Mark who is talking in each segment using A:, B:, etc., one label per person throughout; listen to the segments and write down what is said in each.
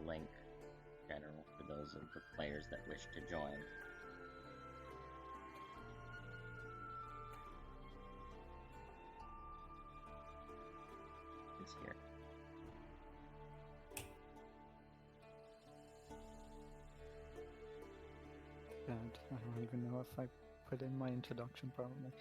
A: link in general for those of the players that wish to join. It's here.
B: God, I don't even know if I put in my introduction probably.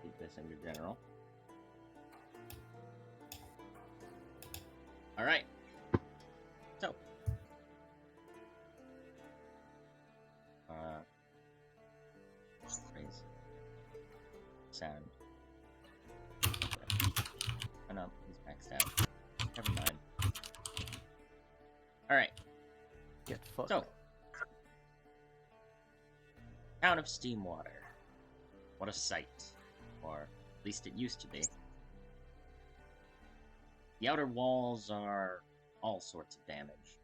A: Keep this under general. Alright. So. Raise sound. Oh no, he's maxed out. Never mind. Alright.
B: Get fucked.
A: So. Town of Steamwater. What a sight. Or at least it used to be. The outer walls are all sorts of damage.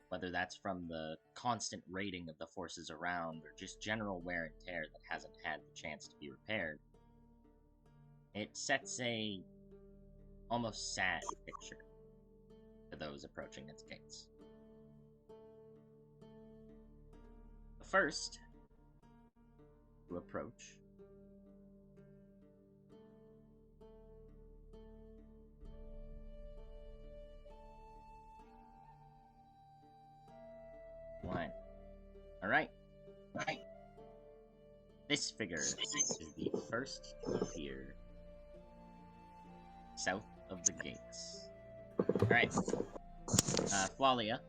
A: Whether that's from the constant raiding of the forces around, or just general wear and tear that hasn't had the chance to be repaired. It sets a almost sad picture to those approaching its gates. The first to approach line. Alright. Right. This figure is the first to appear south of the gates. Alright. Flalia,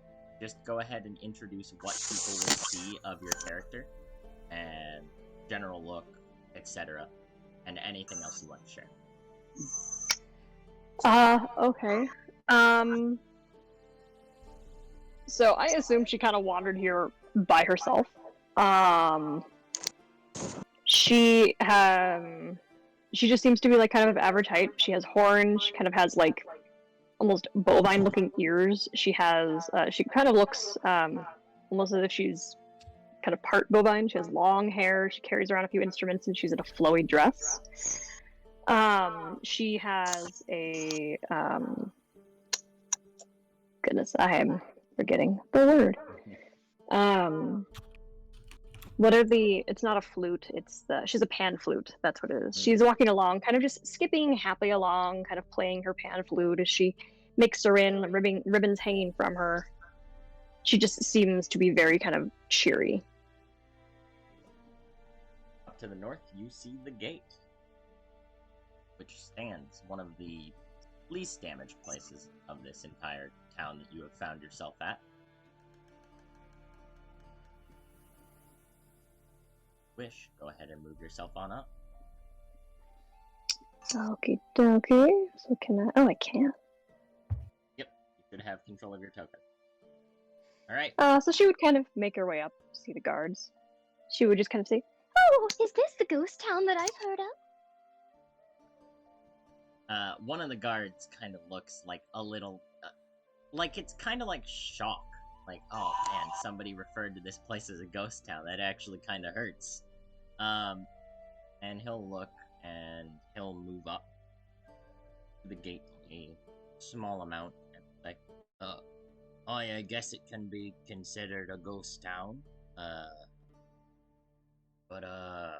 A: just go ahead and introduce what people will see of your character, and general look, etc., and anything else you want to share.
C: Okay. So I assume she kind of wandered here by herself. She just seems to be like kind of average height. She has horns. She kind of has like almost bovine-looking ears. She has she kind of looks almost as if she's kind of part bovine. She has long hair. She carries around a few instruments, and she's in a flowy dress. She has a goodness, I am forgetting the word. What are the? It's not a flute. It's she's a pan flute. That's what it is. She's walking along, kind of just skipping happily along, kind of playing her pan flute as she makes her in, ribbons hanging from her. She just seems to be very kind of cheery.
A: Up to the north, you see the gate, which stands one of the least damaged places of this entire town that you have found yourself at. Wish, go ahead and move yourself on up.
C: Okie dokie. So can I? Oh, I can't.
A: Yep, you should have control of your token. Alright.
C: So she would kind of make her way up, see the guards. She would just kind of say,
D: "Oh, is this the ghost town that I've heard of?"
A: One of the guards kind of looks like a little, like it's kind of like shock. Like, oh man, somebody referred to this place as a ghost town. That actually kind of hurts. And he'll look, and he'll move up to the gate a small amount, and like, I guess it can be considered a ghost town. But I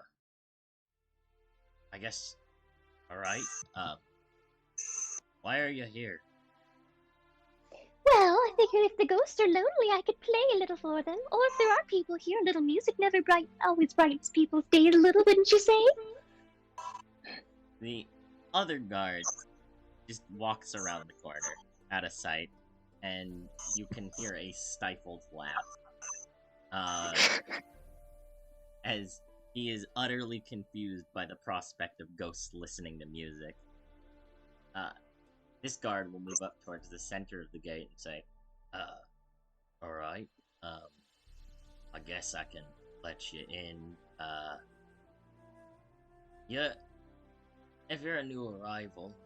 A: guess, alright, why are you here?
D: Well, I figured if the ghosts are lonely, I could play a little for them. Or if there are people here, a little music never always brightens people's day a little, wouldn't you say?
A: The other guard just walks around the corner, out of sight, and you can hear a stifled laugh. As he is utterly confused by the prospect of ghosts listening to music. This guard will move up towards the center of the gate and say, alright, I guess I can let you in, yeah, if you're a new arrival,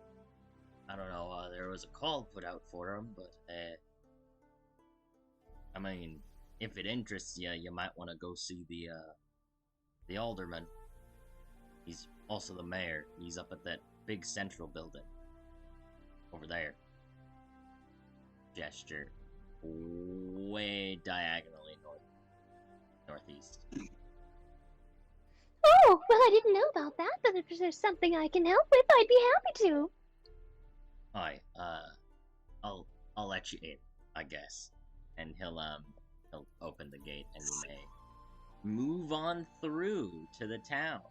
A: I don't know, there was a call put out for him, but, I mean, if it interests you, you might want to go see the alderman. He's also the mayor. He's up at that big central building. Over there. Gesture. Way diagonally northeast.
D: Oh, well, I didn't know about that, but if there's something I can help with, I'd be happy to.
A: Hi, I'll let you in, I guess. And he'll open the gate and you may move on through to the town.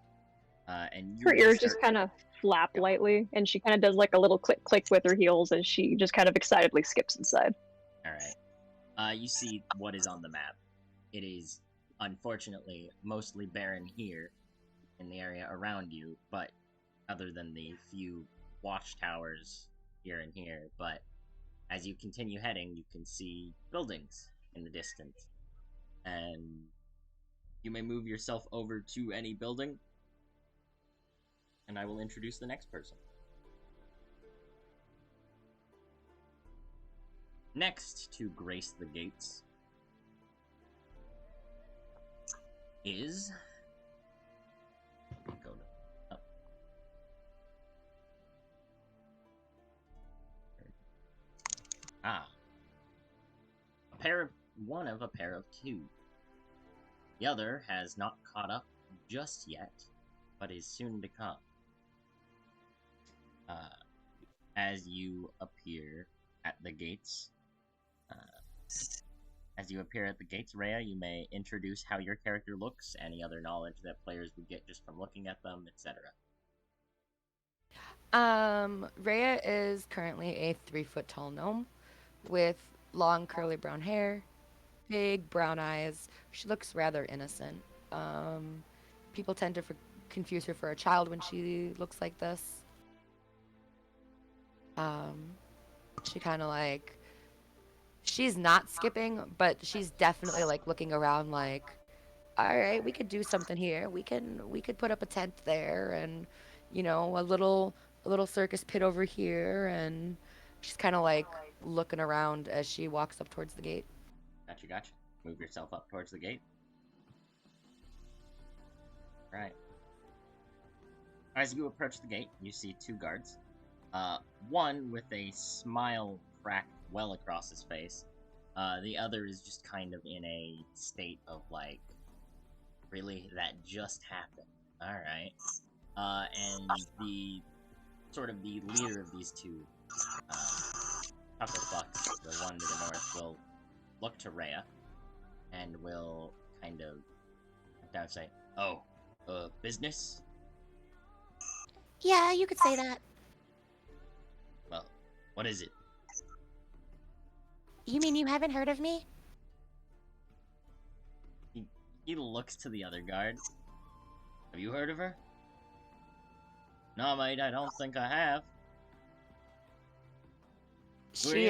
A: And you
C: Her
A: may
C: ears
A: start...
C: just kind of flap
A: Yep.
C: lightly, and she kind of does like a little click click with her heels as she just kind of excitedly skips inside.
A: Alright. You see what is on the map. It is, unfortunately, mostly barren here in the area around you, but other than the few watchtowers here and here, but as you continue heading, you can see buildings in the distance. And you may move yourself over to any building, and I will introduce the next person. Next to grace the gates is... Go to... up. Ah. One of a pair of two. The other has not caught up just yet, but is soon to come. As you appear at the gates, Rhea, you may introduce how your character looks, any other knowledge that players would get just from looking at them, etc.
E: Rhea is currently a 3-foot tall gnome with long curly brown hair, big brown eyes. She looks rather innocent. People tend to confuse her for a child when she looks like this. She kind of like, she's not skipping, but she's definitely like looking around like, all right, we could do something here. We could put up a tent there, and you know, a little circus pit over here, and she's kind of like looking around as she walks up towards the gate.
A: Gotcha. Move yourself up towards the gate. Right. As you approach the gate, you see two guards. One with a smile cracked well across his face. The other is just kind of in a state of like, really? That just happened. Alright. And the leader of these two, Hufflepuffs, the one to the north, will look to Rhea and will kind of look down and say, "Oh, business?
E: Yeah, you could say that.
A: Well, what is it?"
E: You mean you haven't heard of me?
A: He looks to the other guard. "Have you heard of her?" "No, mate, I don't think I have."
E: She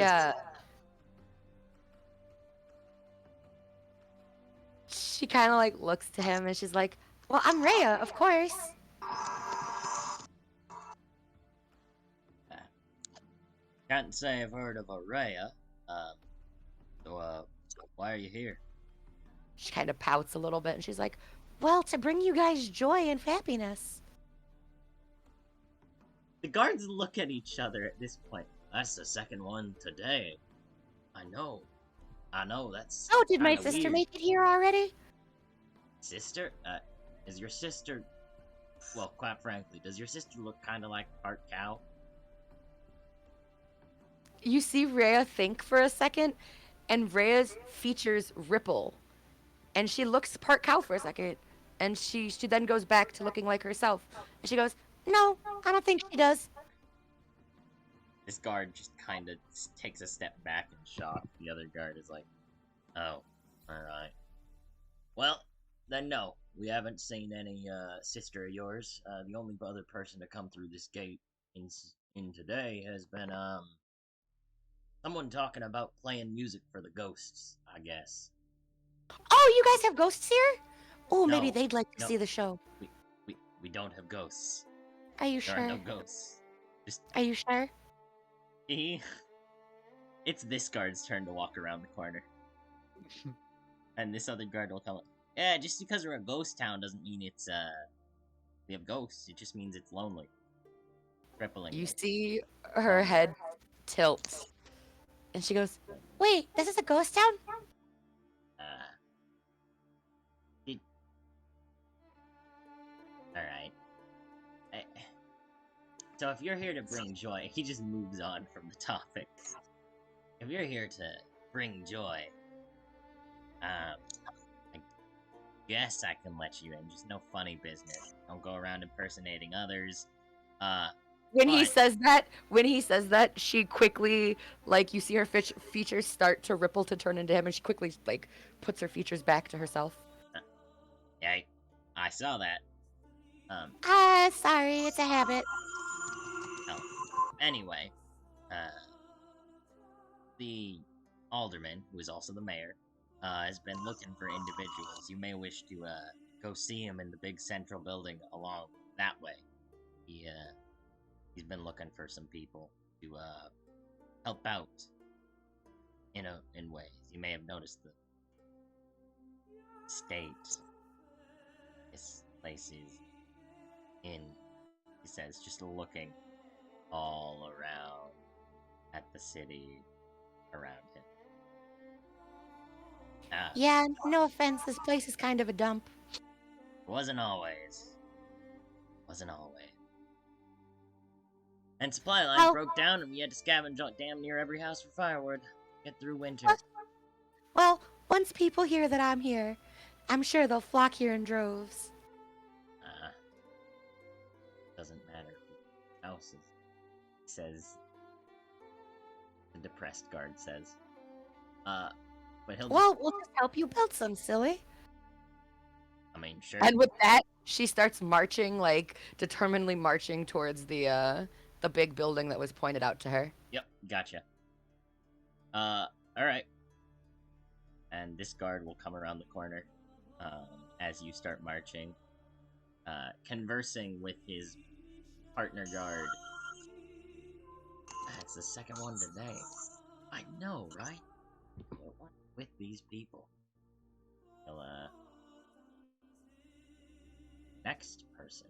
E: kind of like looks to him and she's like, "Well, I'm Rhea, of course."
A: Can't say I've heard of a Rhea. So, why are you here?
E: She kind of pouts a little bit and she's like, "Well, to bring you guys joy and happiness."
A: The guards look at each other at this point. "That's the second one today. I know, that's
E: Oh, did my
A: kinda
E: sister
A: weird."
E: make it here already?
A: Sister? Is your sister... Well, quite frankly, does your sister look kinda like part cow?
E: You see Rhea think for a second, and Rhea's features ripple. And she looks part cow for a second, and she then goes back to looking like herself. And she goes, "No, I don't think she does."
A: This guard just kinda takes a step back in shock. The other guard is like, "Oh, alright. Well, then no. We haven't seen any, sister of yours. The only other person to come through this gate in today has been, someone talking about playing music for the ghosts, I guess."
E: "Oh, you guys have ghosts here? Oh, maybe
A: No,
E: they'd like to
A: no,
E: see the show."
A: we don't have ghosts.
E: Are you
A: There
E: sure?
A: are no ghosts. Just...
E: Are you sure?
A: It's this guard's turn to walk around the corner. And this other guard will tell him, "Yeah, just because we're a ghost town doesn't mean it's, We have ghosts. It just means it's lonely. Crippling.
E: You see her head tilt, and she goes, "Wait, this is a ghost town?"
A: Alright. So if you're here to bring joy, he just moves on from the topic. If you're here to bring joy, I guess I can let you in. Just no funny business. Don't go around impersonating others.
E: When he
A: But-
E: says that, she quickly, like, you see her features start to ripple to turn into him, and she quickly, like, puts her features back to herself.
A: Yeah, I saw that.
E: Sorry, it's a habit.
A: Anyway, the alderman, who is also the mayor, has been looking for individuals. You may wish to go see him in the big central building along that way. He's been looking for some people to help out in ways. You may have noticed the state this place is in. He says, just looking all around at the city around him.
E: Yeah, no offense, this place is kind of a dump.
A: Wasn't always. And supply lines
E: Oh.
A: broke down, and we had to scavenge damn near every house for firewood. Get through winter.
E: Well, once people hear that I'm here, I'm sure they'll flock here in droves.
A: Doesn't matter who houses. Says the depressed guard says. But he'll.
E: Well, we'll just help you build some, silly.
A: I mean, sure.
E: And with that, she starts marching, like, determinedly marching towards the big building that was pointed out to her.
A: Yep, gotcha. Alright. And this guard will come around the corner, as you start marching, conversing with his partner guard. That's the second one today. I know, right? What with these people? He'll, next person,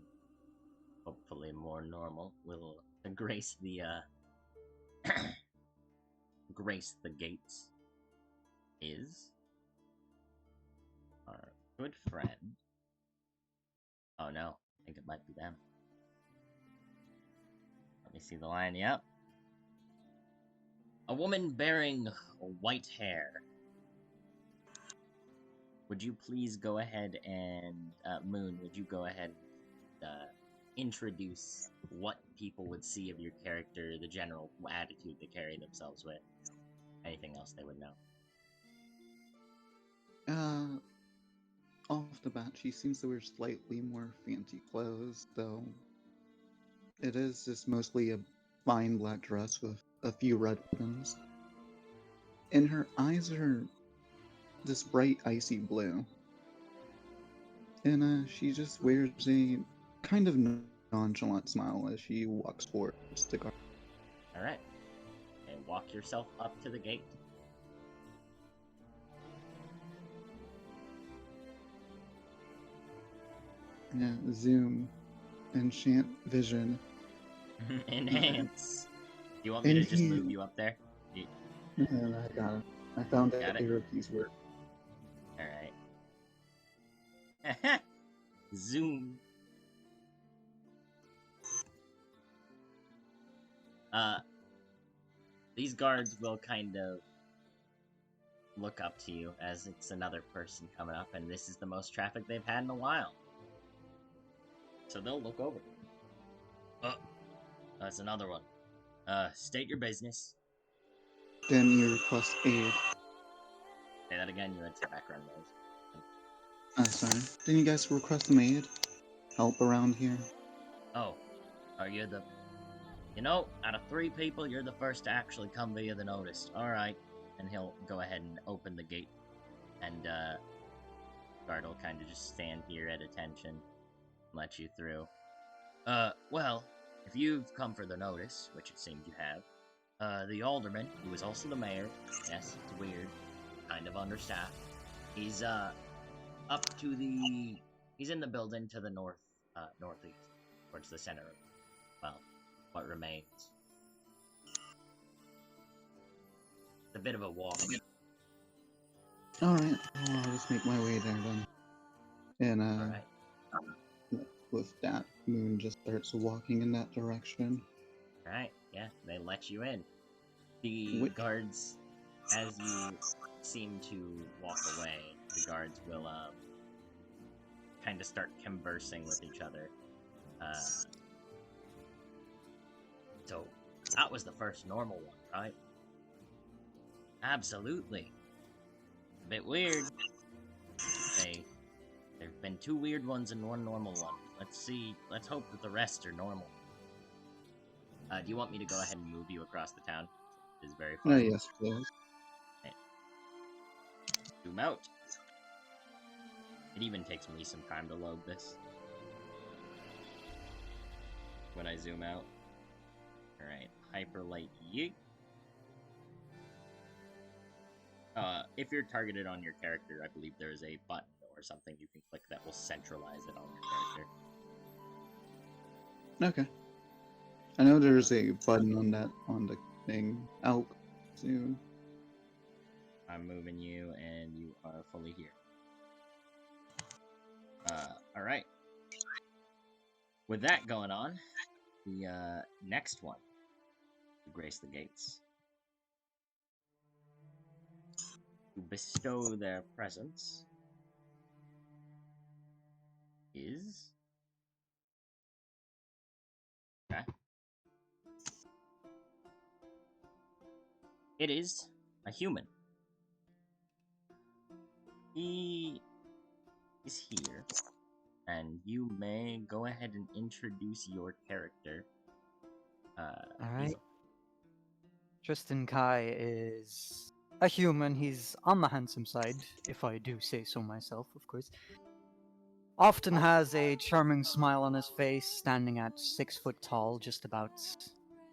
A: hopefully more normal, will grace the, grace the gates, is our good friend. Oh no, I think it might be them. Let me see the line, yep. A woman bearing white hair. Would you please go ahead and, Moon, would you go ahead and introduce what people would see of your character, the general attitude they carry themselves with? Anything else they would know?
B: Off the bat, she seems to wear slightly more fancy clothes, though it is just mostly a fine black dress with a few red ribbons. And her eyes are this bright icy blue. And she just wears a kind of nonchalant smile as she walks towards the guard.
A: Alright. And walk yourself up to the gate.
B: Yeah, zoom, enchant vision.
A: Enhance. Do you want me to just move you up there?
B: And I got it. I found
A: Got
B: that
A: it?
B: arrow keys work.
A: Alright. Zoom. These guards will kind of look up to you as it's another person coming up, and this is the most traffic they've had in a while. So they'll look over. Oh, that's another one. State your business.
B: Then you request aid.
A: Say that again, you had some background noise.
B: Sorry. Then you guys request some aid? Help around here?
A: Oh, are you the... You know, out of 3 people, you're the first to actually come via the notice. Alright. And he'll go ahead and open the gate. And, guard will kind of just stand here at attention. Let you through. Well, if you've come for the notice, which it seems you have, the alderman, who is also the mayor, yes, it's weird, kind of understaffed, he's, up to the... He's in the building to the north northeast, towards the center of, well, what remains. It's a bit of a walk.
B: Alright, well, I'll just make my way there then. And,
A: Alright.
B: with that, Moon just starts walking in that direction.
A: Alright, yeah, they let you in. The
B: Which-
A: guards, as you seem to walk away, the guards will, kind of start conversing with each other. So, that was the first normal one, right? Absolutely. A bit weird. There've been 2 weird ones and 1 normal one. Let's hope that the rest are normal. Do you want me to go ahead and move you across the town? It's very far.
B: Yes, please.
A: Zoom out. It even takes me some time to load this. When I zoom out. Alright, hyperlight yeet. If you're targeted on your character, I believe there is a button or something you can click that will centralize it on your character.
B: Okay. I know there's a button on the thing. Out soon.
A: I'm moving you, and you are fully here. Alright. With that going on, the next one to grace the gates, to bestow their presence, is... Okay. It is a human. He is here, and you may go ahead and introduce your character.
F: Alright. Tristan Kai is a human. He's on the handsome side, if I do say so myself, of course. Often has a charming smile on his face, standing at 6 foot tall, just about.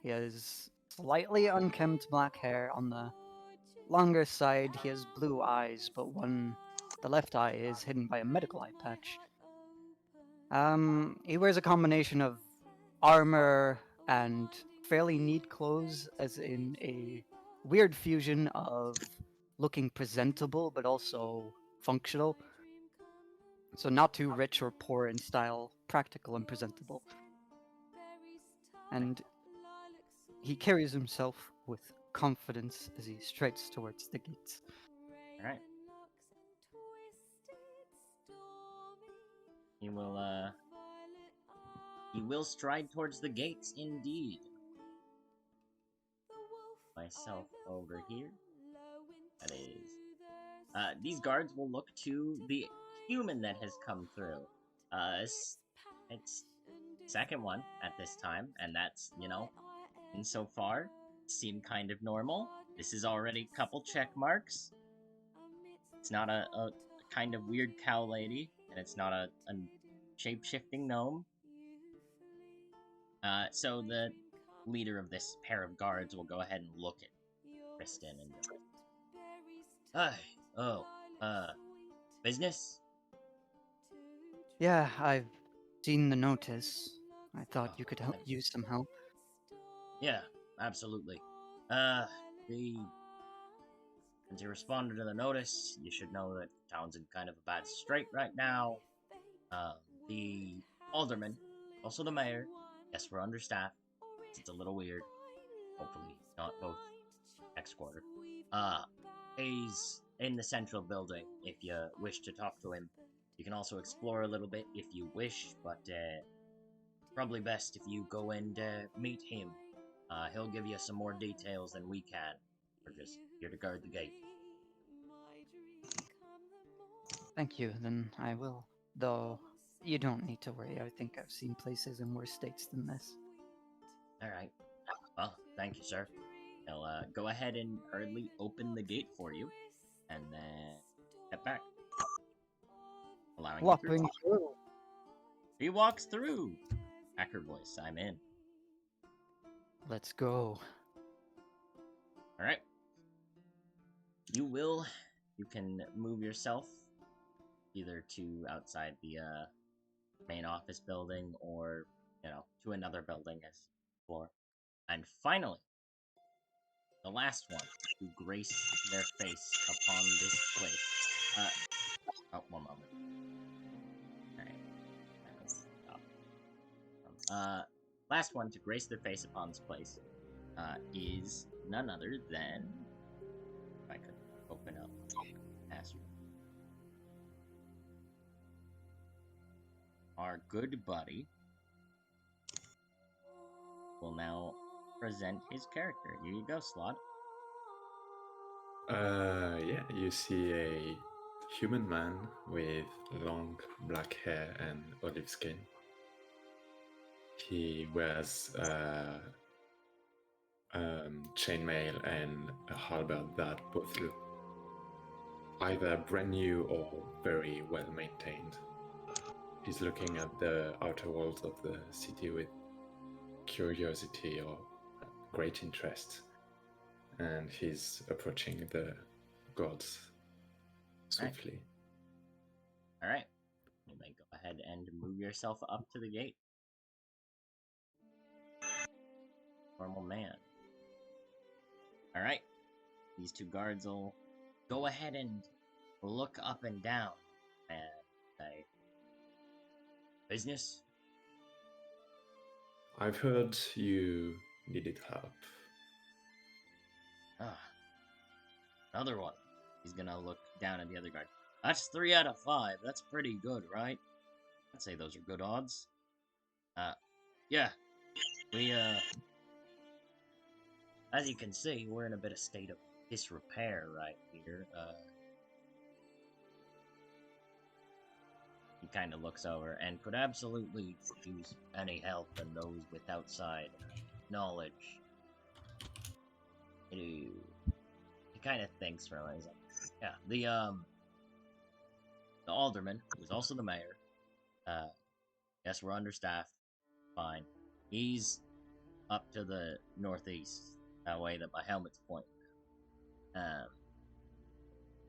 F: He has slightly unkempt black hair on the longer side. He has blue eyes, but the left eye is hidden by a medical eye patch. He wears a combination of armor and fairly neat clothes, as in a weird fusion of looking presentable but also functional. So not too rich or poor in style, practical and presentable. And he carries himself with confidence as he strides towards the gates.
A: Alright. He will stride towards the gates, indeed. Myself over here. That is. These guards will look to the human that has come through. It's second one at this time, and that's, and so far, seem kind of normal. This is already a couple check marks. It's not a kind of weird cow lady, and it's not a shape-shifting gnome. So the leader of this pair of guards will go ahead and look at Kristen and business?
F: Yeah, I've seen the notice. I thought you could use some help.
A: Yeah, absolutely. Since you responded to the notice, you should know that the town's in kind of a bad strait right now. The alderman, also the mayor, yes, we're understaffed. It's a little weird. Hopefully, not both next quarter. He's in the central building if you wish to talk to him. You can also explore a little bit if you wish, but probably best if you go and meet him. He'll give you some more details than we can. We're just here to guard the gate.
F: Thank you, then I will. Though, you don't need to worry. I think I've seen places in worse states than this.
A: Alright. Well, thank you, sir. He'll go ahead and hurriedly open the gate for you, and then step back. Allowing you through.
F: Whopping through.
A: He walks through! Hacker voice, I'm in.
F: Let's go.
A: Alright. You can move yourself either to outside the main office building or, to another building as floor. And finally, the last one to grace their face upon this place. One moment. Alright. Last one to grace their face upon this place is none other than, if I could open up password, our good buddy will now present his character. Here you go, Slot.
G: Yeah, you see a human man with long black hair and olive skin. He wears chainmail and a halberd that both look either brand new or very well maintained. He's looking at the outer walls of the city with curiosity or great interest, and he's approaching the gods swiftly.
A: All right. You may go ahead and move yourself up to the gate. Normal man. All right. These two guards will go ahead and look up and down and say, business?
G: I've heard you needed help.
A: Another one. He's gonna look down at the other guard. That's 3 out of 5. That's pretty good, right? I'd say those are good odds. Yeah. We, as you can see, we're in a bit of state of disrepair right here. He kind of looks over and could absolutely use any help and those with outside knowledge. He kind of thinks for a minute. He's like, yeah, the alderman, who's also the mayor. Yes, we're understaffed. Fine. He's up to the northeast, that way that my helmet's pointing.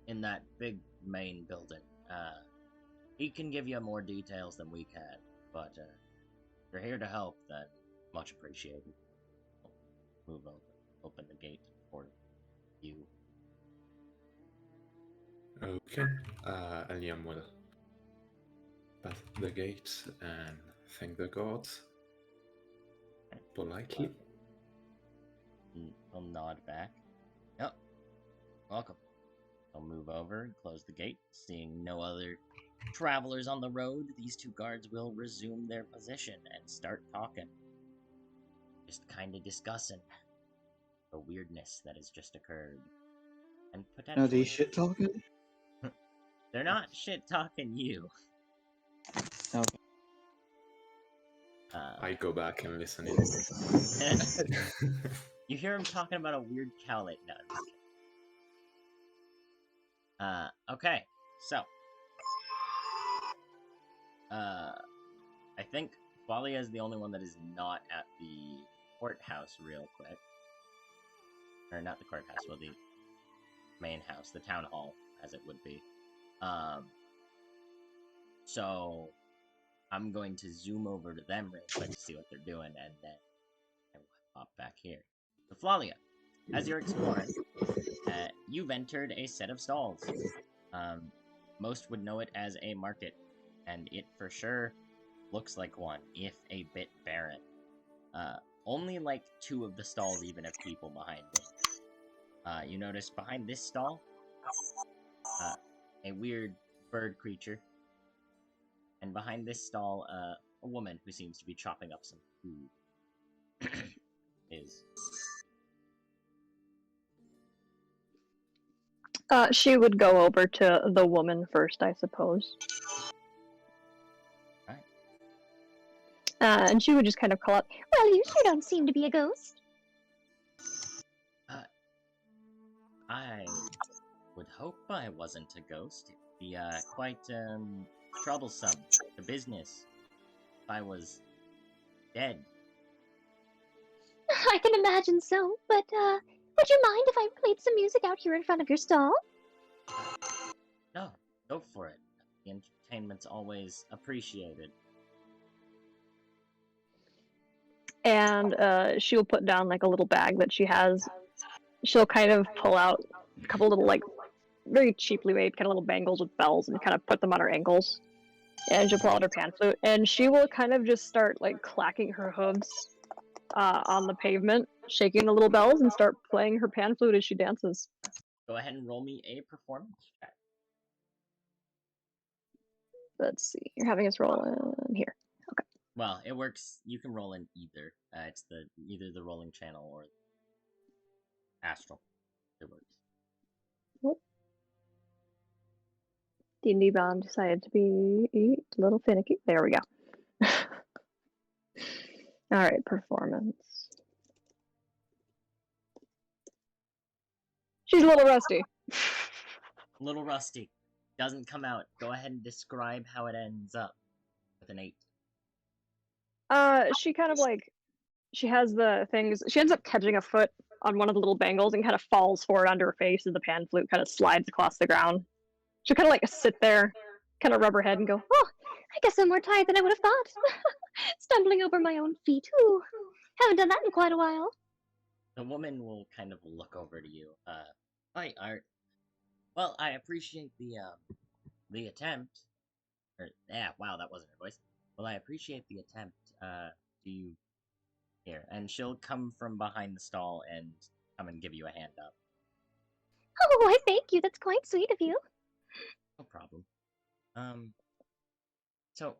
A: In that big main building. He can give you more details than we can, but if you're here to help, then much appreciated. Move over, open the gate for you.
G: Okay, Eliam will pass the gate and thank the gods politely.
A: He'll nod back. Yep. Welcome. I'll move over and close the gate. Seeing no other travelers on the road, these two guards will resume their position and start talking. Just kind of discussing the weirdness that has just occurred. And potentially...
B: Are they shit talking?
A: They're not shit talking you.
B: Okay.
G: I go back and listen in.
A: You hear him talking about a weird cow that does. Okay, so. I think Qualia is the only one that is not at the courthouse real quick. Or not the courthouse, well, the main house, the town hall, as it would be. So I'm going to zoom over to them real quick to see what they're doing, and then I will pop back here. So Flalia, as you're exploring, you've entered a set of stalls. Most would know it as a market, and it for sure looks like one, if a bit barren. Only like 2 of the stalls even have people behind them. You notice behind this stall, a weird bird creature. And behind this stall, a woman who seems to be chopping up some food.
C: She would go over to the woman first, I suppose.
A: Right.
C: And she would just kind of call out,
D: Well, you sure don't seem to be a ghost.
A: I would hope I wasn't a ghost. It'd be, quite, troublesome to business if I was dead.
D: I can imagine so, but, would you mind if I played some music out here in front of your stall?
A: No, go for it. The entertainment's always appreciated.
C: and she'll put down like a little bag that she has. She'll kind of pull out a couple little like very cheaply made kind of little bangles with bells and kind of put them on her ankles. And she'll pull out her pan flute, and she will kind of just start like clacking her hooves on the pavement, shaking the little bells, and start playing her pan flute as she dances.
A: Go ahead and roll me a performance check.
C: Let's see. You're having us roll in here. Okay.
A: Well, it works. You can roll in either. It's either the rolling channel or astral. It works.
C: D&D Bond decided to be a little finicky. There we go. All right, performance. She's a little rusty.
A: A little rusty. Doesn't come out. Go ahead and describe how it ends up with an 8.
C: She kind of like, she has the things, she ends up catching a foot on one of the little bangles and kind of falls forward onto her face as the pan flute kind of slides across the ground. She'll kind of like sit there, kind of rub her head and go,
D: Oh, I guess I'm more tired than I would have thought. Stumbling over my own feet. Ooh, haven't done that in quite a while.
A: The woman will kind of look over to you. Hi, Art. Well, I appreciate the attempt. Wow, that wasn't her voice. Well, I appreciate the attempt. Do you here? And she'll come from behind the stall and come and give you a hand up.
D: Oh, why thank you. That's quite sweet of you.
A: No problem. So,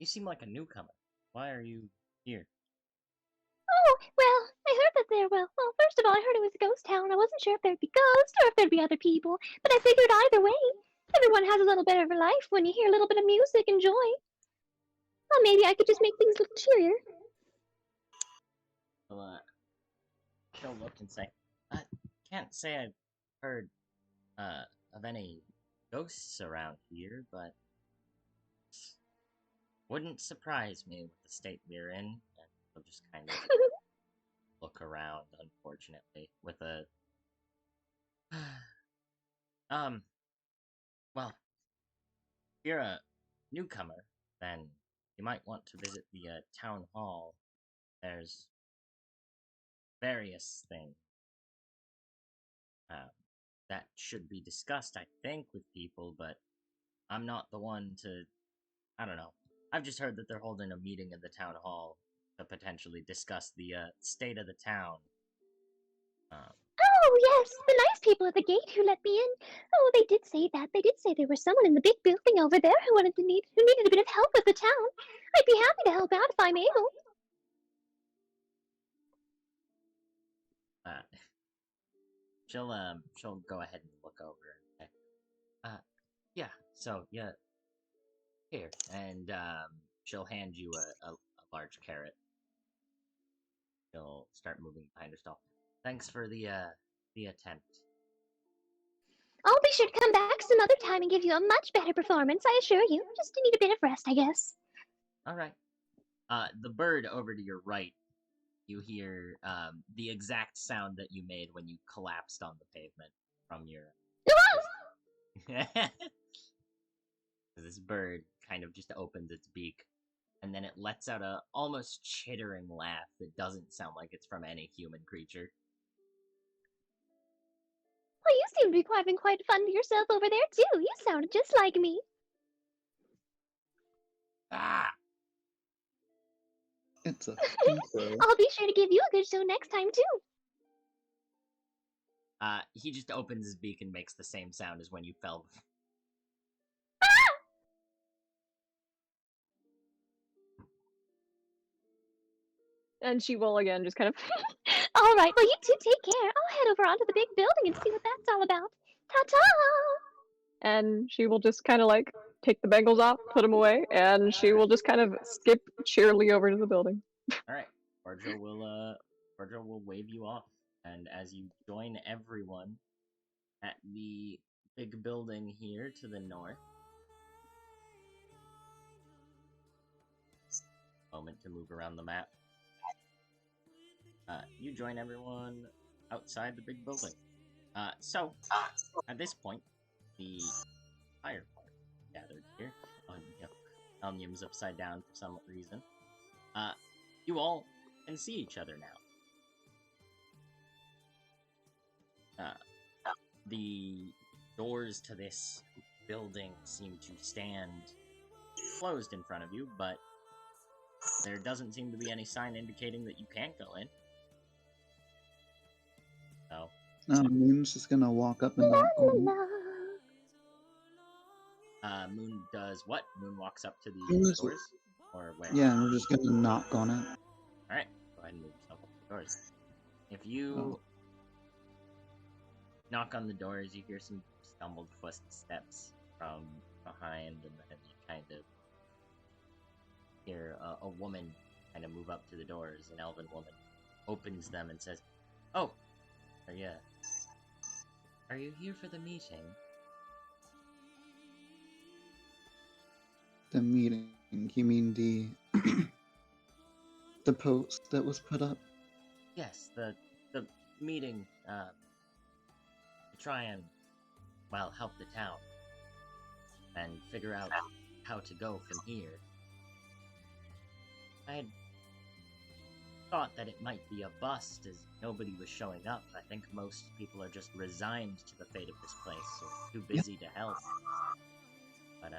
A: you seem like a newcomer. Why are you here?
D: Oh, well, I heard that there, well, first of all, I heard it was a ghost town. I wasn't sure if there'd be ghosts or if there'd be other people, but I figured either way, everyone has a little bit of a life when you hear a little bit of music and joy. Well, maybe I could just make things look cheerier.
A: Well, she'll look and say, I can't say I've heard, of any ghosts around here, but wouldn't surprise me with the state we're in. And she'll just kind of look around, unfortunately, with a... well, if you're a newcomer, then you might want to visit the, town hall. There's various things that should be discussed, I think, with people, but I'm not the one to... I don't know. I've just heard that they're holding a meeting in the town hall to potentially discuss the, state of the town.
D: Oh, yes, the nice people at the gate who let me in. Oh, they did say that. They did say there was someone in the big building over there who needed a bit of help with the town. I'd be happy to help out if I'm able.
A: She'll go ahead and look over and say, yeah, so, yeah, here, and, she'll hand you a large carrot. She'll start moving behind her stall. Thanks for the attempt.
D: I'll be sure to come back some other time and give you a much better performance, I assure you. Just need a bit of rest, I guess.
A: Alright. The bird over to your right, you hear, the exact sound that you made when you collapsed on the pavement from your... This bird kind of just opens its beak, and then it lets out a almost chittering laugh that doesn't sound like it's from any human creature.
D: Well, you seem to be having quite fun to yourself over there, too. You sounded just like me.
A: Ah!
B: It's a
D: I'll be sure to give you a good show next time, too.
A: He just opens his beak and makes the same sound as when you fell.
C: And she will again just kind of.
D: All right, well, you two take care. I'll head over onto the big building and see what that's all about. Ta-ta!
C: And she will just kind of like take the bangles off, put them away, and she will just kind of skip cheerily over to the building.
A: Alright, Virgil will wave you off, and as you join everyone at the big building here to the north, moment to move around the map. You join everyone outside the big building. So, at this point, the fire party gathered here. Oh, yeah. Omnium's upside down for some reason. you all can see each other now. The doors to this building seem to stand closed in front of you, but there doesn't seem to be any sign indicating that you can't go in. So,
B: Moon's just gonna walk up and knock on it.
A: Moon does what? Moon walks up to the
B: Moon's-
A: doors? Or where?
B: Yeah, and we're just gonna knock on it.
A: Alright, go ahead and move yourself up the doors. If you knock on the doors, you hear some stumbled footsteps from behind, and then you kind of hear a woman kind of move up to the doors. An elven woman opens them and says, "Oh, are you here for the meeting?"
B: The meeting. You mean the the post that was put up?
A: Yes, the meeting to try and, well, help the town and figure out how to go from here. I had thought that it might be a bust as nobody was showing up. I think most people are just resigned to the fate of this place, or too busy to help. But,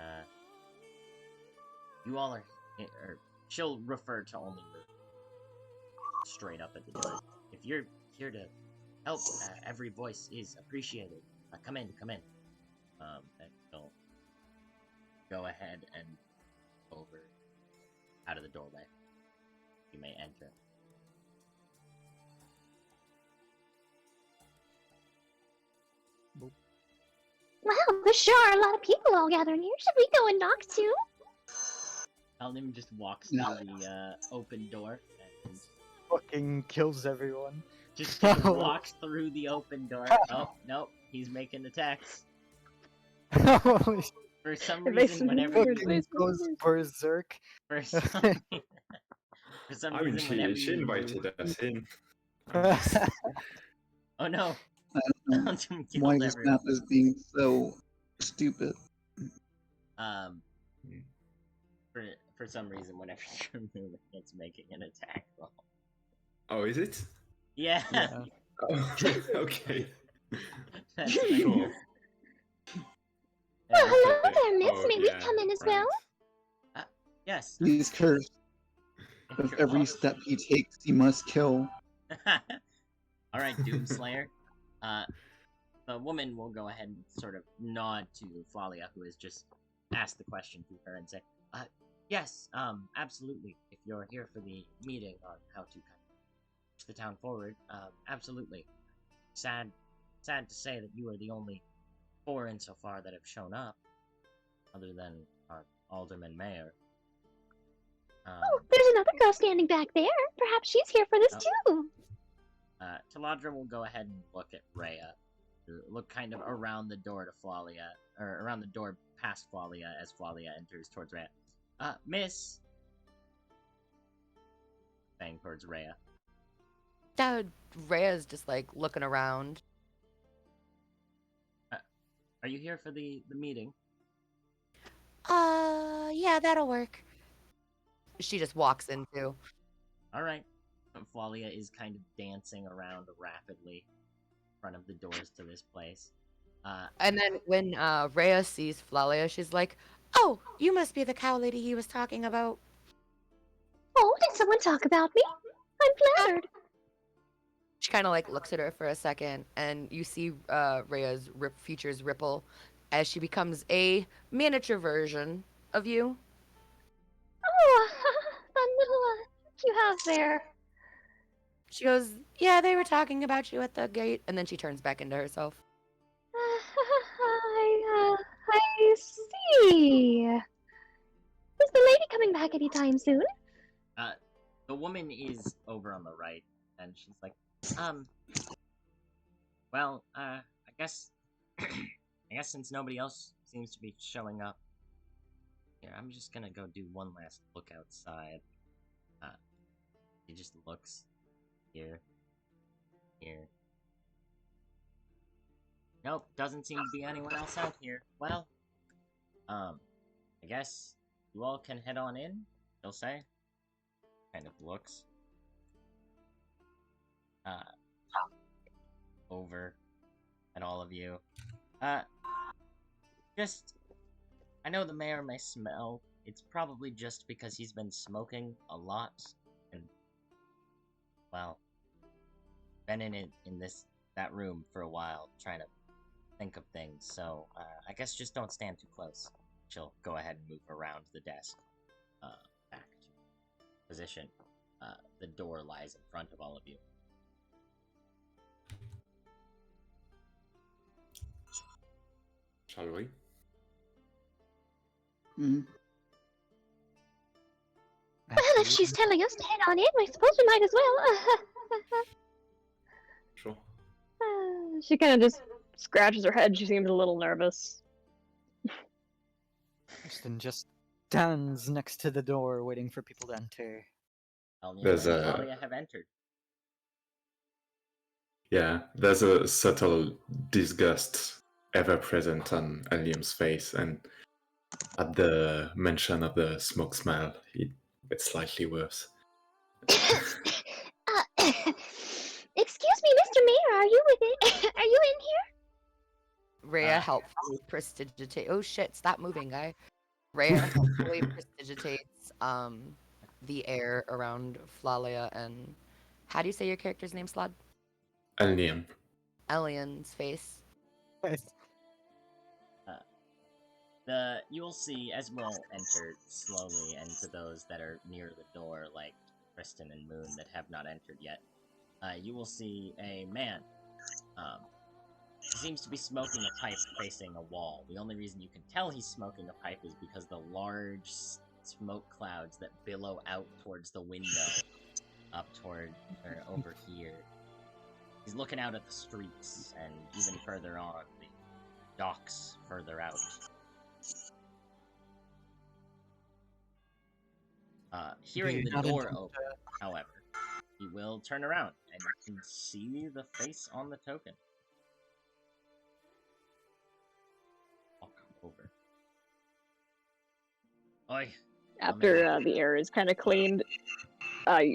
A: you all are, or she'll refer to only Moon straight up at the door. If you're here to help, every voice is appreciated. Come in, come in. And she'll go ahead and over out of the doorway. You may enter.
D: Wow, there sure are a lot of people all gathering here. Should we go and knock too?
A: Elnim just walks through the open door and
F: Fucking kills everyone.
A: just walks through the open door. Oh, nope, he's making attacks.
F: Holy
A: For some
C: It
A: reason,
C: makes
A: whenever
C: weird
A: you...
F: fucking goes berserk.
A: For some
G: I mean,
A: reason, whenever
G: she
A: you...
G: invited us in.
A: Oh no!
B: I don't know
A: Elnim
B: why
A: killed
B: this
A: everyone.
B: map is being so stupid.
A: For some reason, whenever you move, it's making an attack roll.
G: Oh, is it?
A: Yeah.
F: Yeah.
G: Oh, okay.
A: That's
G: Cool.
D: Well, hello
G: Okay.
D: there, miss.
G: Oh,
D: May we
G: yeah,
D: come in as
G: right.
D: well?
A: Yes.
B: He's cursed. With
A: You're
B: every
A: all-
B: step he takes, he must kill.
A: Alright, Doomslayer. The woman will go ahead and sort of nod to Flalia, who has just asked the question to her, and say, yes, absolutely. If you're here for the meeting on how to kind of push the town forward, absolutely. Sad to say that you are the only foreign so far that have shown up, other than our alderman mayor.
D: Oh, there's another girl standing back there. Perhaps she's here for this too.
A: Taladra will go ahead and look at Rhea. Look kind of around the door to Flalia, or around the door past Flalia as Flalia enters towards Rhea. Miss! Saying towards Rhea.
E: Rhea's just like looking around.
A: Are you here for the meeting?
E: Yeah, that'll work. She just walks in too.
A: Alright. Flalia is kind of dancing around rapidly in front of the doors to this place.
E: And then when Rhea sees Flalia, she's like, "Oh, you must be the cow lady he was talking about."
D: Oh, did someone talk about me? I'm flattered.
E: She kind of like looks at her for a second, and you see Rhea's features ripple as she becomes a miniature version of you.
D: Oh, fun little you have there.
E: She goes, "Yeah, they were talking about you at the gate," and then she turns back into herself.
D: I see. Is the lady coming back anytime soon?
A: The woman is over on the right, and she's like, well, I guess, since nobody else seems to be showing up, here, I'm just gonna go do one last look outside. He just looks here. Nope, doesn't seem to be anyone else out here. Well, I guess you all can head on in, he'll say. kind of looks over at all of you. Just, I know the mayor may smell. It's probably just because he's been smoking a lot and, well, been in that room for a while trying to think of things. So I guess just don't stand too close. She'll go ahead and move around the desk, back to position. The door lies in front of all of you.
G: Shall we?
B: Mm.
D: Well, if she's telling us to head on in, I suppose we might as well.
G: Sure.
C: She kind of just scratches her head. She seems a little nervous.
F: Tristan just stands next to the door, waiting for people to enter.
G: There's
A: and
G: a-
A: Talia have entered.
G: Yeah, there's a subtle disgust ever present on Liam's face, and at the mention of the smoke smell, it gets slightly worse.
D: Excuse me, Mr. Mayor, are you are you in here?
E: Rhea helpfully prestidigitate. Oh shit! Stop moving, guy. Rhea helpfully prestidigitates the air around Flalia and how do you say your character's name, Slod?
G: Liam.
E: Elian's face.
A: You will see Esmeralda enter slowly, and to those that are near the door, like Kristen and Moon, that have not entered yet, you will see a man. He seems to be smoking a pipe facing a wall. The only reason you can tell he's smoking a pipe is because the large smoke clouds that billow out towards the window, up toward, or over here. He's looking out at the streets, and even further on, the docks further out. Hearing the door open, however, he will turn around, and you can see the face on the token. I'll come over. Oi!
C: After the air is kind of cleaned,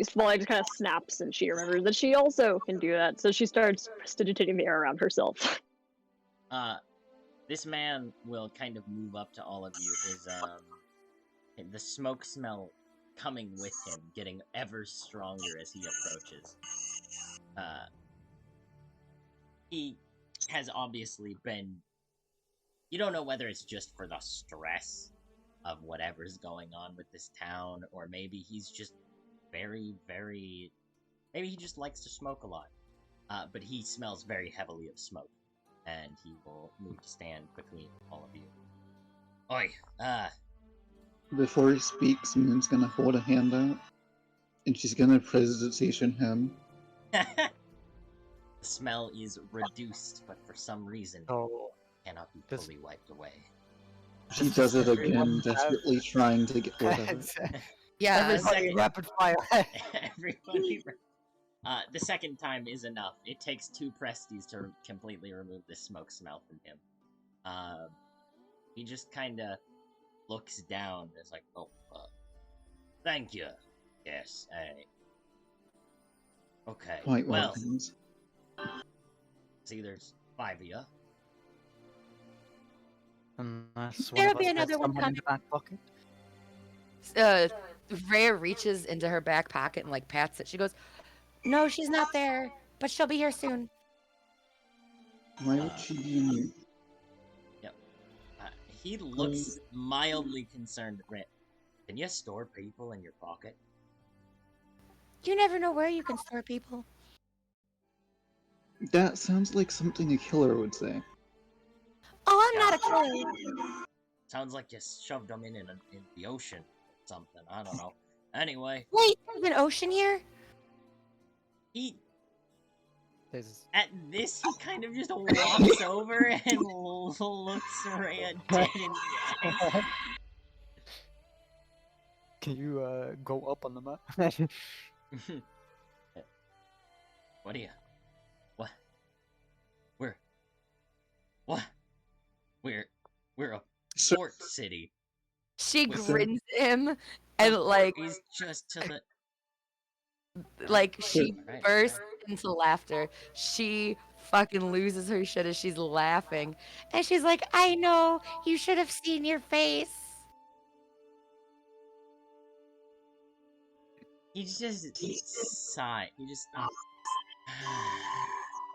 C: Smalley just kind of snaps, and she remembers that she also can do that, so she starts prestidigitating the air around herself.
A: This man will kind of move up to all of you. The smoke smell coming with him, getting ever stronger as he approaches. He has obviously been... You don't know whether it's just for the stress of whatever's going on with this town, or maybe he's just very, very... Maybe he just likes to smoke a lot. But he smells very heavily of smoke, and he will move to stand between all of you. Oi,
B: Before he speaks, Moon's gonna hold a hand out, and she's gonna prestidigitation him.
A: The smell is reduced, but for some reason cannot be fully wiped away.
B: She does it again, desperately trying to get rid of it.
E: Yeah,
F: Everybody rapid fire.
A: Everybody. The second time is enough. It takes 2 presties to completely remove the smoke smell from him. He just kind of looks down. It's like, oh, thank you. Yes, okay.
B: Quite
A: Well,
B: welcome.
A: see, there's 5 of you.
F: Unless
E: There'll
F: one of
E: be
F: us
E: another
F: has
E: one
F: someone in the back pocket.
E: Rhea reaches into her back pocket and like pats it. She goes, "No, she's not there, but she'll be here soon."
B: Why would she be in here?
A: Yep. He looks mildly concerned. Can you store people in your pocket?
E: You never know where you can store people.
B: That sounds like something a killer would say.
E: Oh, I'm not a killer.
A: Sounds like you shoved them in the ocean or something. I don't know. Anyway,
E: Wait, there's an ocean here?
A: At this, he kind of just walks over and looks Rhea dead in the eye.
F: Can you go up on the map?
A: What are you? What? What? We're a port city.
E: She grins at him and like
A: He's just to the
E: Like, she
A: Alright.
E: bursts into laughter. She fucking loses her shit as she's laughing. And she's like, I know, you should have seen your face.
A: He just sigh. He just.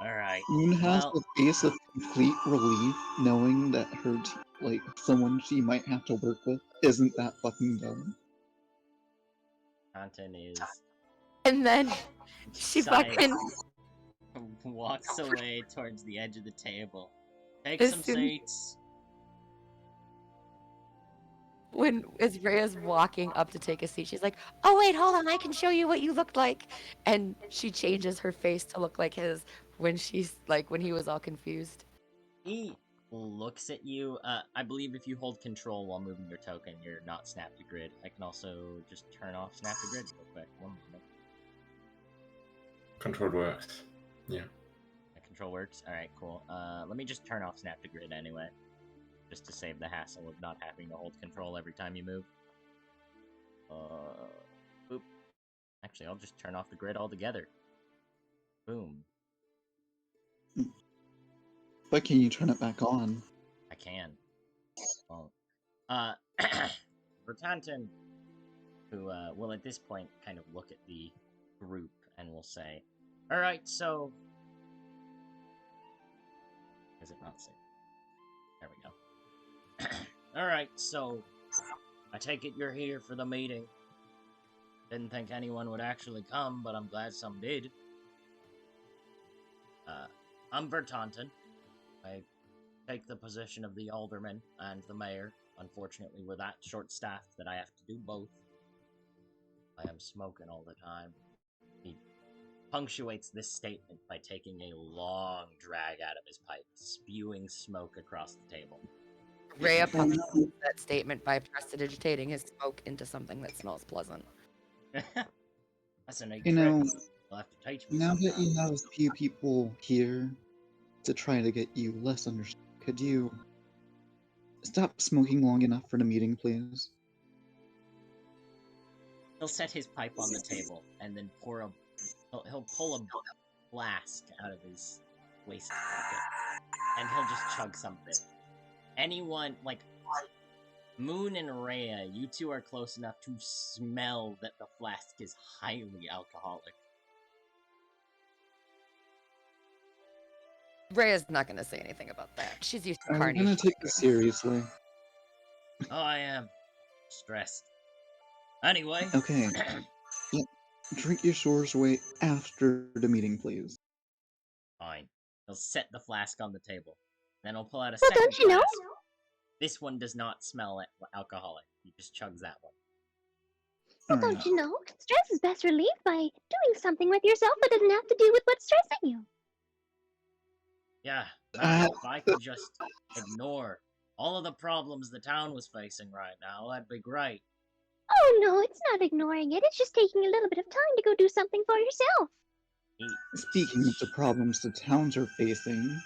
A: Alright.
B: Moon has
A: Well,
B: the face of complete relief, knowing that like someone she might have to work with isn't that fucking dumb.
A: Content is.
E: And then she
A: sighs,
E: fucking,
A: walks away towards the edge of the table. Take
E: As
A: some
E: soon-
A: seats.
E: as Rhea's walking up to take a seat, she's like, oh wait, hold on, I can show you what you looked like. And she changes her face to look like his when she's like, when he was all confused.
A: He looks at you. I believe if you hold control while moving your token, you're not snap to grid. I can also just turn off snap to grid real quick. 1 moment.
G: Control works. Yeah.
A: Control works? Alright, cool. Let me just turn off snap to grid anyway. Just to save the hassle of not having to hold control every time you move. Boop. Actually, I'll just turn off the grid altogether. Boom.
B: But can you turn it back on?
A: I can. Well, Bertanton, who will at this point kind of look at the group and will say, alright, so... Is it not safe? There we go. Alright, so... I take it you're here for the meeting. Didn't think anyone would actually come, but I'm glad some did. I'm Vertanton. I take the position of the alderman and the mayor. Unfortunately, we're that short-staffed that I have to do both. I am smoking all the time. He punctuates this statement by taking a long drag out of his pipe, spewing smoke across the table.
E: Rhea punctuates that statement by prestidigitating his smoke into something that smells pleasant.
A: That's a neat
B: You
A: trick.
B: know,
A: You'll have to teach me
B: now that
A: sometime.
B: you have a few people here to try to get you less understood, could you stop smoking long enough for the meeting, please?
A: He'll set his pipe on the table and then pour a. He'll pull a flask out of his waist pocket and he'll just chug something. Anyone like Moon and Rhea, you two are close enough to smell that the flask is highly alcoholic.
E: Rhea's not gonna say anything about that. She's used to
B: I'm
E: carnage.
B: gonna take this seriously.
A: Oh, I am stressed. Anyway.
B: Okay. Yeah, drink your sores away after the meeting, please.
A: Fine. He'll set the flask on the table. Then he'll pull out a
D: Well,
A: second
D: don't you know?
A: flask. This one does not smell alcoholic. He just chugs that one.
D: Well,
B: Alright.
D: don't you know? Stress is best relieved by doing something with yourself that doesn't have to do with what's stressing you.
A: Yeah, man, if I could just ignore all of the problems the town was facing right now, that'd be great.
D: Oh no, it's not ignoring it. It's just taking a little bit of time to go do something for yourself.
B: Speaking of the problems the towns are facing,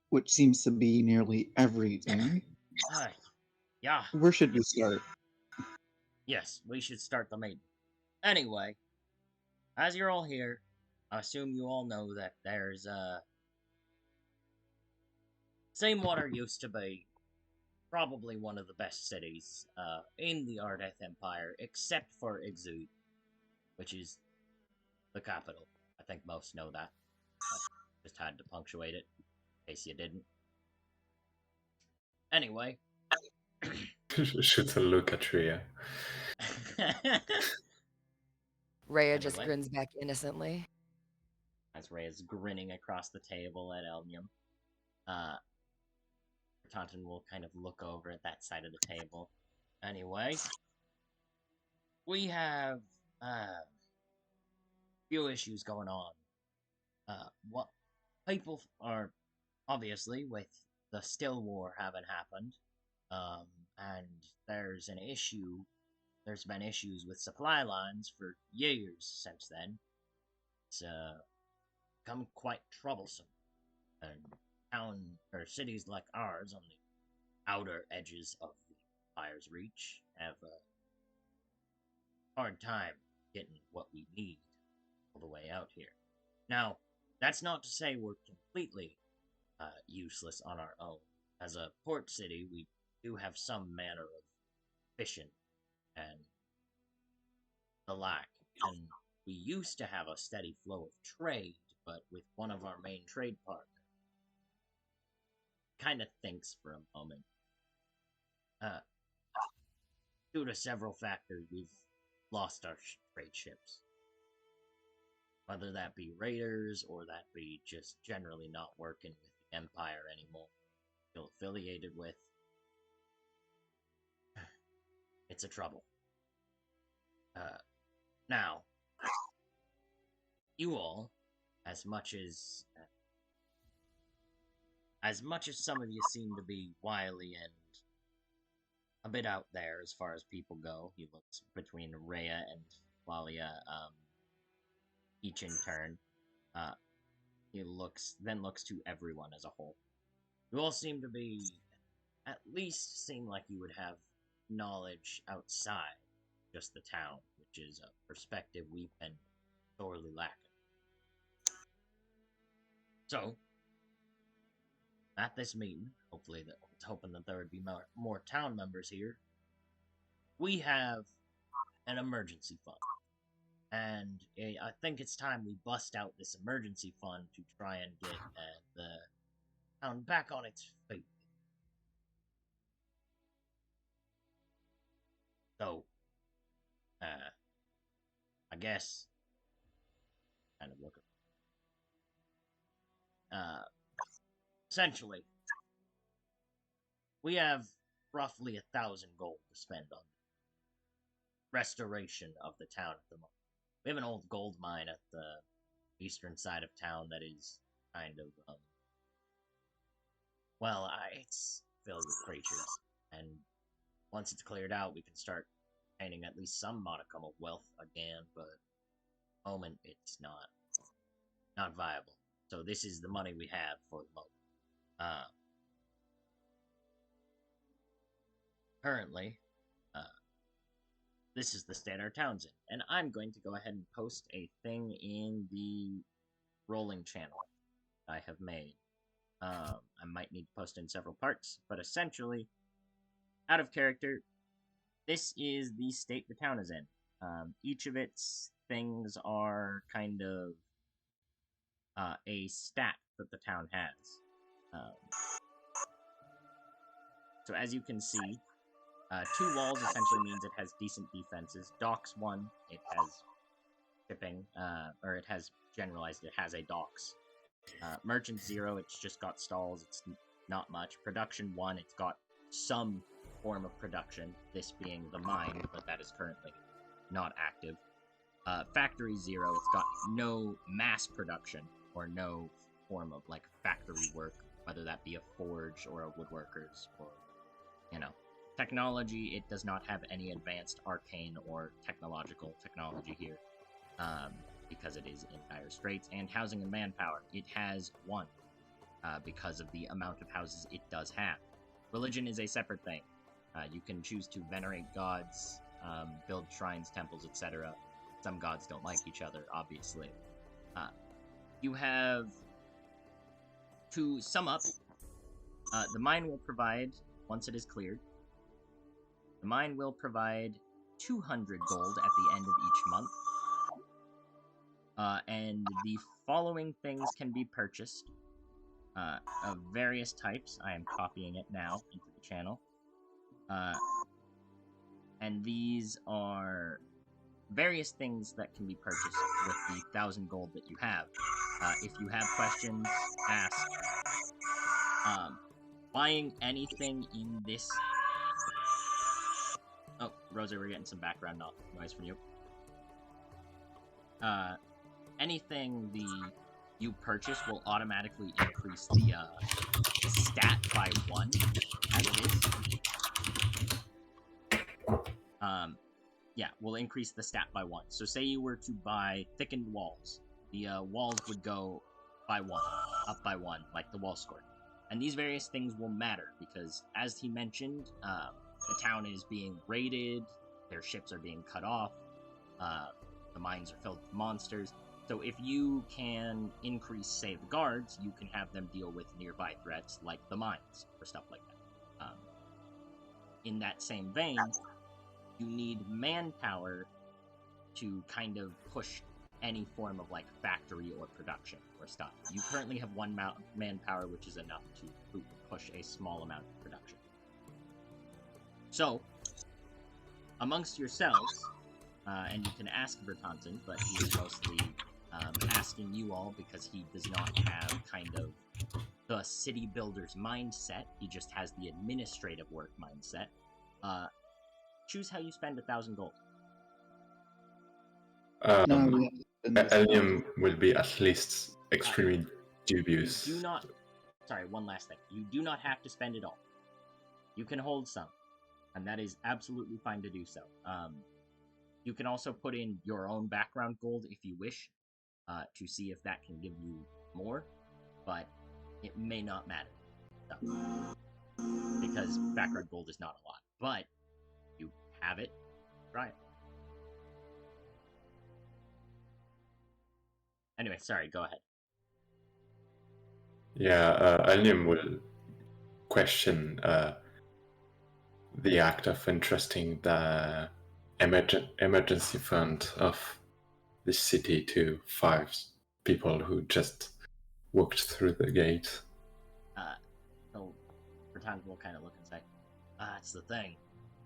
B: which seems to be nearly everything,
A: Yeah,
B: where should we start?
A: yes, we should start the meeting. Anyway, as you're all here, I assume you all know that there's, Samewater used to be probably one of the best cities, in the Ardeth Empire, except for Exude, which is the capital. I think most know that. I just had to punctuate it, in case you didn't. Anyway.
G: Shoots a look at Rhea.
E: Rhea just grins back innocently.
A: As Rhea's grinning across the table at Elnium. Taunton will kind of look over at that side of the table. Anyway. We have, few issues going on. What people are, obviously, with the Still War having happened, and there's been issues with supply lines for years since then. It's, become quite troublesome. And cities like ours on the outer edges of the Empire's reach have a hard time getting what we need. all the way out here. Now, that's not to say we're completely useless on our own. As a port city, we do have some manner of fishing and the like, and we used to have a steady flow of trade, but with one of our main trade partners, kind of thinks for a moment. Due to several factors, we've lost our trade ships. Whether that be raiders, or that be just generally not working with the Empire anymore, still affiliated with. It's a trouble. Now, you all, as much as some of you seem to be wily and a bit out there as far as people go, he looks between Rhea and Lalia, each in turn. He looks to everyone as a whole. You all seem to be, at least seem like you would have knowledge outside just the town, which is a perspective we've been sorely lacking. So, at this meeting, hopefully, I was hoping that there would be more town members here. We have an emergency fund, and I think it's time we bust out this emergency fund to try and get the town back on its feet. So, I guess, kind of look at, essentially, we have roughly 1,000 gold to spend on restoration of the town at the moment. We have an old gold mine at the eastern side of town that is kind of, it's filled with creatures, and once it's cleared out, we can start obtaining at least some modicum of wealth again, but at the moment, it's not viable. So this is the money we have for the moment. Currently, this is the state our town's in, and I'm going to go ahead and post a thing in the rolling channel I have made. I might need to post in several parts, but essentially, out of character, this is the state the town is in. Each of its things are kind of a stat that the town has. So as you can see, 2 walls essentially means it has decent defenses. Docks 1, it has shipping, or it has generalized, it has a docks. Merchant 0, it's just got stalls, it's not much. Production 1, it's got some form of production, this being the mine, but that is currently not active. Factory 0, it's got no mass production, or no form of, like, factory work, whether that be a forge or a woodworker's, or, technology, it does not have any advanced arcane or technological technology here, because it is in dire straits. And housing and manpower, it has 1, because of the amount of houses it does have. Religion is a separate thing. You can choose to venerate gods, build shrines, temples, etc. Some gods don't like each other, obviously. You have, to sum up, the mine will provide, once it is cleared, the mine will provide 200 gold at the end of each month. And the following things can be purchased, of various types. I am copying it now into the channel. And these are various things that can be purchased with the 1,000 gold that you have. If you have questions, ask. Buying anything in this... Oh, Rosa, we're getting some background noise from you. Anything you purchase will automatically increase the stat by 1, as it is. Yeah, will increase the stat by 1. So say you were to buy thickened walls. The walls would go by 1, up by 1, like the wall score. And these various things will matter, because, as he mentioned, the town is being raided, their ships are being cut off, the mines are filled with monsters. So if you can increase, say, the guards, you can have them deal with nearby threats like the mines or stuff like that. In that same vein, you need manpower to kind of push any form of like factory or production or stuff. You currently have one manpower, which is enough to push a small amount of production. So, amongst yourselves, and you can ask Bertanton, but he's mostly asking you all because he does not have kind of the city builder's mindset. He just has the administrative work mindset. Choose how you spend 1,000 gold.
B: No, we have to spend this
G: Elnium will be at least extremely dubious.
A: You do not. Sorry, one last thing. You do not have to spend it all. You can hold some, and that is absolutely fine to do so. You can also put in your own background gold if you wish, to see if that can give you more, but it may not matter. So, because background gold is not a lot, but you have it, try it. Anyway, sorry, go ahead.
G: Yeah, Elnium will question the act of entrusting the emergency fund of this city to 5 people who just walked through the gate.
A: So Bertanton will kind of look and say, that's the thing.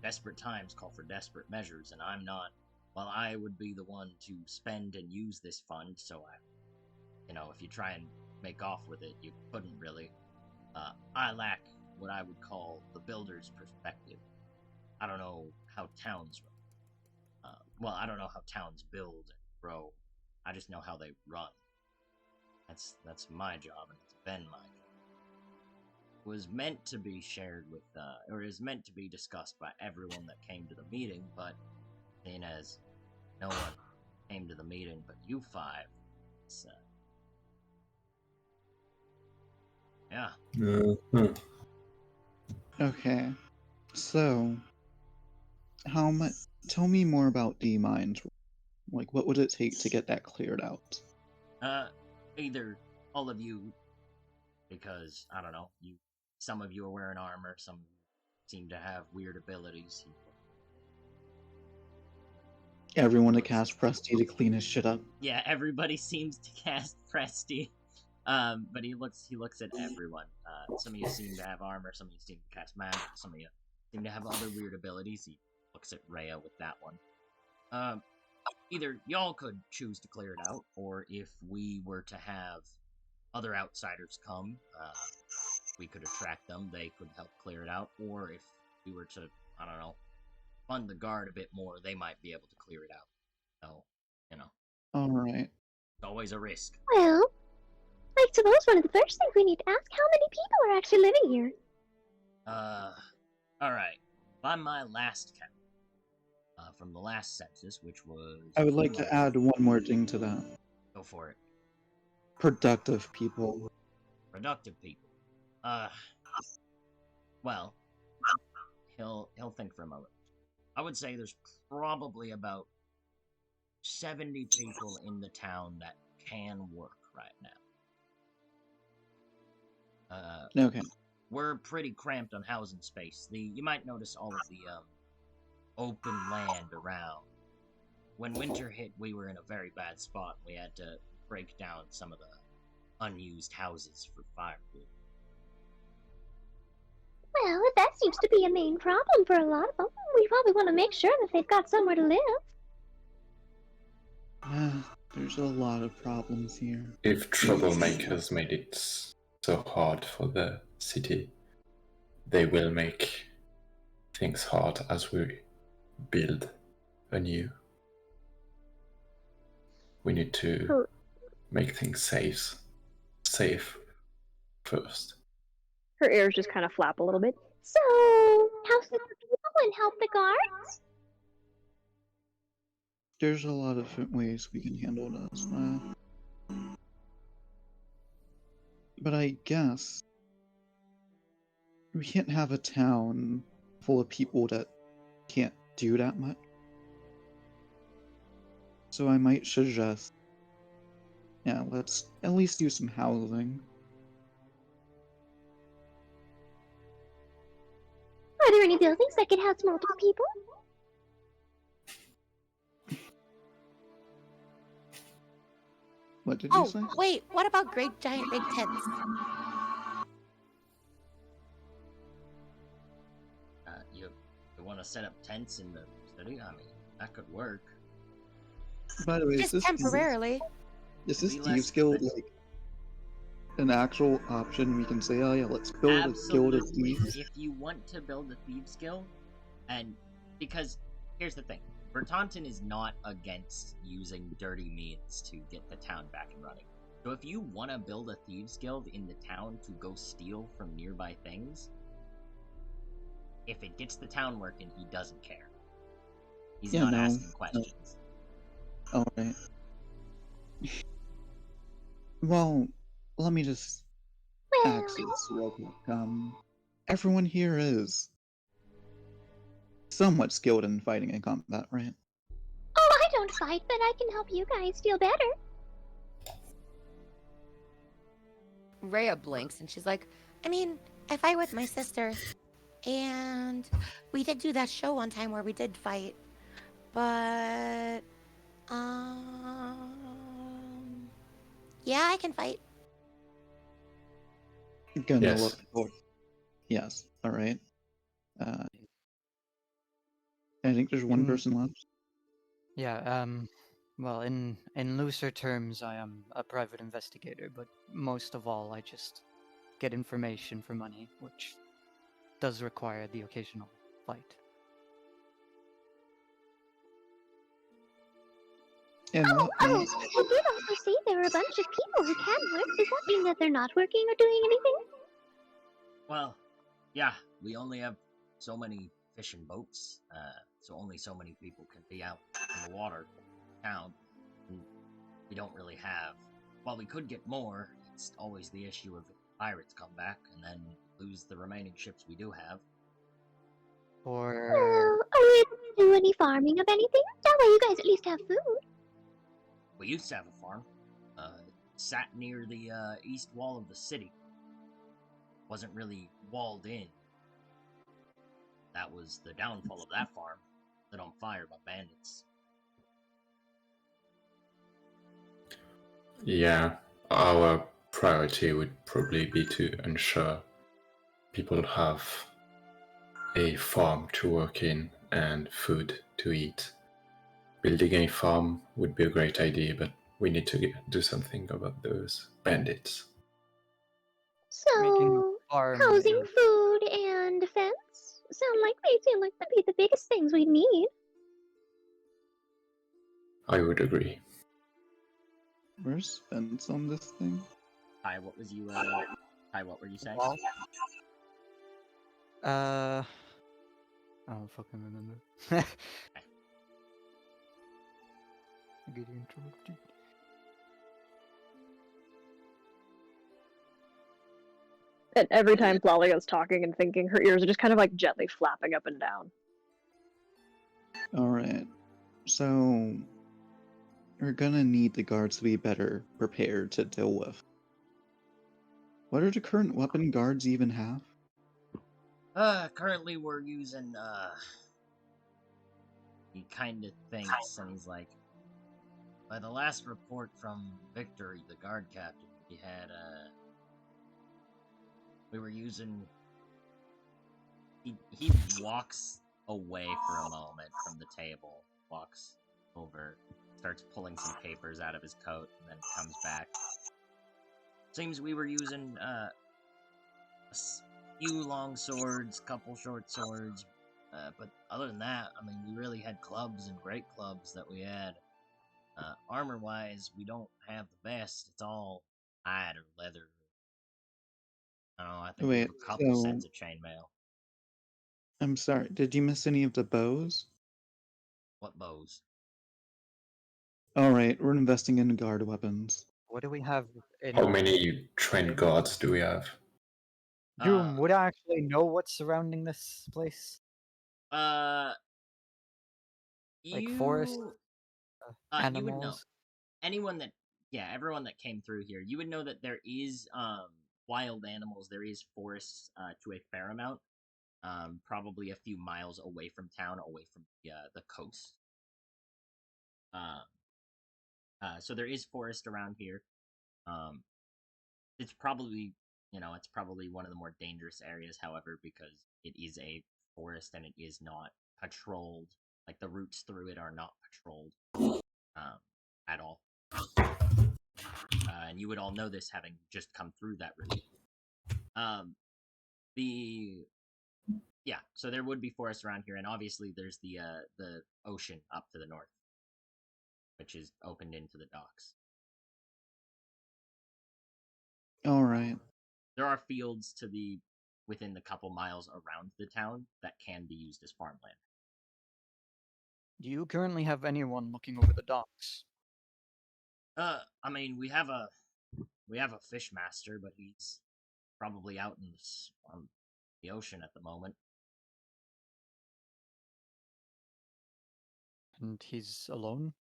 A: Desperate times call for desperate measures, and I'm not. Well, I would be the one to spend and use this fund, so if you try and make off with it, you couldn't really. I lack what I would call the builder's perspective. I don't know how towns run. I don't know how towns build and grow. I just know how they run. That's my job, and it's been my job. It was meant to be shared with, or is meant to be discussed by everyone that came to the meeting, but seeing as no one came to the meeting but you 5, it's, yeah.
B: Okay, so how much? Tell me more about D mines. Like, what would it take to get that cleared out?
A: Either all of you, because I don't know, some of you are wearing armor, some seem to have weird abilities.
B: Everyone to cast Presty to clean his shit up.
A: Yeah, everybody seems to cast Presty. But he looks at everyone. Some of you seem to have armor, some of you seem to cast magic, some of you seem to have other weird abilities. He looks at Rhea with that one. Either y'all could choose to clear it out, or if we were to have other outsiders come, we could attract them, they could help clear it out, or if we were to, I don't know, fund the guard a bit more, they might be able to clear it out. So,
B: Alright.
A: it's always a risk.
D: Well, I suppose one of the first things we need to ask, how many people are actually living here?
A: Alright. By my last count, from the last census, which was...
B: I would like to add one more thing to that.
A: Go for it.
B: Productive people.
A: Productive people. Well, he'll think for a moment. I would say there's probably about 70 people in the town that can work right now.
B: Okay.
A: We're pretty cramped on housing space. You might notice all of the open land around. When winter hit, we were in a very bad spot. We had to break down some of the unused houses for firewood.
D: Well, if that seems to be a main problem for a lot of them, we probably want to make sure that they've got somewhere to live.
B: There's a lot of problems here.
G: If troublemakers made it so hard for the city, they will make things hard as we build anew. We need to make things safe first.
C: Her ears just kind of flap a little bit.
D: So, house the people and help the guards?
B: There's a lot of different ways we can handle this. But I guess we can't have a town full of people that can't do that much. So I might suggest Yeah, let's at least do some housing.
D: Are there any buildings that could house multiple people?
B: What did you say?
E: Wait, what about great giant big tents?
A: You want to set up tents in the city? I mean, that could work.
B: By the way,
E: Just temporarily.
B: Is this
A: Be less
B: Thieves Guild
A: expensive.
B: like an actual option? We can say, oh yeah, let's build a guild of
A: Absolutely.
B: thieves.
A: If you want to build a thieves guild, and because here's the thing, Bertonton is not against using dirty means to get the town back and running. So if you want to build a thieves guild in the town to go steal from nearby things, if it gets the town working, he doesn't care. He's not asking questions.
B: All right. Well, let me just ask this real quick. Everyone here is somewhat skilled in fighting and combat, right?
D: Oh, I don't fight, but I can help you guys feel better.
E: Rhea blinks and she's like, I mean, I fight with my sister. And we did do that show one time where we did fight. But, yeah, I can fight.
B: Gonna
G: Yes.
B: look for. Yes. All right. I think there's one person left.
F: Yeah, well, in looser terms, I am a private investigator, but most of all, I just get information for money, which does require the occasional fight.
B: And what?
D: I did also say there were a bunch of people who can work. Does that mean that they're not working or doing anything?
A: Well, yeah, we only have so many fishing boats, so only so many people can be out in the water town. And we don't really have. While we could get more, it's always the issue of if pirates come back and then lose the remaining ships we do have.
F: Or
D: Well, are we able to do any farming of anything? That way you guys at least have food.
A: We used to have a farm. It sat near the east wall of the city. Wasn't really walled in. That was the downfall of that farm. Lit on fire by bandits.
G: Yeah, our priority would probably be to ensure people have a farm to work in and food to eat. Building a farm would be a great idea, but we need to do something about those bandits.
F: making a
D: So,
F: farm
D: housing,
F: is-
D: food, and defense seem like that'd be the biggest things we'd need.
G: I would agree.
B: Where's Spence on this thing?
A: Ty, what was you? Ty, what were you saying?
F: I don't fucking remember. I get interrupted.
C: And every time Flalia's talking and thinking, her ears are just kind of like gently flapping up and down.
B: All right. So we're gonna need the guards to be better prepared to deal with. What do the current weapon guards even have?
A: Currently we're using, he kinda thinks, and he's like, by the last report from Victory, the guard captain, he had, we were using, he walks away for a moment from the table, walks over, starts pulling some papers out of his coat, and then comes back. Seems we were using, a few long swords, couple short swords, but other than that, I mean, we really had clubs and great clubs that we had. Armor-wise, we don't have the best. It's all hide or leather. I don't know, I think we have a couple sets of chainmail.
B: I'm sorry, did you miss any of the bows?
A: What bows?
B: Alright, we're investing in guard weapons.
F: What do we have in...
G: How many trained guards do we have?
F: Doom, would I actually know what's surrounding this place? Like forest?
A: You would know.
F: Animals?
A: Anyone that yeah, everyone that came through here, you would know that there is wild animals. There is forests to a fair amount. Probably a few miles away from town, away from the coast. Um, so there is forest around here. Um, it's probably it's probably one of the more dangerous areas, however, because it is a forest and it is not patrolled. Like the routes through it are not patrolled at all. And you would all know this having just come through that route. The Yeah, so there would be forests around here, and obviously there's the ocean up to the north, which is opened into the docks.
B: All right.
A: There are fields within the couple miles around the town that can be used as farmland.
F: Do you currently have anyone looking over the docks?
A: I mean, we have a fish master, but he's probably out on the ocean at the moment.
F: And he's alone?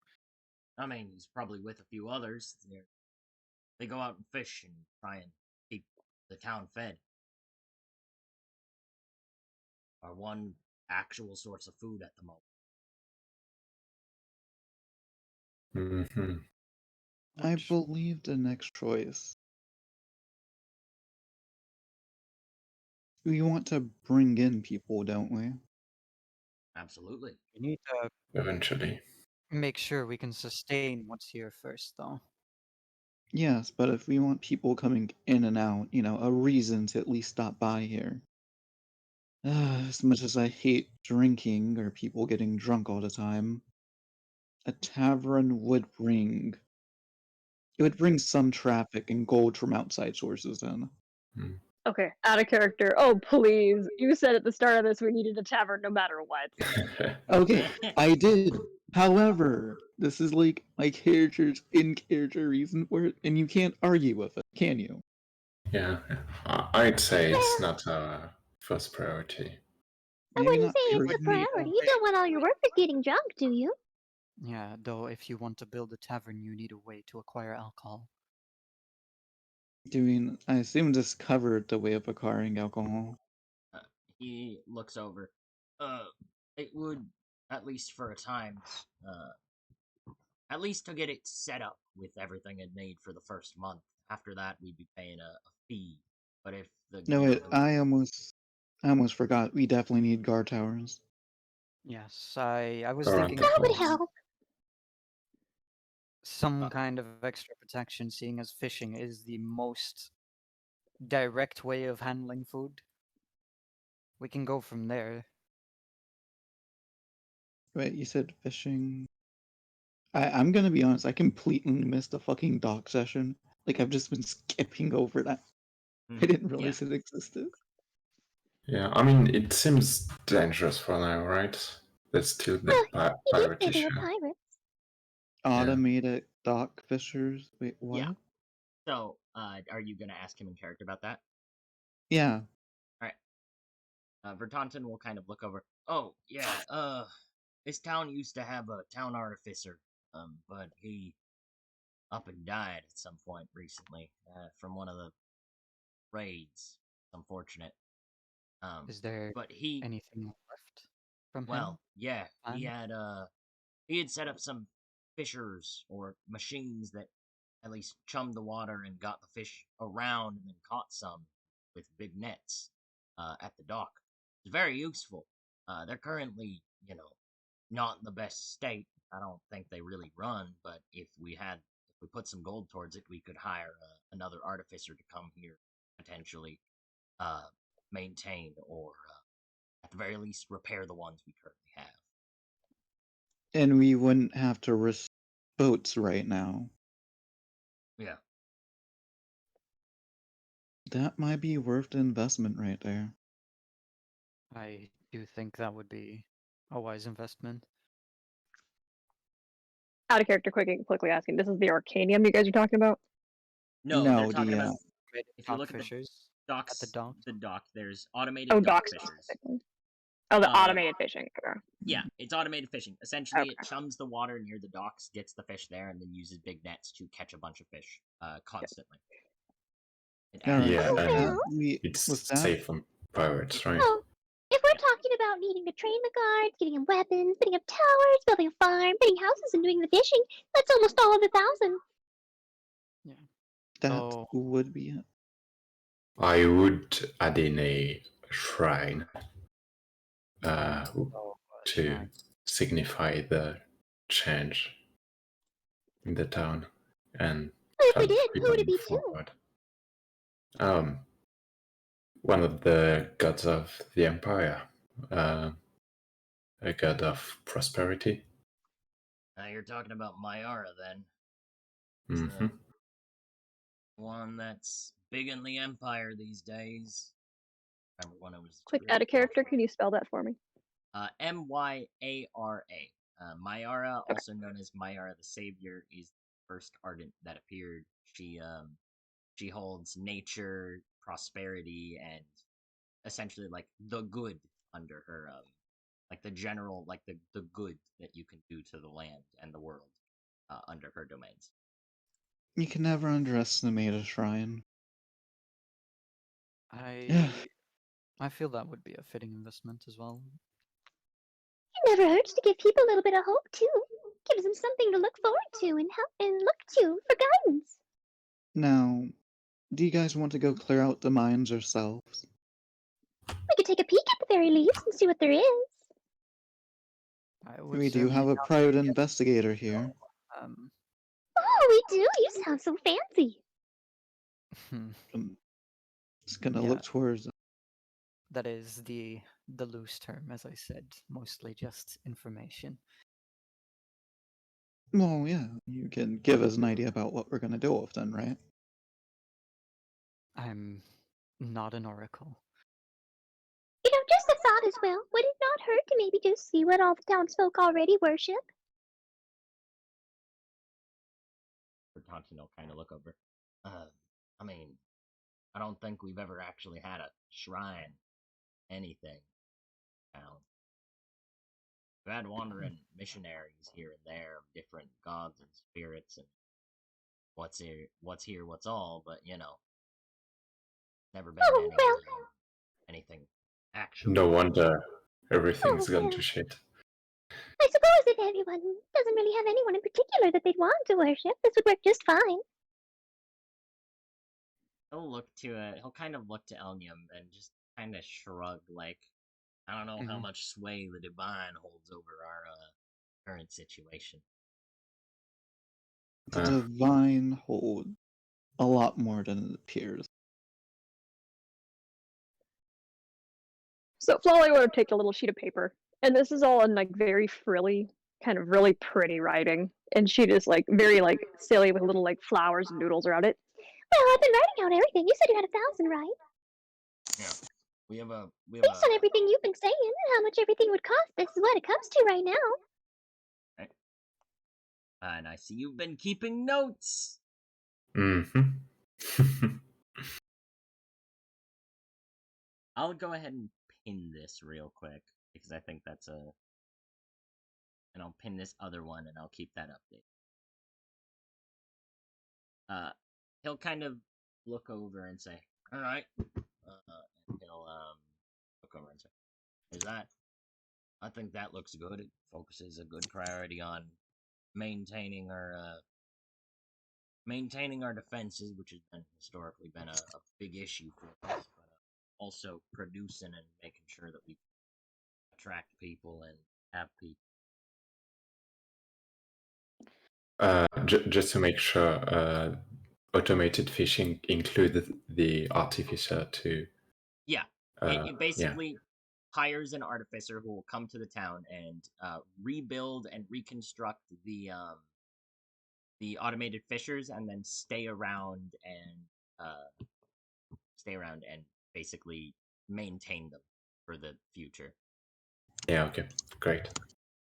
A: I mean, he's probably with a few others. They go out and fish and try and keep the town fed. Our one actual source of food at the moment.
G: Mm-hmm.
B: I believe the next choice. We want to bring in people, don't we?
A: Absolutely.
F: We need to
G: Eventually.
F: make sure we can sustain what's here first, though.
B: Yes, but if we want people coming in and out, a reason to at least stop by here. As much as I hate drinking or people getting drunk all the time, a tavern would bring. It would bring some traffic and gold from outside sources in.
G: Mm.
C: Okay, out of character. Oh, please. You said at the start of this we needed a tavern no matter what.
B: Okay, I did. However, this is like my character's in-character reason for it, and you can't argue with it, can you?
G: Yeah, I'd say it's not a first priority.
D: I
B: Maybe
D: wouldn't
B: not
D: say it's a
B: personally.
D: priority. You don't want all your workers getting drunk, do you?
F: Yeah, though if you want to build a tavern, you need a way to acquire alcohol.
B: I assume this covered the way of acquiring alcohol.
A: He looks over. It would, at least for a time, at least to get it set up with everything it made for the first month. After that, we'd be paying a fee. But if the
B: No,
A: gear
B: wait, I almost forgot. We definitely need guard towers.
F: Yes, I was
G: Or
F: thinking
G: at the
D: That would
G: port.
D: help.
F: some kind of extra protection, seeing as fishing is the most direct way of handling food. We can go from there.
B: Wait, you said fishing. I'm gonna be honest, I completely missed the fucking dock session. Like, I've just been skipping over that. I didn't realize it existed.
G: Yeah, I mean, it seems dangerous for now, right? There's still the
D: Well, you did
G: pirate
D: say they
G: issue.
D: were pirates.
B: Automated dock fishers. Wait, what?
A: Yeah. So, are you gonna ask him in character about that?
B: Yeah.
A: All right. Vertonton will kind of look over. Oh yeah. This town used to have a town artificer. But he up and died at some point recently. From one of the raids. It's unfortunate.
F: Is there
A: But he
F: anything left from him?
A: Well, yeah,
F: Fine.
A: he had set up some fishers or machines that at least chummed the water and got the fish around and then caught some with big nets at the dock. It's very useful. They're currently, not in the best state. I don't think they really run, but if we put some gold towards it, we could hire another artificer to come here, potentially maintain or at the very least repair the ones we currently have.
B: And we wouldn't have to risk boats right now.
A: Yeah.
B: That might be worth the investment right there.
F: I do think that would be a wise investment.
C: Out of character, quickly asking. This is the Arcanium you guys are talking about?
A: No, they're talking
B: the
A: about if you
F: Dock
A: look at
F: fishers
A: docks,
F: at the dock.
A: there's automated
C: Oh,
A: dock
C: docks
A: fishers.
C: specifically. Oh, the automated fishing. Okay.
A: Yeah, it's automated fishing. Essentially,
C: Okay.
A: it chums the water near the docks, gets the fish there, and then uses big nets to catch a bunch of fish constantly.
B: Alright,
G: Yeah,
D: Oh,
G: and
D: well.
G: it's
B: with that,
G: safe from pirates, right?
D: Oh, if we're talking about needing to train the guards, getting them weapons, putting up towers, building a farm, building houses, and doing the fishing, that's almost all of 1,000.
B: that
F: So
B: would be it.
G: I would add in a shrine to signify the change in the town and
D: Well, if we
G: help
D: did, who would it
G: people
D: be to?
G: forward. One of the gods of the empire, a god of prosperity.
A: You're talking about Mayara then.
G: Mm-hmm.
A: One that's big in the empire these days. Remember when it was
C: Quick,
A: really
C: add a character.
A: powerful?
C: Can you spell that for me?
A: Myara. Mayara, also known as Mayara the Savior, is the first ardent that appeared. She holds nature, prosperity, and essentially like the good under her, like the general, like the good that you can do to the land and the world under her domains.
B: You can never underestimate a shrine.
F: I feel that would be a fitting investment as well.
D: It never hurts to give people a little bit of hope, too. Gives them something to look forward to and help and look to for guidance.
B: Now, do you guys want to go clear out the mines yourselves?
D: We could take a peek at the very least and see what there is.
B: We do have a private investigator here.
D: Oh, we do? You sound so fancy.
B: Just gonna look towards.
F: That is the loose term, as I said, mostly just information.
B: Well, yeah, you can give us an idea about what we're gonna do with them, right?
F: I'm not an oracle.
D: You know, just a thought as well. Would it not hurt to maybe just see what all the townsfolk already worship?
A: Tonton will kind of look over. I mean, I don't think we've ever actually had a shrine, anything. Now, we've had wandering missionaries here and there of different gods and spirits and what's here, what's all, but you know, never been anything actually.
G: No wonder everything's gone to shit.
D: I suppose if everyone doesn't really have anyone in particular that they'd want to worship, this would work just fine.
A: He'll kind of look to Elnium and just kind of shrug, like, I don't know how much sway the divine holds over our current situation.
B: The divine hold a lot more than it appears.
C: So Flolly would have taken a little sheet of paper, and this is all in like very frilly, kind of really pretty writing, and she just like very like silly with little like flowers and doodles around it.
D: Well, I've been writing out everything. You said you had 1,000, right?
A: Yeah. We have
D: Based on everything you've been saying and how much everything would cost, this is what it comes to right now.
A: Right. And I see you've been keeping notes.
G: Mm-hmm.
A: I'll go ahead and pin this real quick because I think that's and I'll pin this other one and I'll keep that update. He'll kind of look over and say, "All right," and he'll look over and say, "Is that? I think that looks good. It focuses a good priority on maintaining our defenses, which has historically been a big issue for us, but also producing and making sure that we attract people and have people."
G: Just to make sure, automated fishing included the artificer too.
A: Yeah, it basically hires an artificer who will come to the town and rebuild and reconstruct the automated fishers, and then stay around and basically maintain them for the future.
G: Yeah. Okay. Great.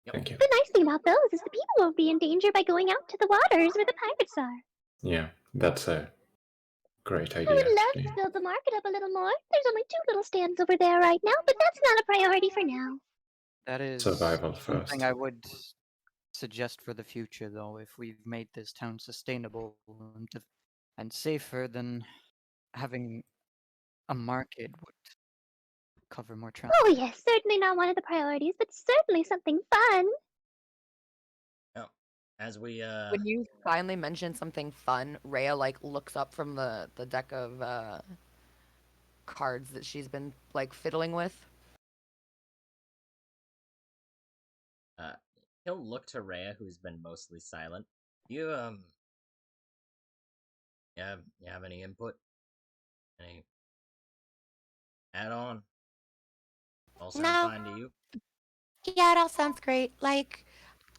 A: Yep.
G: Thank you.
D: The nice thing about those is the people won't be in danger by going out to the waters where the pirates are.
G: Yeah, that's a great
D: I
G: idea,
D: would love
G: actually.
D: to build the market up a little more. There's only 2 little stands over there right now, but that's not a priority for now.
F: That is
G: Survival
F: something
G: first.
F: I would suggest for the future, though. If we've made this town sustainable and safer, then having a market would cover more traffic.
D: Oh yes, certainly not one of the priorities, but certainly something fun.
A: Oh, as we
E: When you finally mention something fun, Rhea like looks up from the deck of cards that she's been like fiddling with.
A: he'll look to Rhea, who's been mostly silent. You you have any input? Any add on? All sound
E: No,
A: fine to you?
E: yeah, it all sounds great. Like,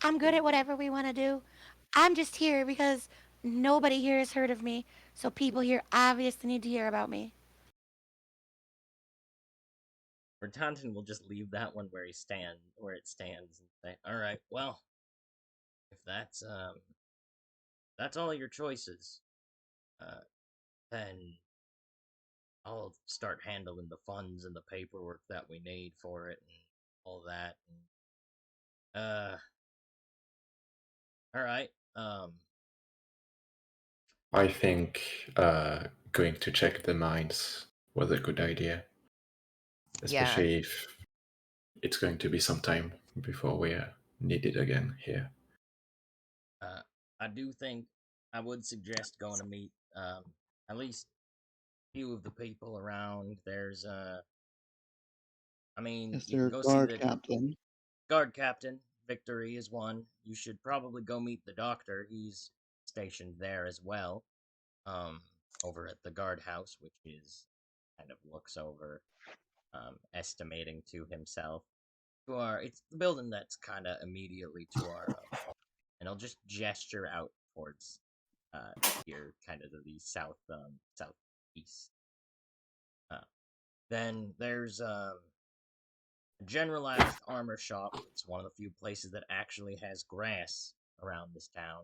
E: I'm good at whatever we want to do. I'm just here because nobody here has heard of me, so people here obviously need to hear about me.
A: Taunton will just leave that one where it stands, and say, "All right, well, if that's all your choices, uh, then I'll start handling the funds and the paperwork that we need for it and all that." And, all right.
G: I think going to check the mines was a good idea,
E: Yeah,
G: especially if it's going to be some time before we are needed again here.
A: I do think I would suggest going to meet at least a few of the people around. There's I mean,
B: Is
A: you
B: there
A: can
B: a
A: go see
B: guard
A: the
B: captain?
A: guard captain. Victory is one. You should probably go meet the doctor. He's stationed there as well. Um, over at the guardhouse, which is kind of looks over, estimating to himself. It's the building that's kind of immediately to our, and I'll just gesture out towards, here, kind of to the southeast. Uh, then there's a generalized armor shop. It's one of the few places that actually has grass around this town.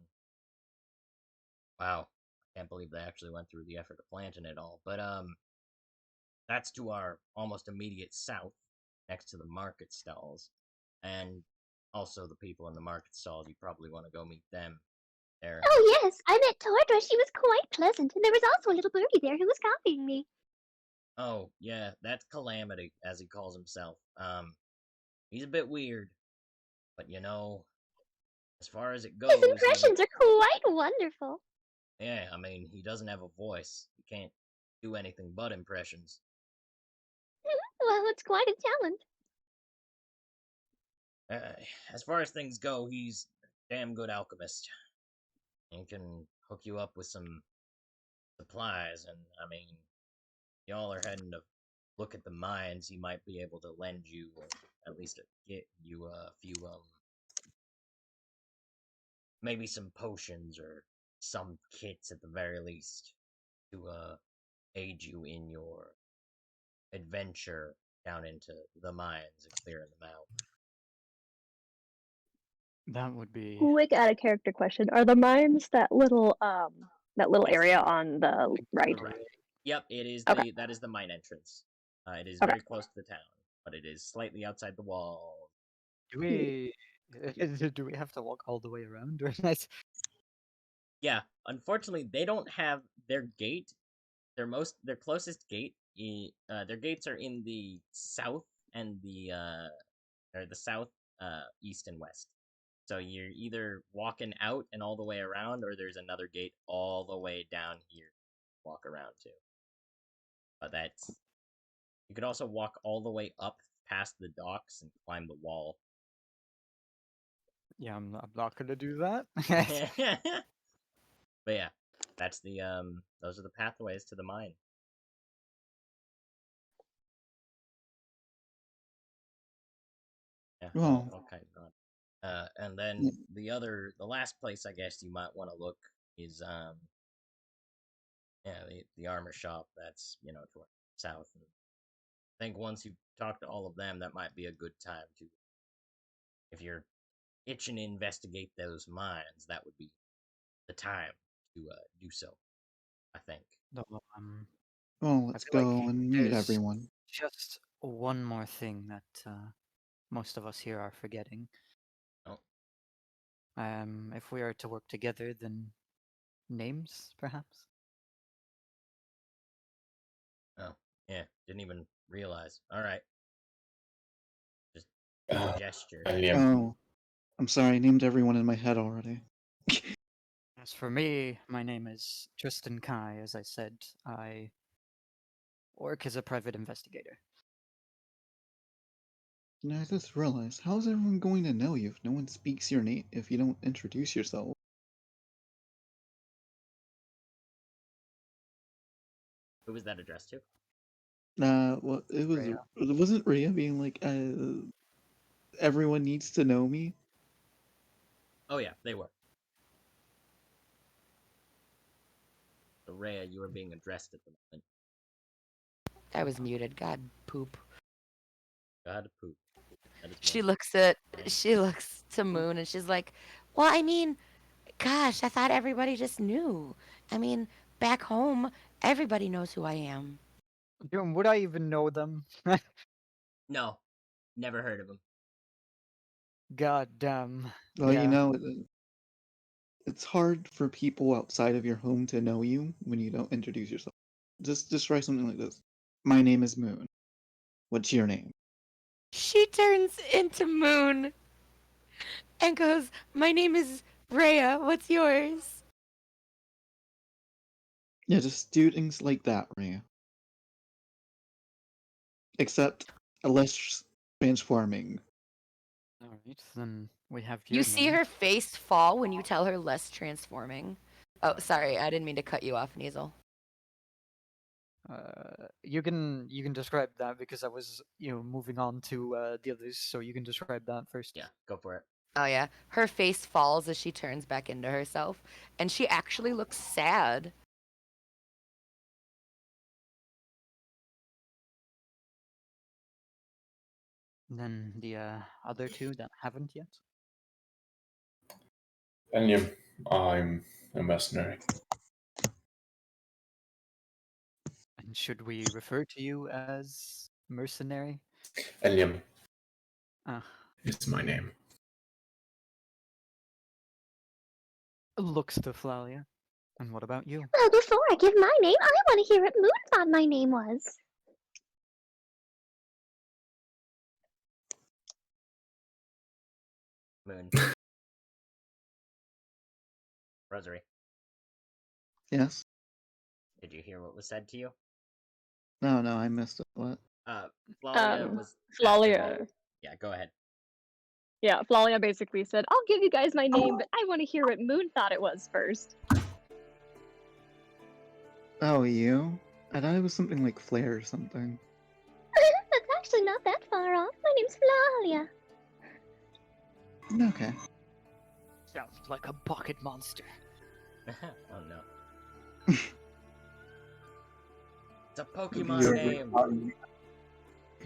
A: Wow, I can't believe they actually went through the effort of planting it all. But that's to our almost immediate south, next to the market stalls, and also the people in the market stalls. You probably want to go meet them. There.
D: Oh yes, I met Tordra. She was quite pleasant, and there was also a little birdie there who was copying me.
A: Oh yeah, that's Calamity, as he calls himself. He's a bit weird, but as far as it
D: His
A: goes,
D: impressions are quite wonderful.
A: yeah, I mean, he doesn't have a voice. He can't do anything but impressions.
D: Well, it's quite a talent.
A: Uh, as far as things go, he's a damn good alchemist. He can hook you up with some supplies, and I mean, y'all are heading to look at the mines. He might be able to lend you, or at least get you a few, maybe some potions or some kits at the very least to aid you in your adventure down into the mines and clearing them out.
F: That would be
C: Quick out of character question: are the mines that little
A: Yes.
C: area on the right?
A: Correct. Yep, it is
C: Okay.
A: that is the mine entrance. It is
C: Okay.
A: very close to the town, but it is slightly outside the wall.
F: Do we do we have to walk all the way around? Or nice.
A: Yeah, unfortunately, they don't have their gate. Their closest gate. Their gates are in the south and the south, east and west. So you're either walking out and all the way around, or there's another gate all the way down here. To walk around to. But you could also walk all the way up past the docks and climb the wall.
F: Yeah, I'm not gonna do that.
A: But yeah, that's those are the pathways to the mine. Yeah,
B: Well,
A: all kinds of. And
B: yeah,
A: then the last place I guess you might want to look is yeah, the armor shop. That's to our south. And I think once you talk to all of them, that might be a good time to, if you're itching to investigate those mines, that would be the time to do so. I think.
F: No,
B: Well,
F: I
B: let's
F: feel like
B: go and meet
F: there's
B: everyone.
F: just one more thing that most of us here are forgetting.
A: Oh.
F: If we are to work together, then names, perhaps?
A: Oh, yeah. Didn't even realize. All right. Just
G: Uh,
A: gesture.
G: Liam,
B: Oh, I'm sorry, I named everyone in my head already.
F: As for me, my name is Tristan Kai. As I said, I work as a private investigator.
B: I just realized, how is everyone going to know you if no one speaks your name, if you don't introduce yourself?
A: Who was that addressed to?
B: Well, it was,
F: Rhea.
B: it wasn't Rhea being like, everyone needs to know me.
A: Oh yeah, they were. So Rhea, you were being addressed at the moment.
E: I was muted. God, poop.
A: God poop. That is
E: She
A: one.
E: looks to Moon and she's like, "Well, I mean, gosh, I thought everybody just knew. I mean, back home, everybody knows who I am."
F: Dude, would I even know them?
A: No, never heard of him.
F: God damn.
B: Well,
F: Yeah.
B: it's hard for people outside of your home to know you when you don't introduce yourself. Just try something like this. My name is Moon. What's your name?
E: She turns into Moon and goes, "My name is Rhea. What's yours?"
B: Yeah, just do things like that, Rhea. Except less transforming.
F: Alright, then we have
E: You
F: your
E: see
F: name.
E: her face fall when you tell her less transforming. Oh, sorry, I didn't mean to cut you off, Neasel.
F: You can describe that because I was moving on to the others, so you can describe that first.
A: Yeah, go for it.
E: Oh yeah, her face falls as she turns back into herself, and she actually looks sad.
F: And then the other two that haven't yet.
G: Liam, I'm a mercenary.
F: And should we refer to you as mercenary?
G: Liam
F: Ah,
G: is my name.
F: looks to Flalia. And what about you?
D: Well, before I give my name, I want to hear what Moon thought my name was.
A: Moon. Rosary,
B: Yes?
A: did you hear what was said to you?
B: No, I missed it. What?
A: Flalia was after
C: Flalia.
A: you. Yeah, go ahead.
C: Yeah, Flalia basically said, "I'll give you guys my name, but I want to hear what Moon thought it was first."
B: Oh, you? I thought it was something like Flare or something.
D: That's actually not that far off. My name's Flalia.
B: Okay.
F: Sounds like a bucket monster.
A: Oh no. It's a Pokemon name.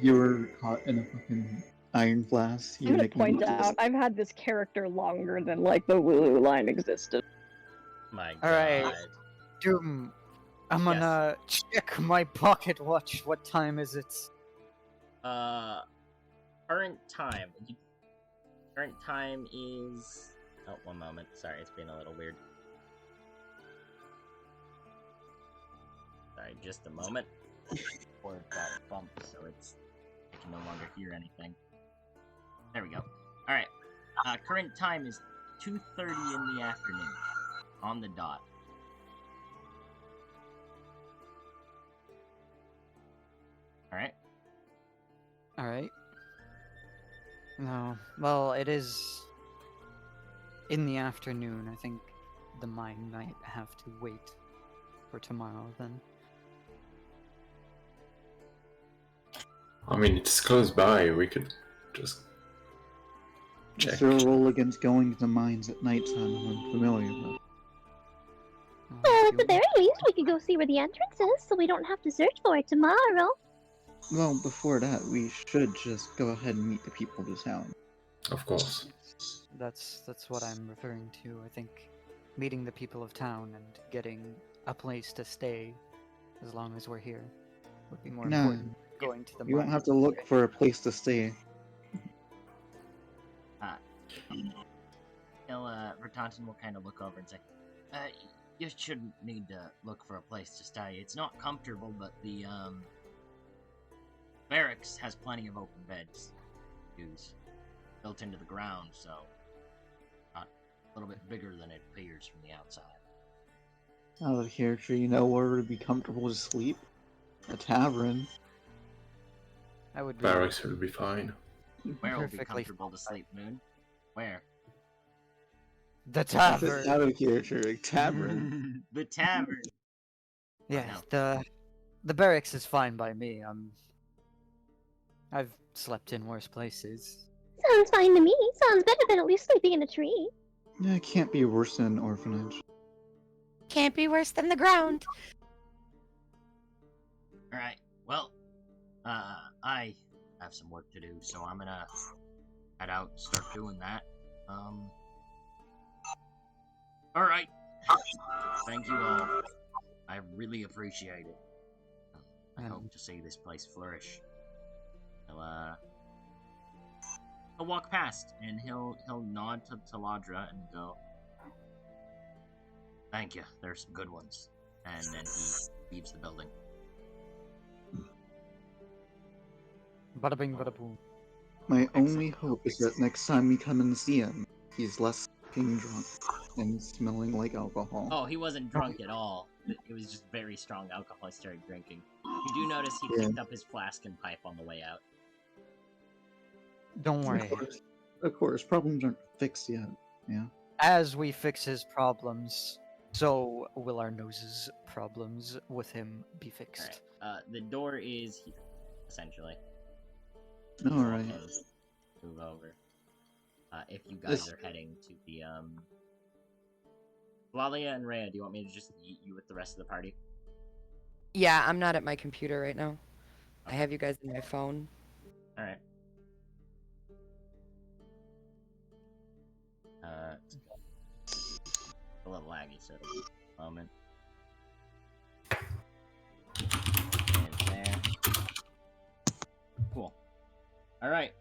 B: You were caught in a fucking iron blast.
C: I'm gonna point out, I've had this character longer than like the Wooloo line existed.
A: My god.
F: Alright. Doom, I'm gonna check my pocket watch. What time is it?
A: Current time. Current time is. Oh, one moment. Sorry, it's been a little weird. Sorry, just a moment. Or it got bumped, so it's. I can no longer hear anything. There we go. Alright. Current time is 2:30 in the afternoon. On the dot. Alright?
F: Alright. No. Well, it is in the afternoon. I think the mine might have to wait for tomorrow then.
G: I mean, it's close by. We could just check.
B: Is there a rule against going to the mines at nighttime I'm familiar with?
D: Well, at the very least, we could go see where the entrance is, so we don't have to search for it tomorrow.
B: Well, before that, we should just go ahead and meet the people of the town.
G: Of course.
F: That's what I'm referring to. I think meeting the people of town and getting a place to stay as long as we're here would be more
B: No,
F: important than going to the
B: you don't
F: mine.
B: have to look for a place to stay.
A: Vertanton will kind of look over and say, you shouldn't need to look for a place to stay. It's not comfortable, but the, barracks has plenty of open beds. It's built into the ground, so not a little bit bigger than it appears from the outside.
B: Out of character, you know where would be comfortable to sleep? A tavern.
F: I would be
G: Barracks will be fine.
A: Where will be
F: perfectly
A: comfortable to sleep, Moon? Where?
F: the
B: Just
F: tavern.
B: out of character, a tavern.
A: The tavern.
F: Yeah,
A: No.
F: the barracks is fine by me. I've slept in worse places.
D: Sounds fine to me. Sounds better than at least sleeping in a tree.
B: Yeah, it can't be worse than an orphanage.
E: Can't be worse than the ground.
A: Alright, well, I have some work to do, so I'm gonna head out and start doing that. Alright. Thank you all. I really appreciate it. I hope to see this place flourish. He'll walk past, and he'll nod to Taladra and go, "Thank you, there's some good ones." And then he leaves the building.
F: Bada bing, bada boom.
B: My only hope is that next time we come and see him, he's less fucking drunk and smelling like alcohol.
A: Oh, he wasn't drunk at all. It was just very strong alcohol he started drinking. You do notice he picked up his flask and pipe on the way out.
F: Don't worry.
B: Of course, problems aren't fixed yet. Yeah.
F: As we fix his problems, so will our noses' problems with him be fixed.
A: Alright, the door is here, essentially.
B: Alright.
A: Move over. If you guys are heading to the, Lalia and Rhea, do you want me to just yeet you with the rest of the party?
E: Yeah, I'm not at my computer right now. I have you guys on my phone.
A: Alright. A little laggy, so a moment. And there. Cool. Alright.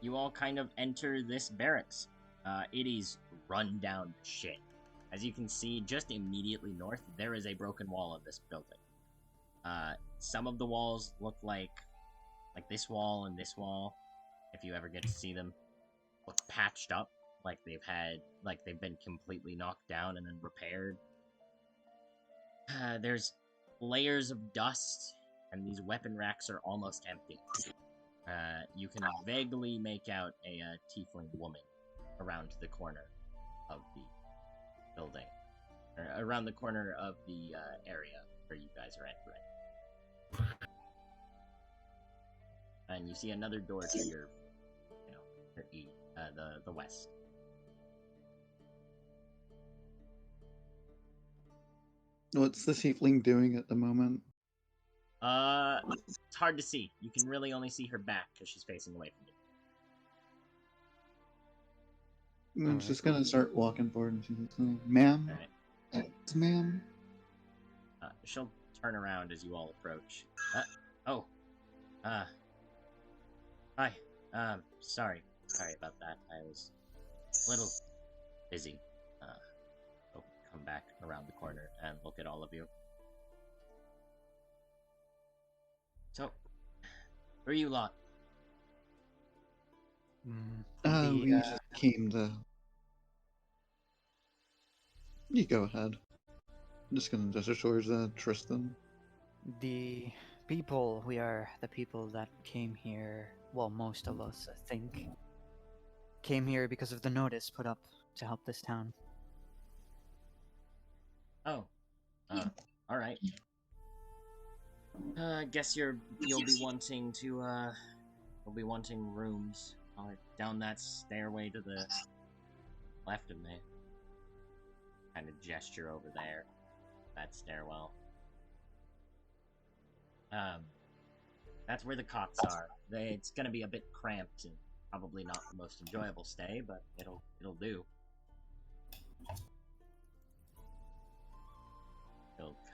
A: You all kind of enter this barracks. It is run down to shit. As you can see, just immediately north, there is a broken wall of this building. Some of the walls look like this wall and this wall, if you ever get to see them, look patched up, like they've been completely knocked down and then repaired. There's layers of dust, and these weapon racks are almost empty. You can vaguely make out a tiefling woman around the corner of the building, or around the corner of the area where you guys are entering. And you see another door to your, the west.
B: What's the tiefling doing at the moment?
A: It's hard to see. You can really only see her back because she's facing away from you.
B: I'm just gonna start walking forward and she's like, "Ma'am?
A: Alright.
B: Ma'am?"
A: She'll turn around as you all approach. Hi. Sorry about that. I was a little busy. I'll come back around the corner and look at all of you. So, where are you lot?
B: We just came to... You go ahead. I'm just gonna gesture towards Tristan.
F: The people, we are the people that came here, well, most of us, I think, came here because of the notice put up to help this town.
A: Oh. Alright. I guess you'll be wanting to, you'll be wanting rooms. Down that stairway to the left of me. Kind of gesture over there. That stairwell. That's where the cots are. It's gonna be a bit cramped and probably not the most enjoyable stay, but it'll do.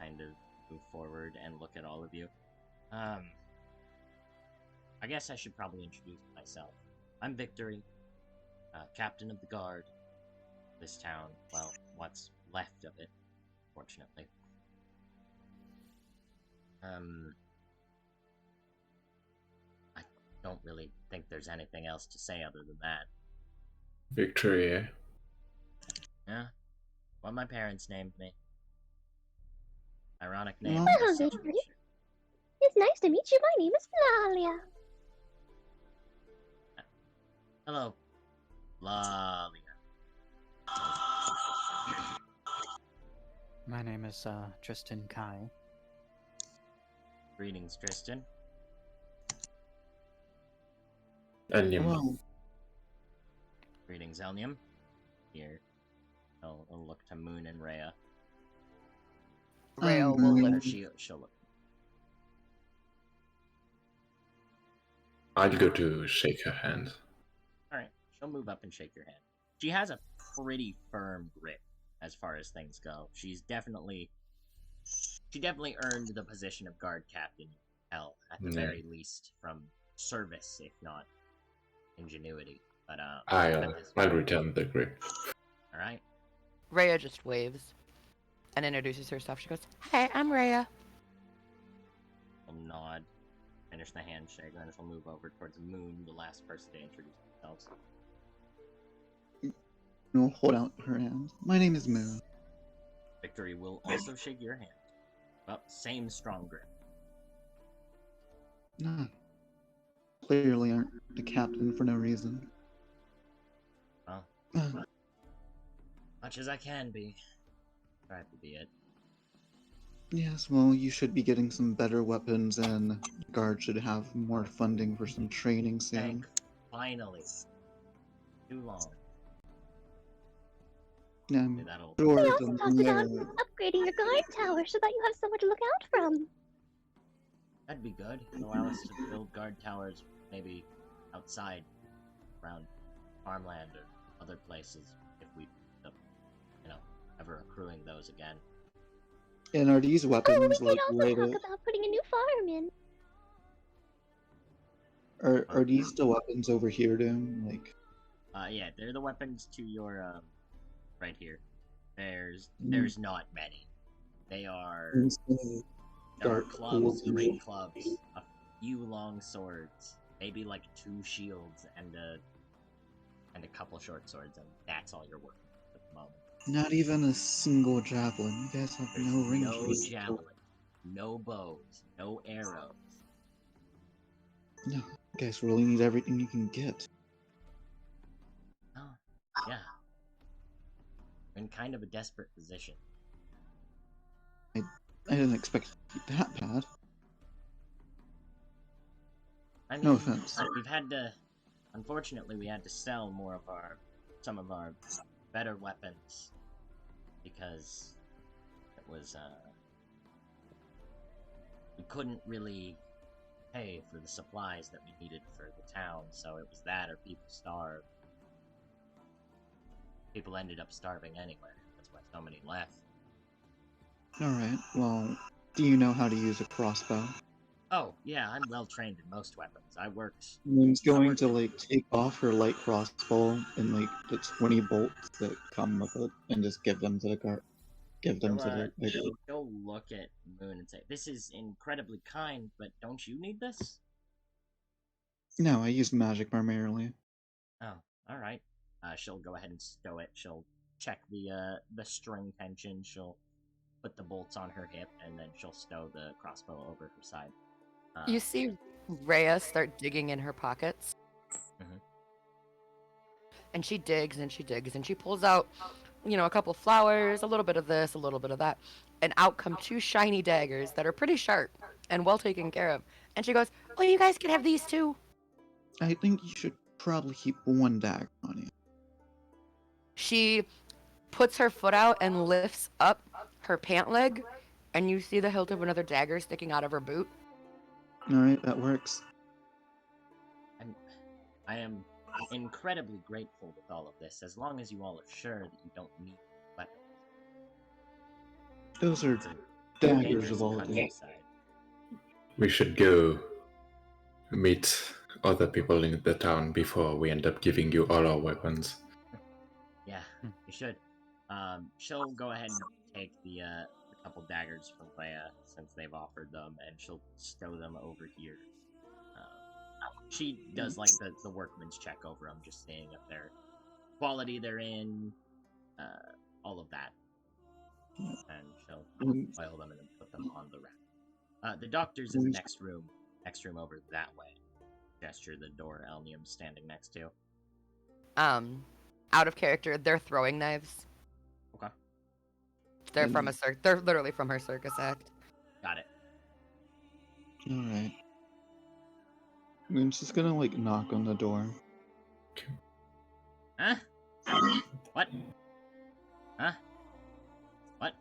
A: kind of move forward and look at all of you. I guess I should probably introduce myself. I'm Victory, captain of the guard. This town, well, what's left of it, fortunately. I don't really think there's anything else to say other than that.
G: Victory, eh?
A: Yeah? What my parents named me. Ironic name
B: Well,
A: for this
D: Victory.
A: situation.
D: It's nice to meet you. My name is Lalia.
A: Hello, Lalia.
F: My name is Tristan Kai.
A: Greetings, Tristan.
G: Elnium.
B: Well,
A: Greetings, Elnium. Here. I'll look to Moon and Rhea.
E: Rail will
B: Moon.
A: Or
E: lift.
A: she'll look.
G: I'll go to shake her hand.
A: Alright, she'll move up and shake your hand. She has a pretty firm grip as far as things go. She definitely earned the position of guard captain. Hell, at the very least, from service, if not ingenuity. But
G: I'll return the grip.
A: Alright.
E: Rhea just waves and introduces herself. She goes, "Hey, I'm Rhea."
A: She'll nod, finish the handshake, and then she'll move over towards Moon, the last person to introduce themselves.
B: no, hold out her hand. My name is Moon.
A: Victory will also shake your hand. Well, same strong grip.
B: Clearly aren't the captain for no reason.
A: Well,
B: Uh,
A: much as I can be. Try to be it.
B: yes, well, you should be getting some better weapons, and the guard should have more funding for some training soon.
A: Thanks. Finally. Too long.
B: I'm
A: That'll
B: sure
D: We
B: the
D: also talked about
B: mayor-
D: upgrading your guard tower so that you have somewhere to look out from.
A: That'd be good. Allow us to build guard towers, maybe outside, around farmland or other places, if we, ever accruing those again.
B: And are these
D: Oh, we
B: weapons
D: could
B: like
D: also
B: right
D: talk about putting a new farm in.
B: are these the weapons over here, Doom? Like,
A: Yeah, they're the weapons to your, right here. There's
B: Mm.
A: not many. They are,
B: instead
A: there are
B: dark
A: clubs,
B: pools and
A: great
B: shit.
A: clubs, a few long swords, maybe like 2 shields and a couple short swords, and that's all you're working with at the moment.
B: Not even a single javelin. You guys have
A: There's
B: no range.
A: no
B: use.
A: javelin, no bows, no arrows.
B: No, you guys really need everything you can get.
A: Oh, yeah. We're in kind of a desperate position.
B: I didn't expect it to be that bad.
A: I mean,
B: No offense.
A: we've had to, unfortunately, we had to sell some of our better weapons because it was, we couldn't really pay for the supplies that we needed for the town, so it was that or people starved. People ended up starving anyway. That's why so many left.
B: Alright, well, do you know how to use a crossbow?
A: Oh, yeah, I'm well trained in most weapons. I worked.
B: Moon's going
A: worked
B: to,
A: in-
B: like, take off her light crossbow and, like, the 20 bolts that come with it and just give them to the guard. Give them to the guard.
A: She'll look at Moon and say, "This is incredibly kind, but don't you need this?"
B: No, I use magic primarily.
A: Oh, all right. She'll go ahead and stow it. She'll check the string tension. She'll put the bolts on her hip, and then she'll stow the crossbow over her side.
E: You see Rhea start digging in her pockets.
A: Mhm.
E: And she digs and she digs and she pulls out, a couple flowers, a little bit of this, a little bit of that. And out come 2 shiny daggers that are pretty sharp and well taken care of. And she goes, "Oh, you guys can have these too."
B: I think you should probably keep one dagger on you.
E: She puts her foot out and lifts up her pant leg. And you see the hilt of another dagger sticking out of her boot.
B: Alright, that works.
A: I am incredibly grateful with all of this, as long as you all are sure that you don't need weapons.
B: Those are Daggers
A: dangerous
B: of all things.
A: countryside.
G: We should go meet other people in the town before we end up giving you all our weapons.
A: Yeah, you should. She'll go ahead and take the couple daggers from Leia since they've offered them, and she'll stow them over here. She does like the workman's check over them, just seeing if they're quality they're in, all of that, and she'll oil them and then put them on the rack. The doctor's in the next room over that way. Gesture the door Elnium's standing next to.
E: Out of character, they're throwing knives.
A: Okay.
E: They're from they're literally from her circus act.
A: Got it.
B: Alright. Moon's just gonna, like, knock on the door.
A: Huh? What? Huh? What?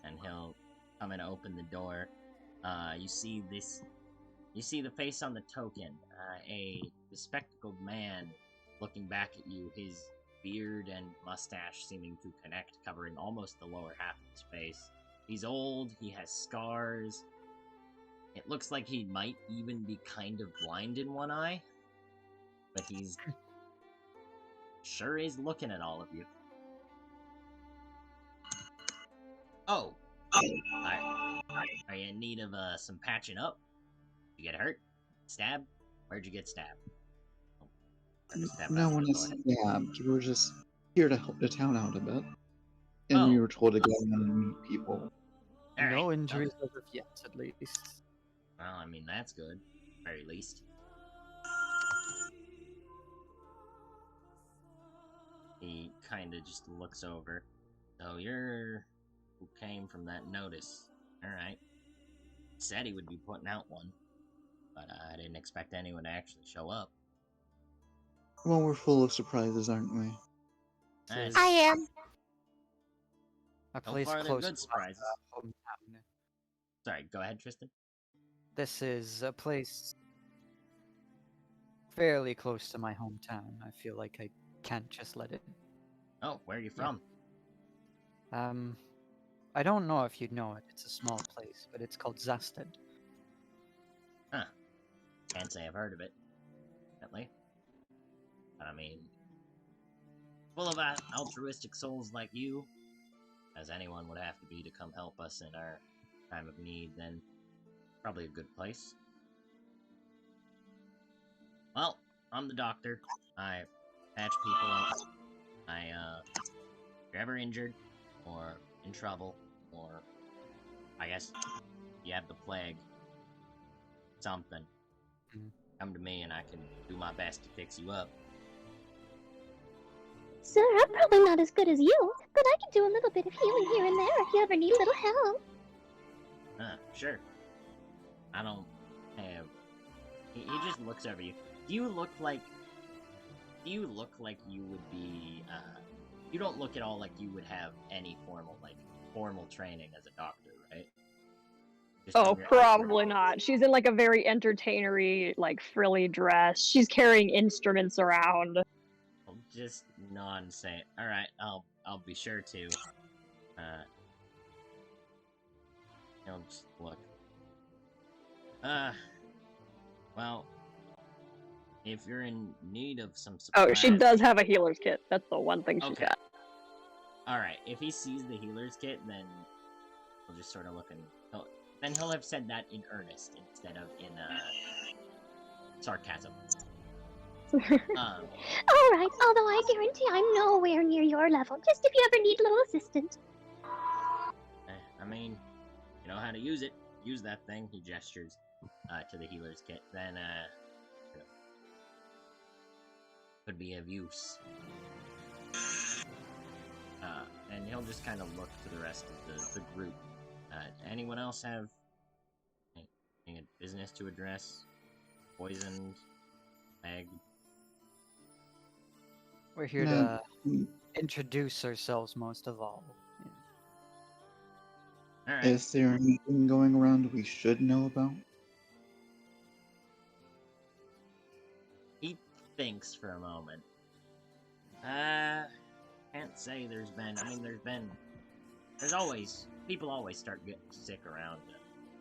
A: And he'll come and open the door. You see the face on the token. A bespectacled man looking back at you, his beard and mustache seeming to connect, covering almost the lower half of his face. He's old, he has scars. It looks like he might even be kind of blind in one eye. But he's sure is looking at all of you. Oh! Are you in need of some patching up? You get hurt? Stabbed? Where'd you get stabbed?
B: No one is stabbed. We're just here to help the town out a bit. And we were told to go around and meet people.
F: No injuries as of yet, at least.
A: Well, I mean, that's good. Very least. He kinda just looks over. So you're who came from that notice. Alright. Said he would be putting out one. But I didn't expect anyone to actually show up.
B: Well, we're full of surprises, aren't we?
E: I am.
F: A
A: So
F: place
A: far, they're
F: close
A: good
F: to
A: surprises.
F: my hometown.
A: Sorry, go ahead, Tristan.
F: This is a place fairly close to my hometown. I feel like I can't just let it.
A: Oh, where are you from?
F: I don't know if you'd know it. It's a small place, but it's called Zasted.
A: Huh. Can't say I've heard of it. Definitely. But I mean, full of altruistic souls like you, as anyone would have to be to come help us in our time of need, then probably a good place. Well, I'm the doctor. I patch people up. If you're ever injured, or in trouble, or I guess you have the plague, something, come to me and I can do my best to fix you up.
D: Sir, I'm probably not as good as you, but I can do a little bit of healing here and there if you ever need a little help.
A: Sure. I don't have... He just looks over you. Do you look like you would be, you don't look at all like you would have any formal training as a doctor, right? Just
C: Oh,
A: from your
C: probably
A: outward-
C: not. She's in like a very entertainery, like frilly dress. She's carrying instruments around.
A: Well, just non-saying. All right, I'll be sure to. I'll just look. Well, if you're in need of some supplies...
C: Oh, she does have a healer's kit. That's the one thing she's
A: Okay.
C: got.
A: Alright, if he sees the healer's kit, then he'll just sort of look and... He'll have said that in earnest instead of in, sarcasm.
D: Alright, although I guarantee I'm nowhere near your level, just if you ever need a little assistance.
A: I mean, you know how to use it. Use that thing. He gestures to the healer's kit. Then, could be of use. And he'll just kind of look to the rest of the group. Anyone else have any business to address? Poisoned? Egg?
F: We're here to introduce ourselves most of all.
A: Alright.
B: Is there anything going around we should know about?
A: He thinks for a moment. Can't say there's been... I mean, there's been people always start getting sick around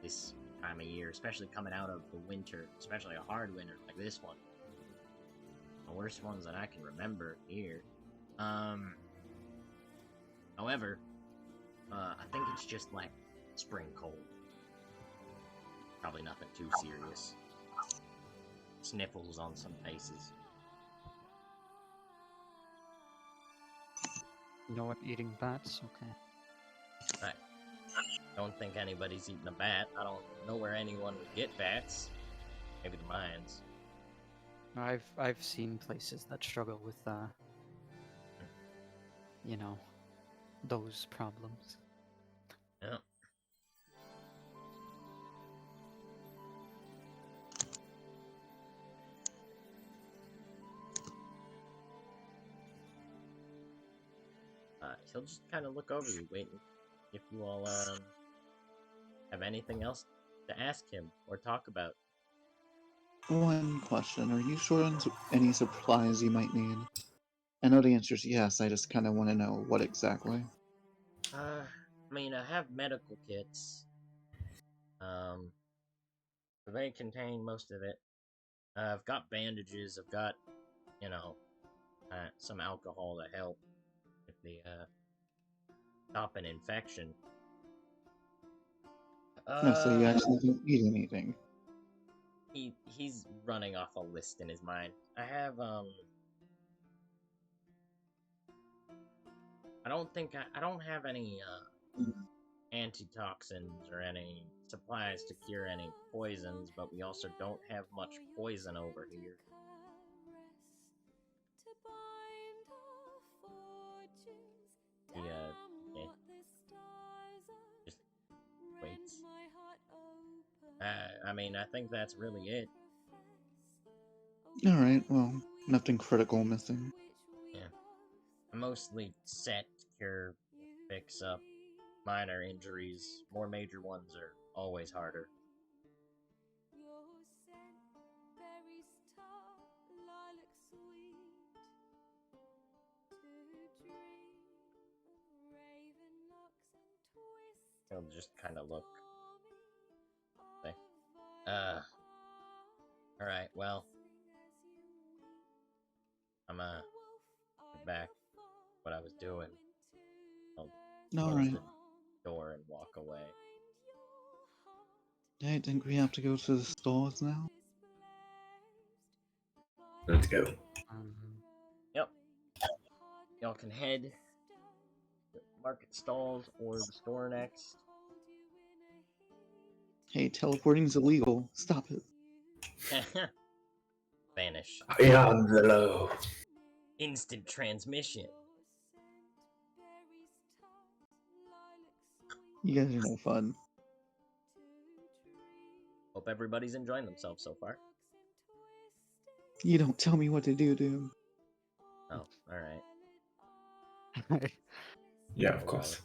A: this time of year, especially coming out of the winter, especially a hard winter like this one. The worst ones that I can remember here. However, I think it's just like spring cold. Probably nothing too serious. Sniffles on some faces.
F: You know what? Eating bats? Okay.
A: Right. Don't think anybody's eating a bat. I don't know where anyone would get bats. Maybe the mines.
F: I've seen places that struggle with you know, those problems.
A: Yeah. He'll just kind of look over you, waiting if you all have anything else to ask him or talk about.
B: One question: are you short on any supplies you might need? I know the answer is yes. I just kind of want to know what exactly.
A: I mean, I have medical kits. They contain most of it. I've got bandages. I've got, you know, some alcohol to help with the stop an infection.
B: No, so you actually don't need anything.
A: He's running off a list in his mind. I have I don't have any antitoxins or any supplies to cure any poisons, but we also don't have much poison over here. Yeah, just waits. I mean, I think that's really it.
B: Alright, well, nothing critical missing.
A: Yeah. I'm mostly set to cure, fix up minor injuries. More major ones are always harder. He'll just kind of look. Say, alright, well, I'm get back what I was doing. I'll close
B: Alright.
A: the door and walk away.
B: I think we have to go to the stores now.
G: Let's go.
A: Yep. Y'all can head to the market stalls or the store next.
B: Hey, teleporting's illegal. Stop it.
A: Vanish.
G: Beyond the low.
A: Instant transmission.
B: You guys are no fun.
A: Hope everybody's enjoying themselves so far.
B: You don't tell me what to do, dude.
A: Oh, alright.
G: Yeah, of course.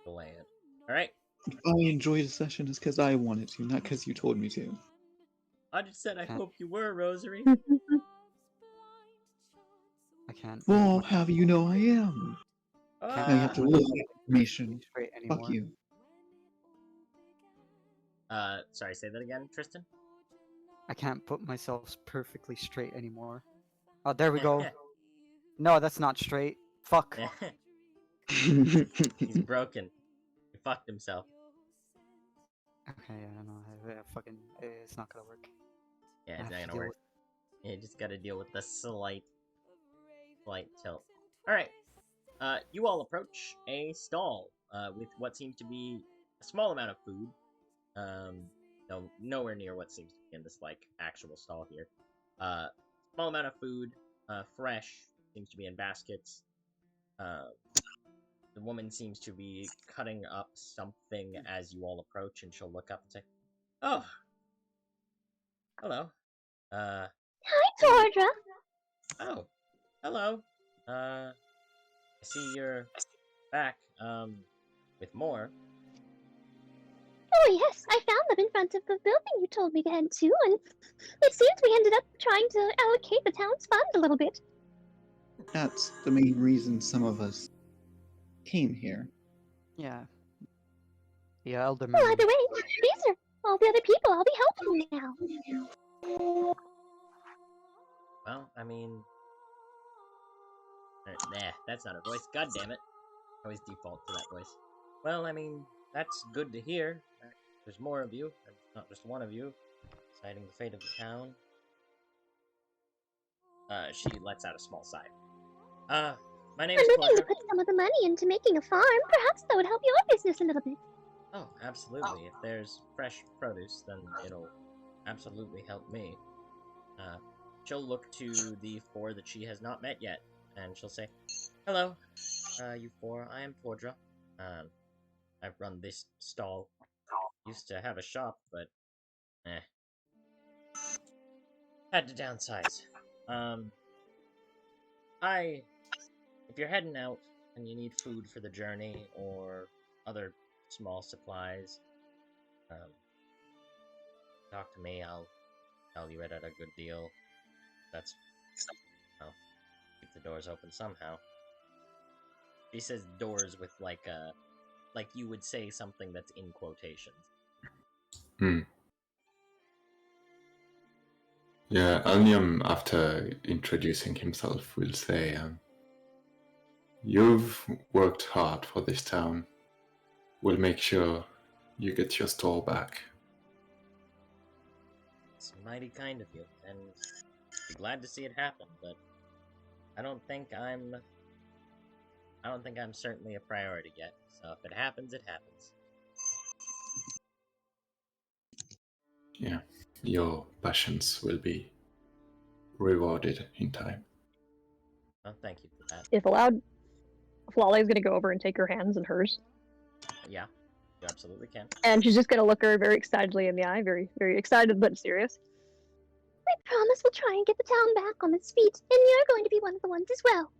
A: Bland. Alright.
B: If I enjoyed a session, it's because I wanted to, not because you told me to.
A: I just said I
F: Can't-
A: hope you were, Rosary.
F: I can't.
B: Well, I'll have you know I am.
F: Can't
B: Now you have to
F: put
B: lose
F: myself
B: that information.
F: straight
B: Fuck
F: anymore.
B: you.
A: Sorry, say that again, Tristan?
F: I can't put myself perfectly straight anymore. Oh, there we go. No, that's not straight. Fuck.
A: He's broken. He fucked himself.
F: Okay, I don't know. Fucking, it's not gonna work.
A: Yeah,
F: I
A: it's
F: have
A: not
F: to
A: gonna
F: deal
A: work. You just gotta deal with the slight tilt. Alright. You all approach a stall, with what seems to be a small amount of food. No, nowhere near what seems to be in this, like, actual stall here. Small amount of food, fresh, seems to be in baskets. The woman seems to be cutting up something as you all approach, and she'll look up and say, "Oh, hello.
D: Hi, Tordra.
A: Oh, hello. I see you're back, with more."
D: Oh, yes, I found them in front of the building you told me to head to, and it seems we ended up trying to allocate the town's funds a little bit.
B: That's the main reason some of us came here.
F: Yeah. Yeah, Elderman.
D: Well, either way, these are all the other people I'll be helping now.
A: Well, I mean... Nah, that's not her voice. God damn it. I always default to that voice. Well, I mean, that's good to hear. There's more of you, and not just one of you, deciding the fate of the town. She lets out a small sigh. My name
D: I'm
A: is
D: looking to
A: Porter.
D: put some of the money into making a farm. Perhaps that would help your business a little bit.
A: Oh, absolutely. If there's fresh produce, then it'll absolutely help me. She'll look to the four that she has not met yet, and she'll say, "Hello, you four. I am Pordra. I run this stall. Used to have a shop, but had to downsize. If you're heading out and you need food for the journey or other small supplies, talk to me. I'll sell you it at a good deal. That's, well, keep the doors open somehow." She says doors with like you would say something that's in quotations.
G: Yeah, Alnium, after introducing himself, will say, "You've worked hard for this town. We'll make sure you get your store back."
A: It's mighty kind of you, and be glad to see it happen, but I don't think I'm certainly a priority yet. So if it happens, it happens.
G: Yeah, your passions will be rewarded in time.
A: Well, thank you for that.
C: If allowed, Flawley's gonna go over and take her hands in hers.
A: Yeah, you absolutely can.
C: And she's just gonna look her very excitedly in the eye, very, very excited but serious.
D: I promise we'll try and get the town back on its feet, and you're going to be one of the ones as well.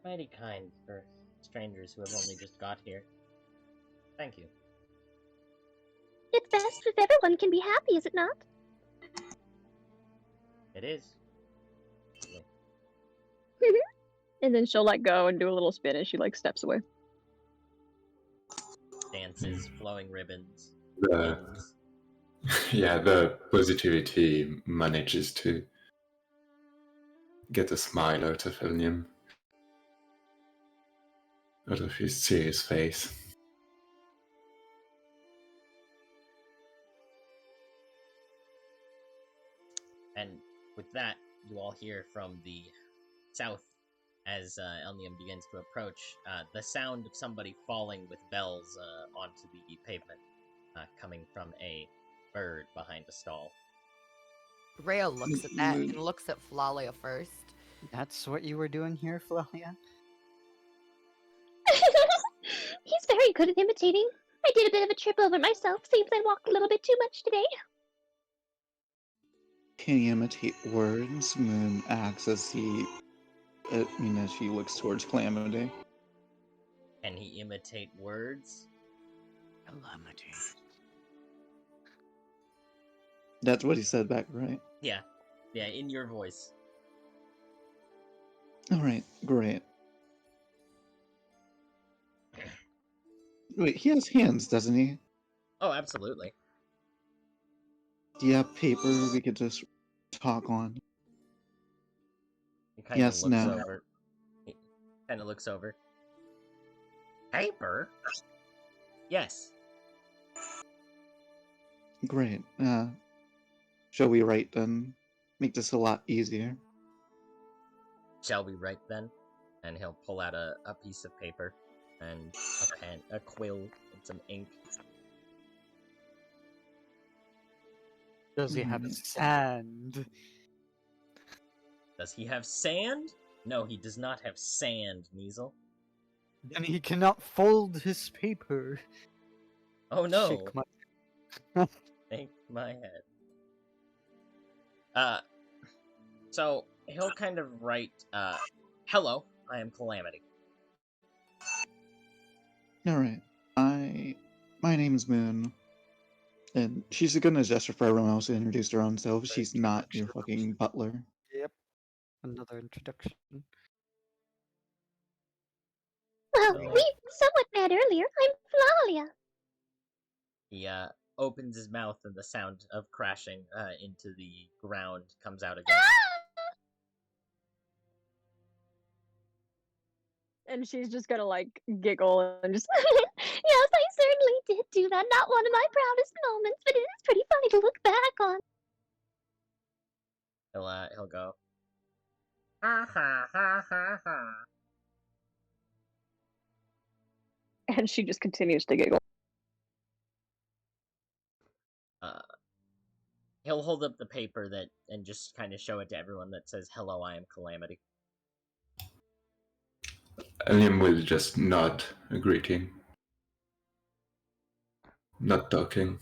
A: Mighty kind for strangers who have only just got here. Thank you.
D: It's best if everyone can be happy, is it not?
A: It is.
C: And then she'll let go and do a little spin as she like steps away.
A: Dances, flowing ribbons,
G: The,
A: hymns.
G: yeah, the positivity manages to get a smile out of Alnium, out of his serious face.
A: And with that, you all hear from the south as Elnium begins to approach, the sound of somebody falling with bells onto the pavement, coming from a bird behind a stall.
E: Rhea looks at that and looks at Flalia first.
F: That's what you were doing here, Flalia?
D: He's very good at imitating. I did a bit of a trip over myself. Seems I walked a little bit too much today.
B: Can you imitate words? Moon asks as as she looks towards Calamity.
A: Can he imitate words?
F: Calamity.
B: That's what he said back, right?
A: Yeah, in your voice.
B: Alright, great. Wait, he has hands, doesn't he?
A: Oh, absolutely.
B: Do you have paper we could just talk on?
A: He kind of
B: Yes,
A: looks
B: no.
A: over. He kind of looks over. Paper? Yes.
B: Great. Shall we write then? Make this a lot easier.
A: Shall we write then? And he'll pull out a piece of paper and a pen, a quill, and some ink.
F: Does he have sand?
A: Does he have sand? No, he does not have sand, Measle.
F: Then he cannot fold his paper.
A: Oh no!
F: Shake my...
A: Shake my head. So he'll kind of write, "Hello, I am Calamity."
B: Alright. My name's Moon. And she's gonna gesture for everyone else to introduce her own self. She's not your fucking butler.
F: Yep. Another introduction.
D: Well,
A: So
D: we somewhat met earlier. I'm Flalia.
A: he opens his mouth, and the sound of crashing into the ground comes out again.
C: And she's just gonna like giggle and just
D: Yes, I certainly did do that. Not one of my proudest moments, but it is pretty funny to look back on.
A: He'll go. Ha ha ha ha ha.
C: and she just continues to giggle.
A: He'll hold up the paper and just kind of show it to everyone that says, "Hello, I am Calamity."
G: Eliam will just nod a greeting. Not talking.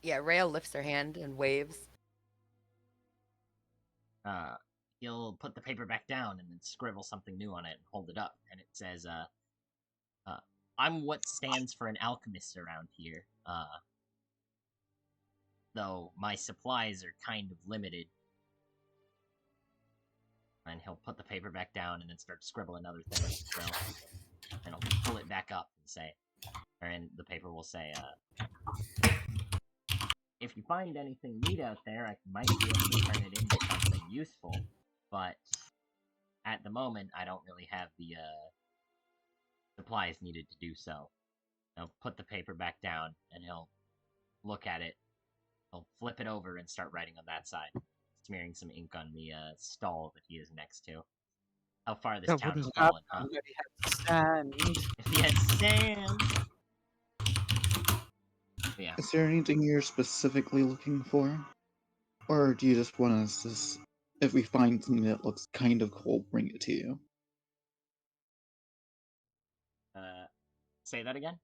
E: Yeah, Rael lifts her hand and waves.
A: He'll put the paper back down and then scribble something new on it and hold it up, and it says, "I'm what stands for an alchemist around here. Though my supplies are kind of limited." And he'll put the paper back down and then start to scribble another thing still. And he'll pull it back up and say, and the paper will say, "If you find anything neat out there, I might be able to turn it into something useful. But at the moment, I don't really have the supplies needed to do so." He'll put the paper back down and he'll look at it. He'll flip it over and start writing on that side, smearing some ink on the stall that he is next to. How far this town has fallen, huh?
F: Sand.
A: If he had sand. Yeah.
B: Is there anything you're specifically looking for? Or do you just want us to, if we find something that looks kind of cool, bring it to you?
A: Say that again?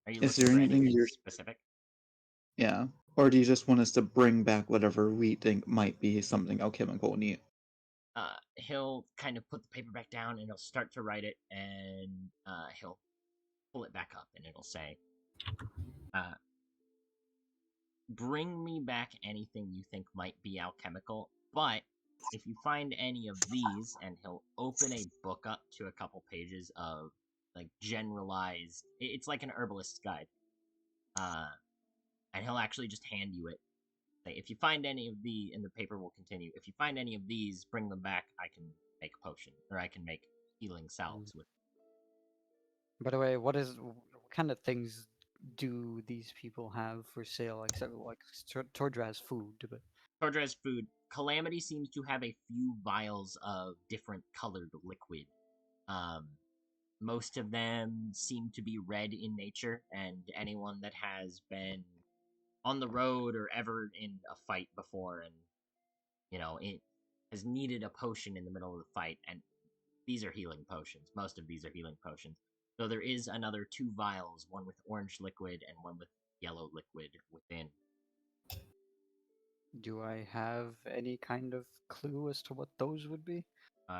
A: Are you
B: Is
A: looking
B: there
A: for
B: anything
A: anything
B: you're...
A: specific?
B: Yeah. Or do you just want us to bring back whatever we think might be something alchemical neat?
A: He'll kind of put the paper back down and he'll start to write it, and he'll pull it back up and it'll say, "Bring me back anything you think might be alchemical, but if you find any of these," and he'll open a book up to a couple pages of like generalized, it's like an herbalist's guide, and he'll actually just hand you it. Say, "If you find any of the," and the paper will continue, "If you find any of these, bring them back. I can make a potion, or I can make healing salves with."
F: By the way, what kind of things do these people have for sale? Except like Tordra has food, but
A: Tordra's food. Calamity seems to have a few vials of different colored liquid. Most of them seem to be red in nature, and anyone that has been on the road or ever in a fight before, and it has needed a potion in the middle of the fight, and these are healing potions. Most of these are healing potions. So there is another 2 vials, one with orange liquid and one with yellow liquid within.
F: do I have any kind of clue as to what those would be?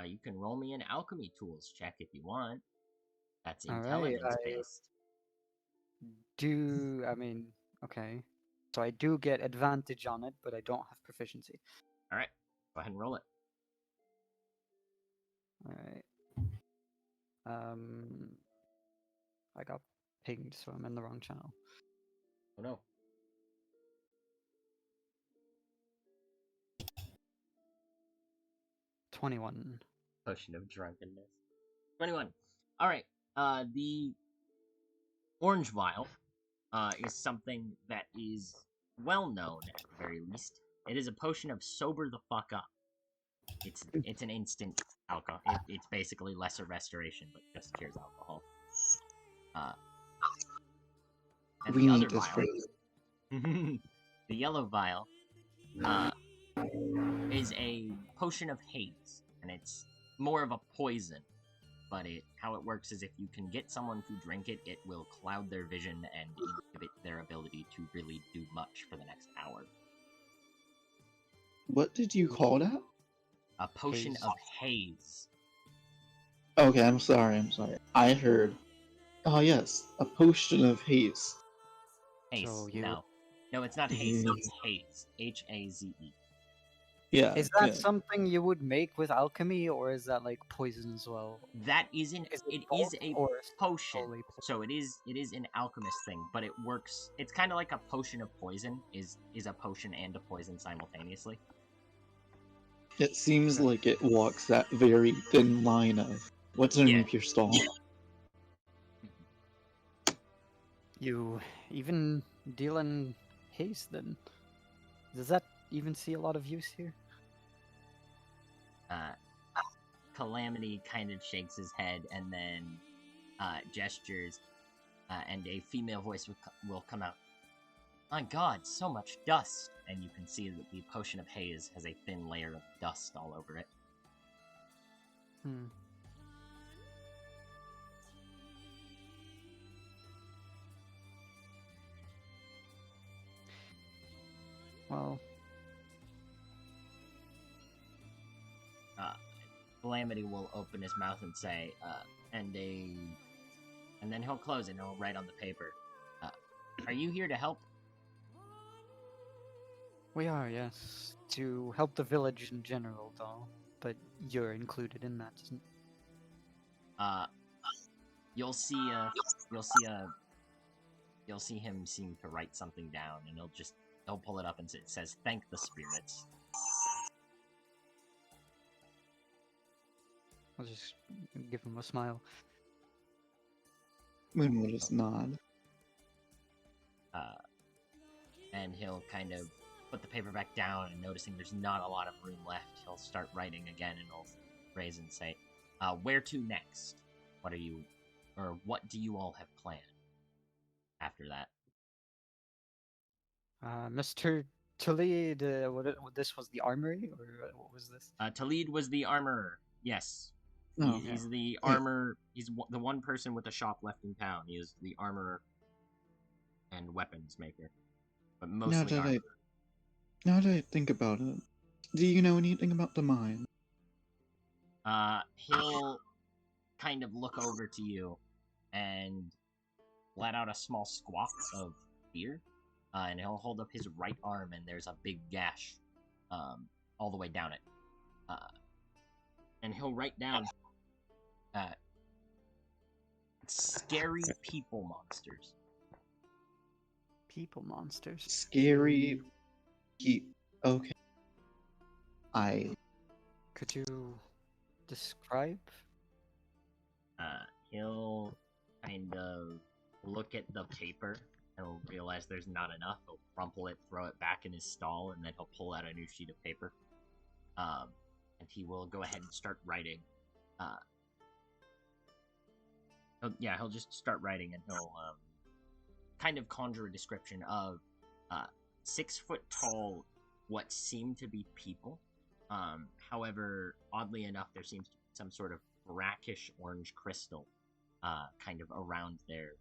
A: You can roll me an alchemy tools check if you want. That's
F: All right,
A: intelligence based.
F: I mean, okay. So I do get advantage on it, but I don't have proficiency.
A: All right, go ahead and roll it.
F: All right. I got pinged, so I'm in the wrong channel.
A: Oh no.
F: 21.
A: Potion of drunkenness. 21. All right. The orange vial is something that is well known at the very least. It is a potion of sober the fuck up. It's an instant alcohol. It's basically lesser restoration, but just cures alcohol. And
B: We
A: the other
B: need this
A: vial,
B: phrase.
A: the yellow vial, is a potion of haze, and it's more of a poison. But how it works is if you can get someone to drink it, it will cloud their vision and inhibit their ability to really do much for the next hour.
B: What did you call that?
A: A potion
F: Haze.
A: of haze.
B: Okay, I'm sorry. I heard. Oh yes, a potion of haze.
A: Haze.
F: So you-
A: No, it's not haze. It's haze. Haze.
B: Yeah.
F: Is that
B: yeah.
F: something you would make with alchemy, or is that like poison as well?
A: That isn't.
F: Is
A: It
F: both,
A: is a
F: or
A: potion.
F: solely
A: So it is an alchemist thing, but it works. It's kind of like a potion of poison. Is a potion and a poison simultaneously.
B: It seems
F: Okay.
B: like it walks that very thin line of what's underneath your stall.
F: You even deal in haste then? Does that even see a lot of use here?
A: Calamity kind of shakes his head and then gestures, and a female voice will come out. My God, so much dust! And you can see that the potion of haze has a thin layer of dust all over it.
F: Hmm. Well,
A: Calamity will open his mouth and say, and then he'll close it and he'll write on the paper. Are you here to help?
F: we are, yes. To help the village in general, though. But you're included in that, isn't
A: You'll see you'll see him seem to write something down, and he'll pull it up and it says, "Thank the spirits."
F: I'll just give him a smile.
B: Moon will just nod.
A: And he'll kind of put the paper back down, and noticing there's not a lot of room left, he'll start writing again, and he'll raise and say, "Where to next? What do you all have planned after that?"
F: Mr. Tully, this was the armory, or what was this?
A: Talid was the armorer. Yes.
B: Oh,
A: He's the armor. He's the one person with a shop left in town. He is the armorer and weapons maker, but mostly armor.
B: Now that I think about it, do you know anything about the mine?
A: He'll kind of look over to you and let out a small squawk of fear, and he'll hold up his right arm, and there's a big gash, all the way down it. And he'll write down, "Scary people monsters."
F: People monsters.
B: Scary. Okay.
F: Could you describe?
A: He'll kind of look at the paper. He'll realize there's not enough. He'll crumple it, throw it back in his stall, and then he'll pull out a new sheet of paper. And he will go ahead and start writing. He'll just start writing, and he'll kind of conjure a description of 6 foot tall, what seem to be people. However, oddly enough, there seems to be some sort of brackish orange crystal kind of around their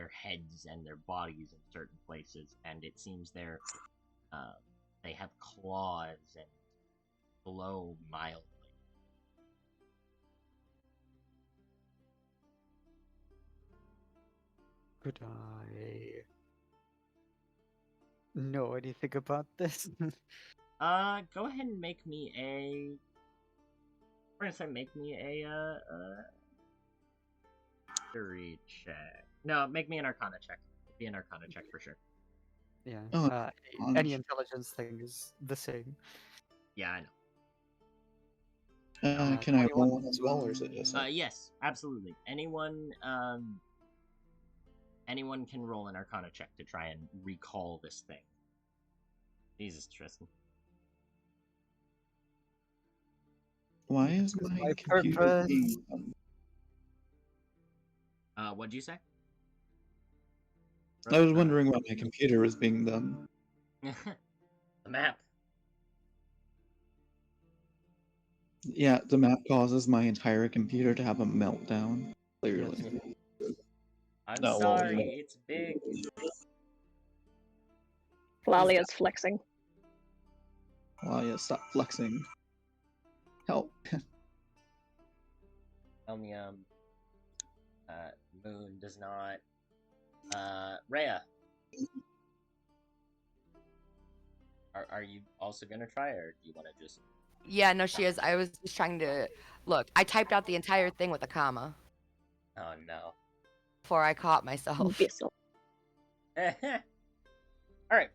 A: heads and their bodies in certain places, and it seems they have claws and glow mildly.
F: Could I know anything about this?
A: Go ahead and make me a. We're gonna say make me a history check. No, make me an Arcana check. It'd be an Arcana check for sure.
F: Yeah.
B: Oh,
F: Any intelligence thing is the same.
A: Yeah, I know.
B: Can I
F: 21?
B: roll one as well, or is it just?
A: Yes, absolutely. Anyone can roll an Arcana check to try and recall this thing. Jesus, Tristan.
B: Why is
F: Because
B: my
F: my
B: computer
F: purpose-
B: being?
A: What'd you say?
B: I was wondering why my computer was being done.
A: The map.
B: Yeah, the map causes my entire computer to have a meltdown. Clearly.
A: I'm
B: No, well,
A: sorry,
B: no.
A: it's big.
C: Lalia's flexing.
B: Well, yeah, stop flexing. Help.
A: Tell me, Moon does not. Rhea. Are you also gonna try, or do you want to just?
E: Yeah, no, she is. I was just trying to look. I typed out the entire thing with a comma
A: Oh no.
E: before I caught myself.
C: Bissell.
A: All right.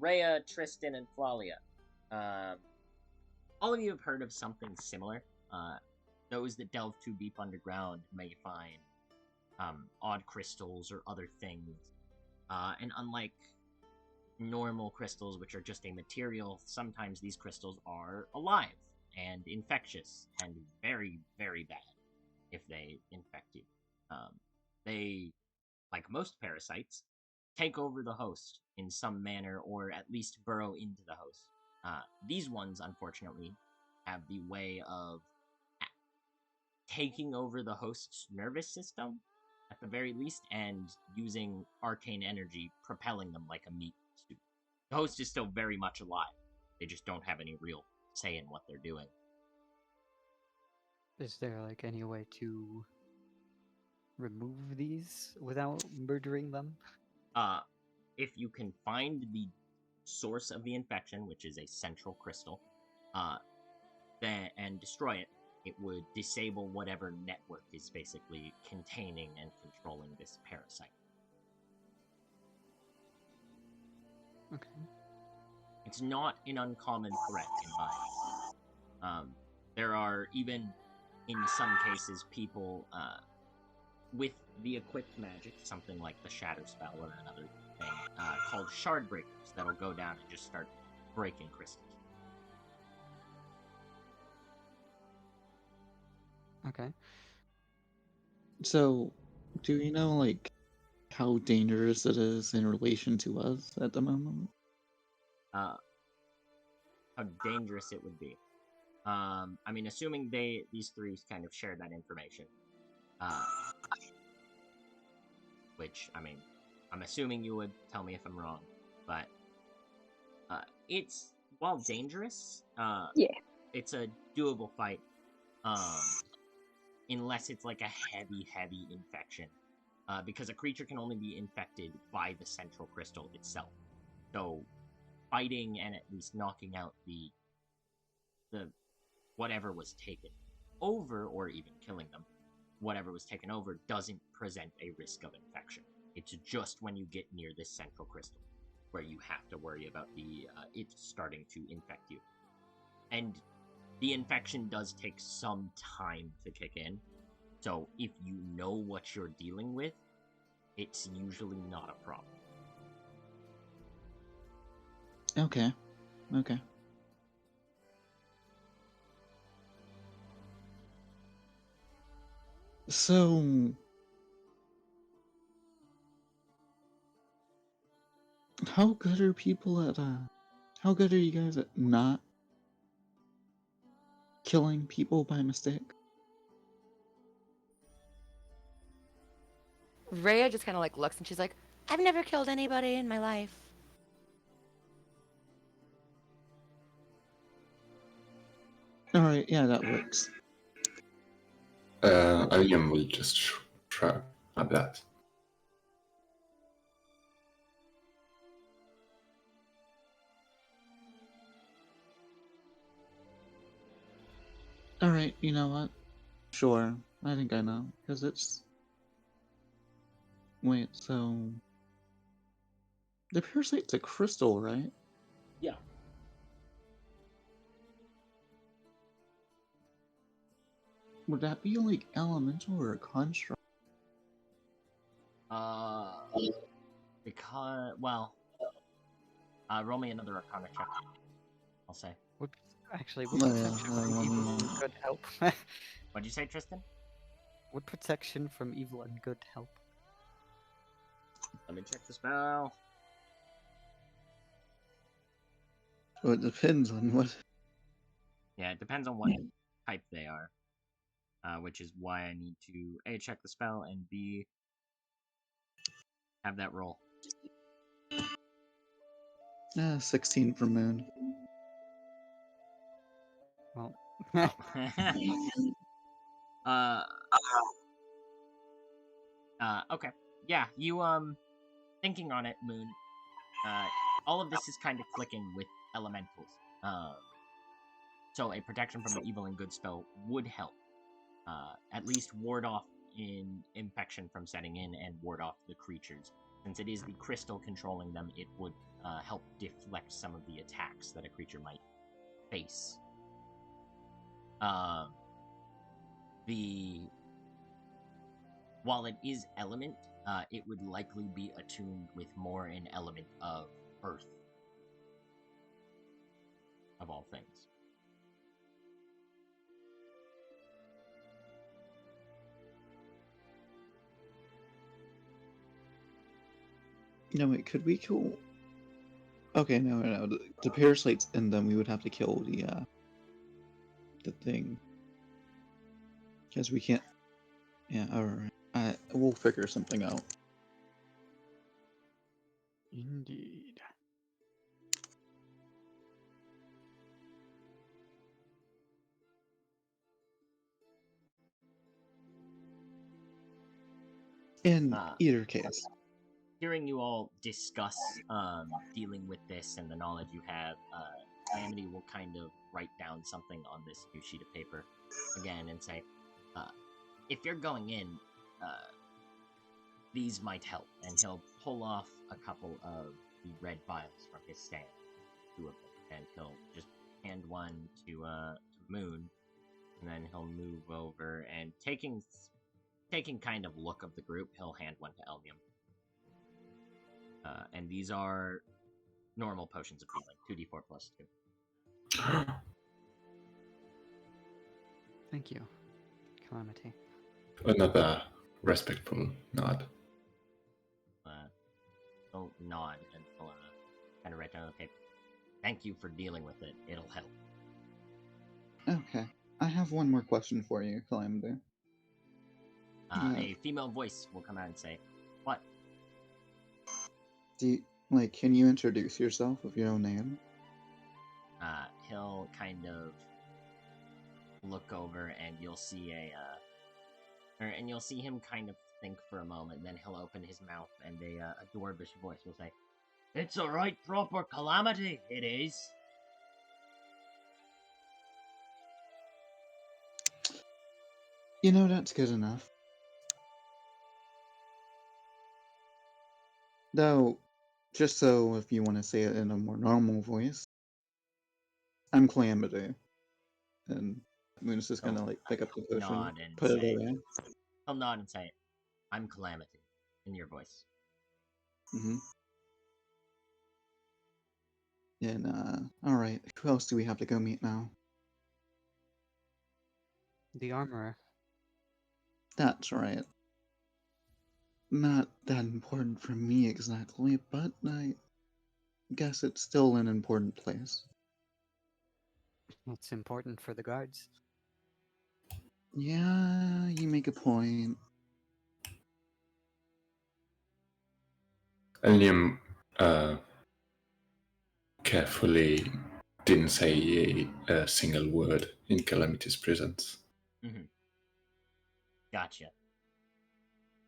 A: Rhea, Tristan, and Flalia. All of you have heard of something similar. Those that delve too deep underground may find odd crystals or other things. And unlike normal crystals, which are just a material, sometimes these crystals are alive and infectious and very, very bad if they infect you. They, like most parasites, take over the host in some manner or at least burrow into the host. These ones, unfortunately, have the way of taking over the host's nervous system, at the very least, and using arcane energy, propelling them like a meat suit. The host is still very much alive. They just don't have any real say in what they're doing.
F: Is there like any way to remove these without murdering them?
A: If you can find the source of the infection, which is a central crystal, and destroy it, it would disable whatever network is basically containing and controlling this parasite.
F: Okay.
A: It's not an uncommon threat in mind. There are even, in some cases, people with the equipped magic, something like the Shatter Spell or another thing, called Shard Breakers, that'll go down and just start breaking crystals.
F: Okay.
B: So, do you know, like, how dangerous it is in relation to us at the moment?
A: How dangerous it would be. I mean, assuming these three kind of share that information, which, I mean, I'm assuming you would tell me if I'm wrong, but it's, while dangerous,
C: Yeah.
A: it's a doable fight, unless it's like a heavy infection, because a creature can only be infected by the central crystal itself. So, fighting and at least knocking out the whatever was taken over, or even killing them, whatever was taken over, doesn't present a risk of infection. It's just when you get near this central crystal where you have to worry about it starting to infect you. And the infection does take some time to kick in, so if you know what you're dealing with, it's usually not a problem.
B: Okay. Okay. So, how good are people at, how good are you guys at not killing people by mistake?
E: Rhea just kind of like looks and she's like, I've never killed anybody in my life.
B: Alright, yeah, that works.
G: Alien will just shrug at that.
B: Alright, you know what? Sure, I think I know, because it's... Wait, so... The parasite's a crystal, right?
A: Yeah.
B: Would that be, like, elemental or a construct?
A: Because, well, roll me another Arcana check, I'll say.
F: Would protection from evil and good help?
A: What'd you say, Tristan?
F: Would protection from evil and good help?
A: Let me check the spell.
B: Well, it depends on what...
A: Yeah, it depends on what type they are. Which is why I need to A, check the spell, and B, have that roll.
B: 16 for Moon.
F: Well,
A: Okay. Yeah, you, thinking on it, Moon, all of this is kind of clicking with elementals. So a protection from the evil and good spell would help. At least ward off infection from setting in and ward off the creatures. Since it is the crystal controlling them, it would help deflect some of the attacks that a creature might face. While it is element, it would likely be attuned with more an element of earth, of all things.
B: No, wait, could we kill... Okay, no. The parasites in them, we would have to kill the thing. Because we can't... Yeah, alright. We'll figure something out.
F: Indeed.
B: In either case.
A: Hearing you all discuss dealing with this and the knowledge you have, Calamity will kind of write down something on this new sheet of paper again and say, if you're going in, these might help. And he'll pull off a couple of the red vials from his stand, 2 of them, and he'll just hand one to Moon, and then he'll move over and taking kind of look of the group, he'll hand one to Elmium. And these are normal potions of healing, 2d4 plus 2.
F: Thank you, Calamity.
G: Another respectful nod.
A: He'll nod and he'll kind of write down on the paper. Thank you for dealing with it. It'll help.
B: Okay. I have one more question for you, Calamity.
A: A female voice will come out and say, "What?"
B: Can you introduce yourself with your own name?
A: He'll kind of look over and you'll see you'll see him kind of think for a moment, then he'll open his mouth and a dwarvish voice will say, "It's a right proper calamity, it is."
B: You know, that's good enough. Though, just so if you want to say it in a more normal voice, I'm Calamity. And Moon's just gonna pick up the potion,
A: Nod and
B: put it
A: say,
B: away.
A: He'll nod and say, "I'm Calamity," in your voice.
B: Mm-hmm. And, alright, who else do we have to go meet now?
F: The armorer.
B: That's right. Not that important for me exactly, but I guess it's still an important place.
F: It's important for the guards.
B: Yeah, you make a point.
G: Elnium carefully didn't say a single word in Calamity's presence.
A: Mm-hmm. Gotcha.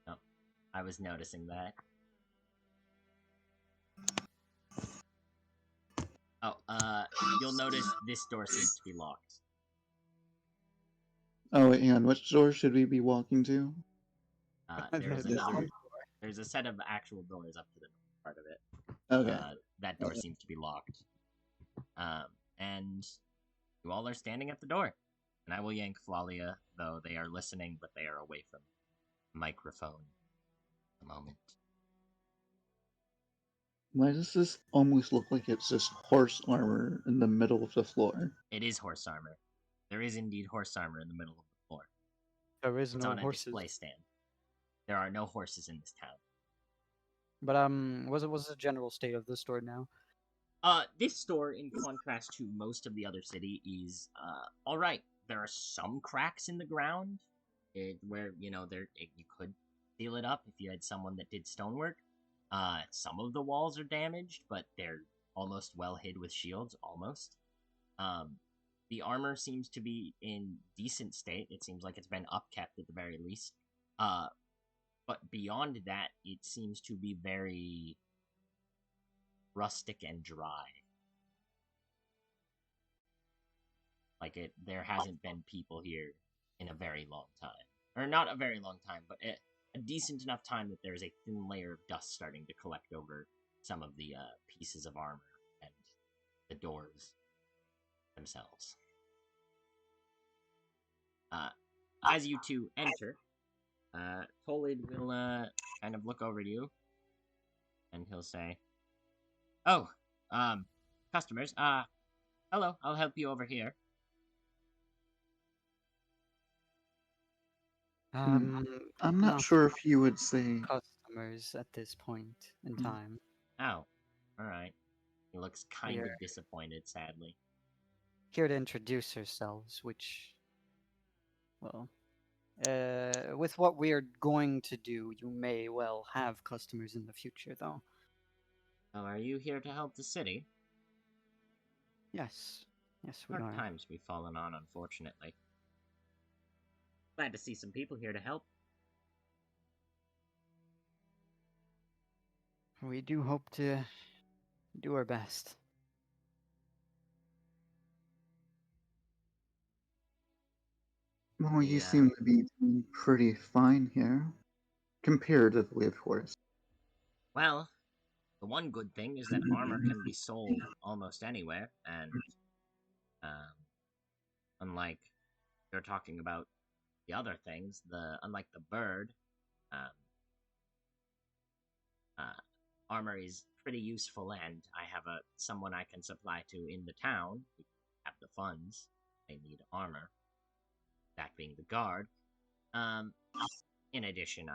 A: Oh, I was noticing that. Oh, you'll notice this door seems to be locked.
B: Oh, wait, hang on. Which door should we be walking to?
A: There's a set of actual doors up to the part of it.
B: Okay.
A: That door seems to be locked. And you all are standing at the door. And I will yank Flalia, though they are listening, but they are away from microphone at the moment.
B: Why does this almost look like it's just horse armor in the middle of the floor?
A: It is horse armor. There is indeed horse armor in the middle of the floor.
F: There is
A: It's
F: no
A: on a
F: horses.
A: display stand. There are no horses in this town.
F: But what's the general state of the store now?
A: This store, in contrast to most of the other city, is all right. There are some cracks in the ground, where you could seal it up if you had someone that did stonework. Some of the walls are damaged, but they're almost well hid with shields. Almost. The armor seems to be in decent state. It seems like it's been upkept at the very least. But beyond that, it seems to be very rustic and dry. Like there hasn't been people here in a very long time, or not a very long time, but a decent enough time that there's a thin layer of dust starting to collect over some of the pieces of armor and the doors themselves. As you two enter, Tolid will kind of look over to you, and he'll say, "Oh, customers, hello, I'll help you over here."
B: I'm not
F: not
B: sure if you would say.
F: customers at this point in time.
A: Oh, alright. He looks kind
F: We're
A: of disappointed, sadly.
F: here to introduce ourselves, which, well, with what we're going to do, you may well have customers in the future, though.
A: Oh, are you here to help the city?
F: Yes, yes, we
A: Hard
F: are.
A: times we've fallen on, unfortunately. Glad to see some people here to help.
F: We do hope to do our best.
B: Well, you
A: Yeah.
B: seem to be doing pretty fine here, comparatively, of course.
A: Well, the one good thing is that armor can be sold almost anywhere, and unlike you're talking about the other things, unlike the bird, um, armor is pretty useful, and I have someone I can supply to in the town who have the funds. They need armor. That being the guard. In addition,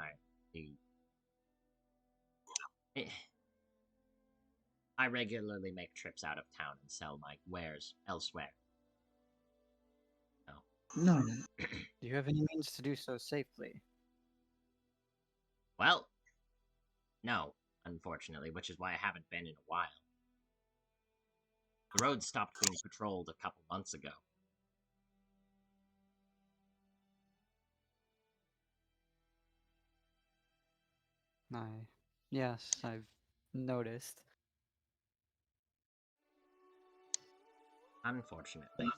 A: I regularly make trips out of town and sell my wares elsewhere.
B: No.
F: Do you have any means to do so safely?
A: Well, no, unfortunately, which is why I haven't been in a while. The road stopped being patrolled a couple months ago.
F: Yes, I've noticed.
A: Unfortunately.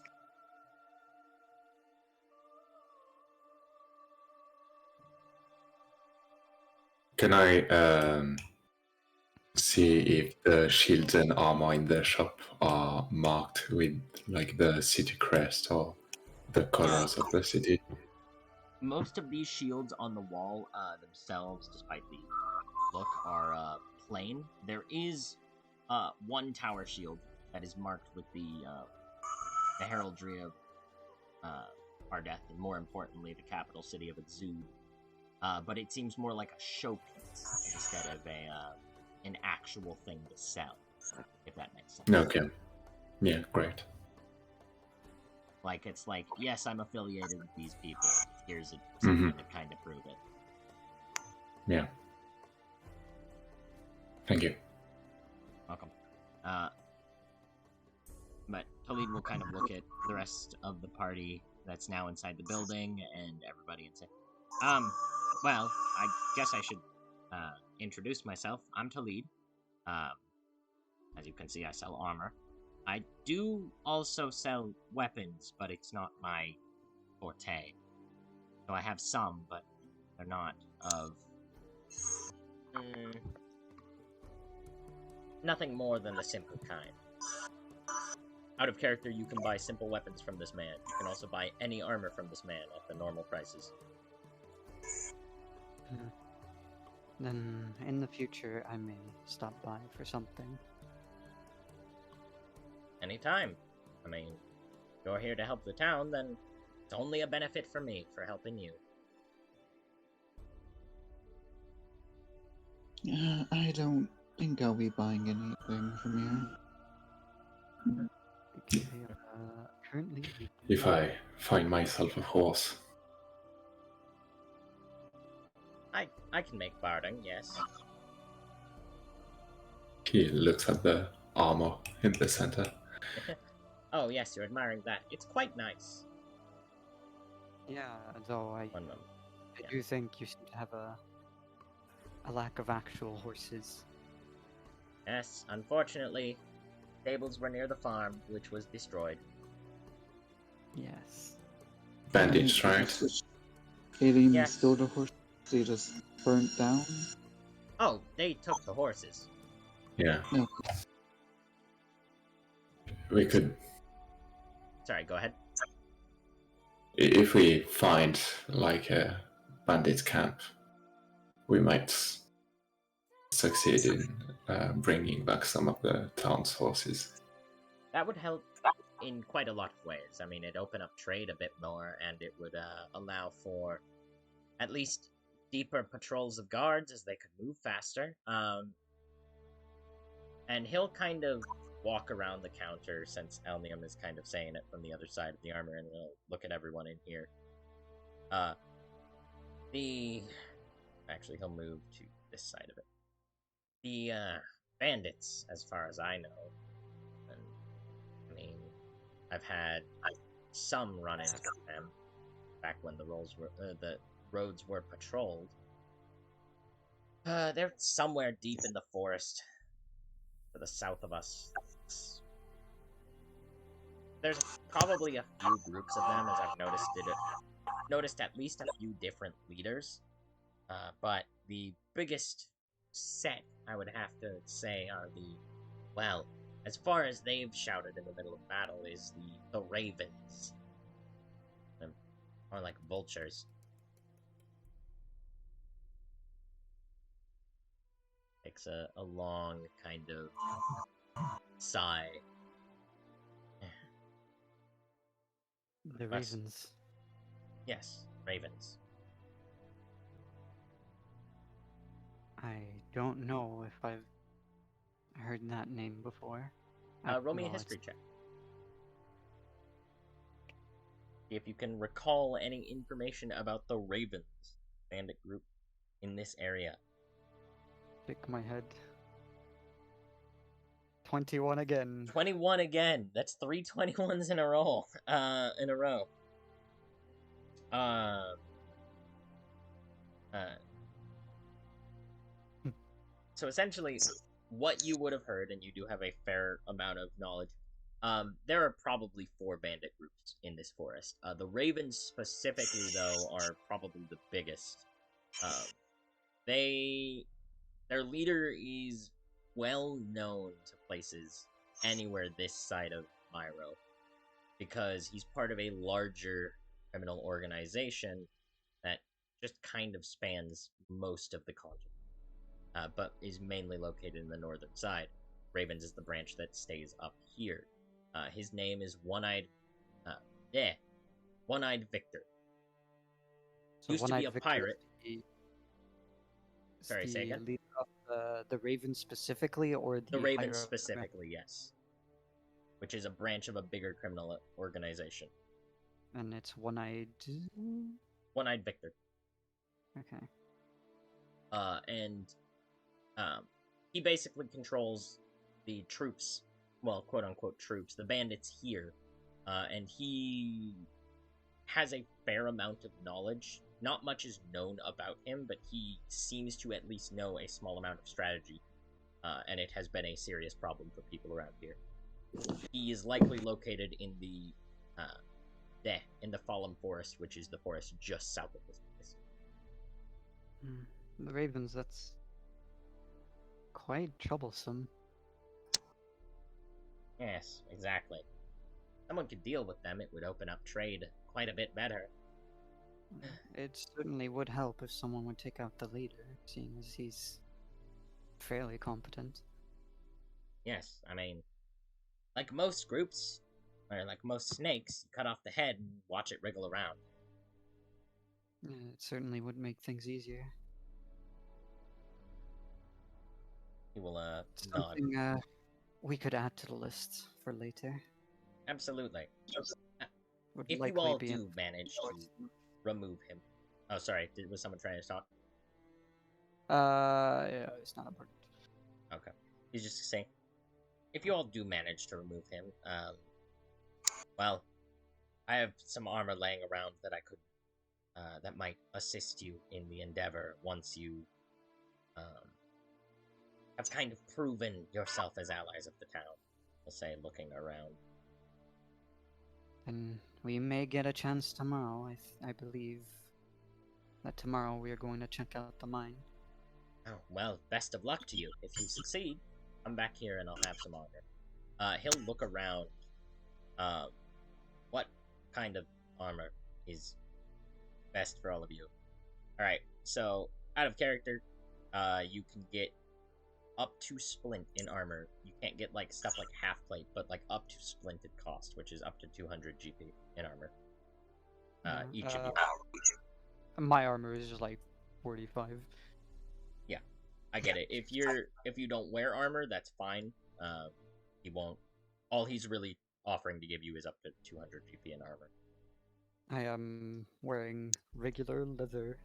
G: Can I see if the shields and armor in the shop are marked with like the city crest or the colors of the city?
A: Most of these shields on the wall themselves, despite the look, are plain. There is one tower shield that is marked with the heraldry of Ardeth, and more importantly, the capital city of Exude. But it seems more like a showpiece instead of an actual thing to sell, if that makes sense.
G: Okay. Yeah, great.
A: Like, it's like, yes, I'm affiliated with these people. Here's something to kind of prove it.
G: Yeah. Thank you.
A: Welcome. But Khalid will kind of look at the rest of the party that's now inside the building and everybody and say, well, I guess I should introduce myself. I'm Talib. As you can see, I sell armor. I do also sell weapons, but it's not my forte. So I have some, but they're not of... nothing more than the simple kind. Out of character, you can buy simple weapons from this man. You can also buy any armor from this man at the normal prices.
F: Then, in the future, I may stop by for something.
A: Anytime. I mean, if you're here to help the town, then it's only a benefit for me for helping you.
B: I don't think I'll be buying anything from here.
F: Okay, currently,
G: If I find myself a horse.
A: I can make bartering, yes.
G: He looks at the armor in the center.
A: Oh, yes, you're admiring that. It's quite nice.
F: yeah, though I do think you seem to have a lack of actual horses.
A: Yes, unfortunately, stables were near the farm, which was destroyed.
F: Yes.
G: Bandits, right?
B: They didn't even
A: Yes.
B: steal the horse. They just burnt down.
A: Oh, they took the horses.
G: Yeah.
B: No.
G: We could,
A: Sorry, go ahead.
G: if we find like a bandit camp, we might succeed in bringing back some of the town's horses.
A: That would help in quite a lot of ways. I mean, it'd open up trade a bit more, and it would allow for at least deeper patrols of guards as they could move faster. And he'll kind of walk around the counter since Elnium is kind of saying it from the other side of the armor, and he'll look at everyone in here. Actually, he'll move to this side of it. The bandits, as far as I know, and I mean, I've had some run-ins with them back when the roads were patrolled. They're somewhere deep in the forest to the south of us. There's probably a few groups of them, as I've noticed at least a few different leaders. But the biggest set, I would have to say, are well, as far as they've shouted in the middle of battle, is the Ravens. They're more like vultures. Takes a long kind of sigh.
F: The
A: Russ.
F: Ravens.
A: Yes, Ravens.
F: I don't know if I've heard that name before.
A: Roll me a history check. See if you can recall any information about the Ravens bandit group in this area.
F: Pick my head. 21 again.
A: 21 again. That's 3 21s in a row. So essentially, what you would have heard, and you do have a fair amount of knowledge, there are probably 4 bandit groups in this forest. The Ravens specifically, though, are probably the biggest. Their leader is well known to places anywhere this side of Myro, because he's part of a larger criminal organization that just kind of spans most of the continent, but is mainly located in the northern side. Ravens is the branch that stays up here. His name is One-Eyed Victor.
F: So
A: Used to be a
F: Victor
A: pirate.
F: is
A: Sorry,
F: the
A: say again?
F: leader of the Ravens specifically, or
A: The Ravens
F: higher-
A: specifically, yes. Which is a branch of a bigger criminal organization.
F: And it's One-Eyed.
A: One-Eyed Victor.
F: Okay.
A: He basically controls the troops, well, quote-unquote troops, the bandits here, and he has a fair amount of knowledge. Not much is known about him, but he seems to at least know a small amount of strategy, and it has been a serious problem for people around here. He is likely located in the Fallen Forest, which is the forest just south of this place.
F: The Ravens, that's quite troublesome.
A: Yes, exactly. Someone could deal with them, it would open up trade quite a bit better.
F: It certainly would help if someone would take out the leader, seeing as he's fairly competent.
A: Yes, I mean, like most groups, or like most snakes, you cut off the head and watch it wriggle around.
F: It certainly would make things easier.
A: He will, nod.
F: Something we could add to the list for later.
A: Absolutely.
F: Would
A: If you
F: likely
A: all
F: be
A: do manage to remove him. Oh, sorry, was someone trying to talk?
F: Yeah, it's not important.
A: Okay. He's just saying, if you all do manage to remove him, well, I have some armor laying around that I could, that might assist you in the endeavor once you, have kind of proven yourself as allies of the town. He'll say, looking around.
F: And we may get a chance tomorrow. I believe that tomorrow we are going to check out the mine.
A: Oh, well, best of luck to you. If you succeed, come back here and I'll have some armor. He'll look around. What kind of armor is best for all of you? Alright, so, out of character, you can get up to splint in armor. You can't get, like, stuff like half plate, but, like, up to splinted cost, which is up to 200 GP in armor. Each of you.
F: My armor is just like 45.
A: Yeah, I get it. If you don't wear armor, that's fine. He won't. All he's really offering to give you is up to 200 GP in armor.
F: I am wearing regular leather.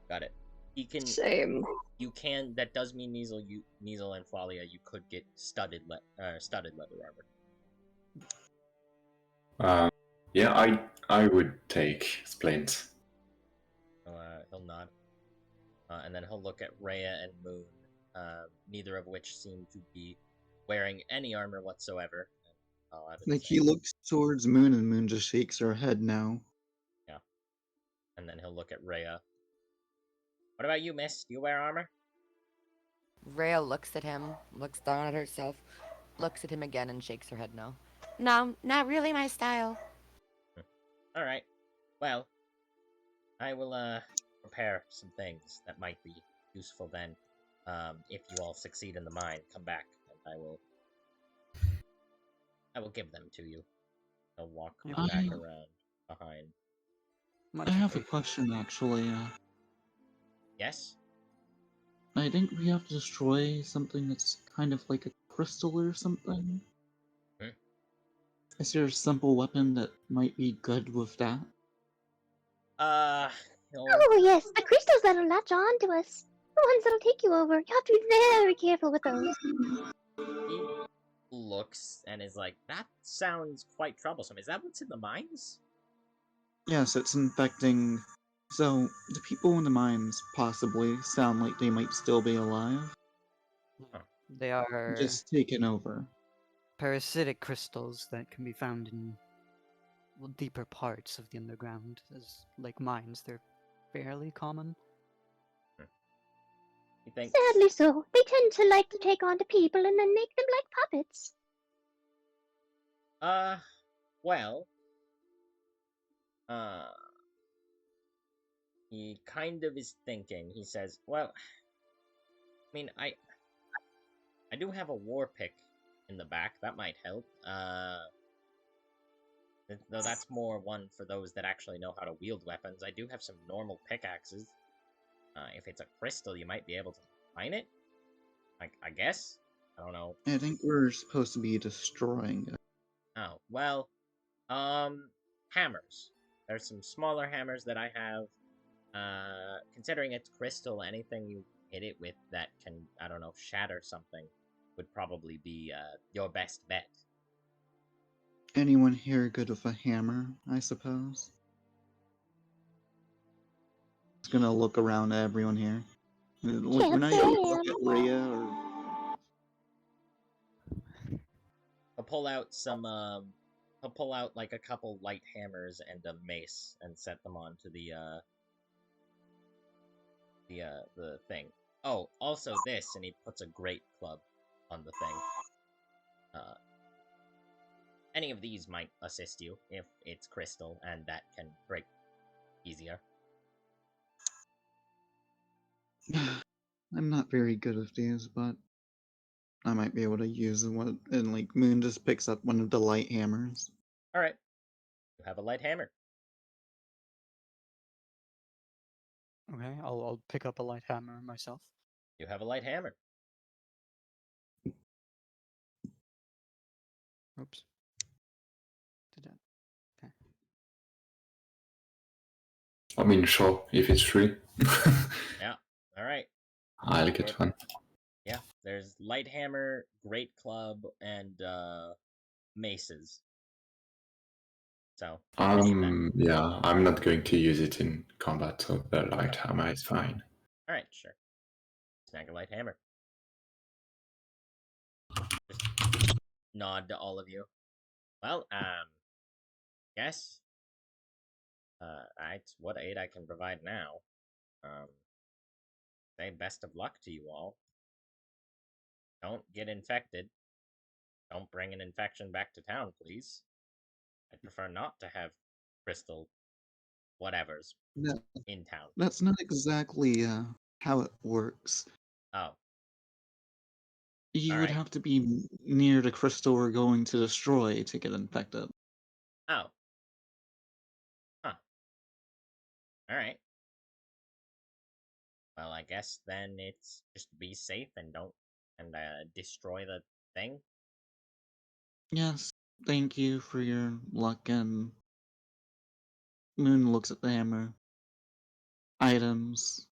A: Got it. He can.
C: Same.
A: You can. That does mean Nizel and Flalia. You could get studded leather armor.
G: Yeah, I would take Splint.
A: He'll nod. And then he'll look at Rhea and Moon, neither of which seem to be wearing any armor whatsoever.
B: Like, he looks towards Moon, and Moon just shakes her head now.
A: Yeah. And then he'll look at Rhea. What about you, miss? Do you wear armor?
E: Rhea looks at him, looks down at herself, looks at him again, and shakes her head no. No, not really my style.
A: Alright. Well, I will, prepare some things that might be useful then. If you all succeed in the mine, come back, and I will give them to you. I'll walk back around behind.
B: I have a question, actually.
A: Yes?
B: I think we have to destroy something that's kind of like a crystal or something. Is there a simple weapon that might be good with that?
D: Oh, yes, the crystals that'll latch on to us. The ones that'll take you over. You have to be very careful with those.
A: He looks and is like, that sounds quite troublesome. Is that what's in the mines?
B: Yes, it's infecting. So, the people in the mines possibly sound like they might still be alive.
F: They are
B: just taken over.
F: Parasitic crystals that can be found in deeper parts of the underground. As like mines, they're fairly common.
A: You think?
D: Sadly so. They tend to like to take on to people and then make them like puppets.
A: Well. He kind of is thinking. He says, well, I mean, I do have a war pick in the back. That might help. Though that's more one for those that actually know how to wield weapons. I do have some normal pickaxes. If it's a crystal, you might be able to mine it? I guess? I don't know.
B: I think we're supposed to be destroying it.
A: Oh, well, hammers. There's some smaller hammers that I have. Considering it's crystal, anything you hit it with that can, I don't know, shatter something would probably be, your best bet.
B: Anyone here good with a hammer, I suppose? Just gonna look around at everyone here. Like, we're not gonna look at Rhea or...
A: I'll pull out some, I'll pull out, like, a couple light hammers and a mace and set them onto the thing. Oh, also this, and he puts a great club on the thing. Any of these might assist you if it's crystal, and that can break easier.
B: I'm not very good with these, but I might be able to use one. And like Moon just picks up one of the light hammers.
A: All right, you have a light hammer.
F: Okay, I'll pick up a light hammer myself.
A: You have a light hammer.
F: Oops. Did that? Okay.
G: I mean, sure, if it's free.
A: Yeah. All right.
G: I'll get one.
A: Yeah, there's light hammer, great club, and maces. So.
G: Yeah, I'm not going to use it in combat, so the light hammer is fine.
A: All right, sure. Snag a light hammer. Just nod to all of you. Well, guess that's what aid I can provide now. Say best of luck to you all. Don't get infected. Don't bring an infection back to town, please. I'd prefer not to have crystal whatevers
B: No,
A: in town.
B: that's not exactly how it works.
A: Oh,
B: You would
A: alright.
B: have to be near the crystal we're going to destroy to get infected.
A: Oh. Huh. Alright. Well, I guess then it's just be safe and don't destroy the thing.
B: Yes, thank you for your luck, and Moon looks at the hammer. Items.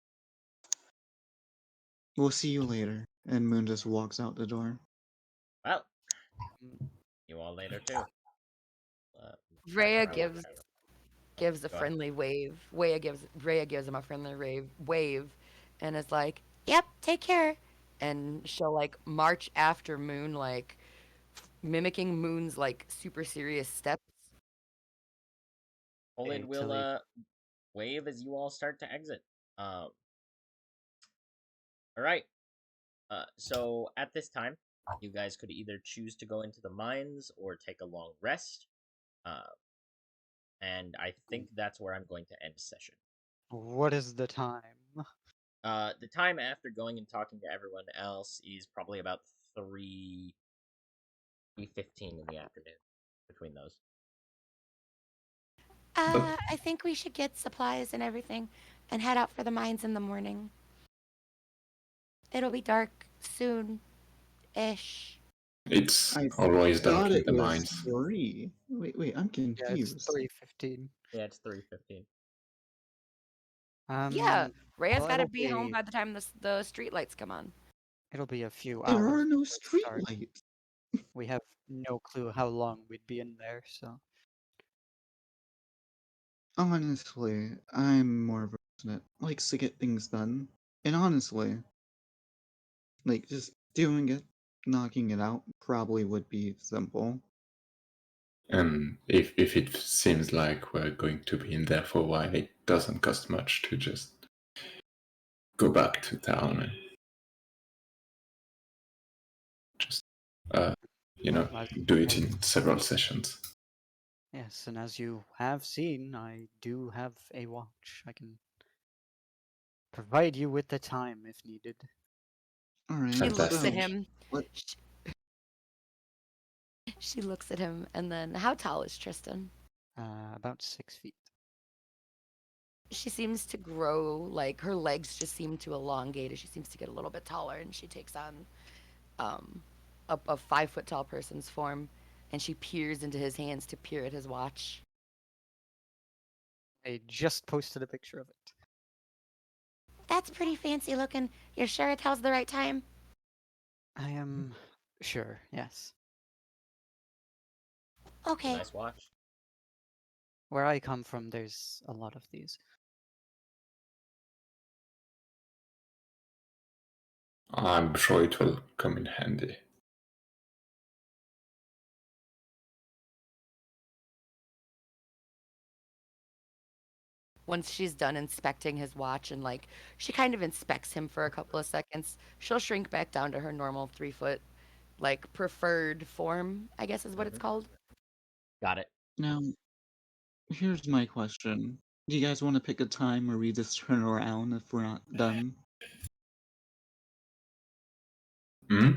B: We'll see you later. And Moon just walks out the door.
A: Well, you all later too.
E: Rhea
A: I will-
E: gives a
A: Go ahead.
E: friendly wave. Rhea gives him a friendly wave, and is like, "Yep, take care." And she'll like march after Moon, like mimicking Moon's like super serious steps.
A: Olid
F: Hey,
A: will
F: Tilly.
A: wave as you all start to exit. Alright. So at this time, you guys could either choose to go into the mines or take a long rest. And I think that's where I'm going to end session.
F: What is the time?
A: The time after going and talking to everyone else is probably about 3:15 in the afternoon. Between those.
E: I think we should get supplies and everything and head out for the mines in the morning. It'll be dark soon-ish.
G: It's
B: I
G: always dark
B: thought
G: in
B: it
G: the
B: was
G: mines.
B: 3. Wait, I'm
F: Yeah, it's
B: confused.
F: 3:15.
A: Yeah, it's 3:15.
E: Yeah, Rhea's
F: Well,
E: got to be home by the time the street lights come on.
F: it'll be a few
B: There
F: hours
B: are no
F: before the start.
B: streetlights.
F: We have no clue how long we'd be in there, so
B: Honestly, I'm more of a person that likes to get things done. And honestly, like, just doing it, knocking it out, probably would be simple.
G: And if it seems like we're going to be in there for a while, it doesn't cost much to just go back to town and just, do it in several sessions.
F: yes, and as you have seen, I do have a watch. I can provide you with the time if needed.
B: Alright,
E: She looks
B: so
E: at
G: Fantastic.
E: him.
B: what
E: She looks at him, and then how tall is Tristan?
F: About 6 feet.
E: She seems to grow, like her legs just seem to elongate as she seems to get a little bit taller, and she takes on um, a 5 foot tall person's form, and she peers into his hands to peer at his watch.
F: I just posted a picture of it.
E: That's pretty fancy looking. You're sure it tells the right time?
F: I am sure, yes.
A: It's a
E: Okay.
A: nice watch.
F: Where I come from, there's a lot of these.
G: I'm sure it will come in handy.
E: Once she's done inspecting his watch and like she kind of inspects him for a couple of seconds, she'll shrink back down to her normal 3 foot, like preferred form, I guess is what it's called.
A: Got it.
B: now? Here's my question. Do you guys want to pick a time where we just turn around if we're not done?
G: Hmm?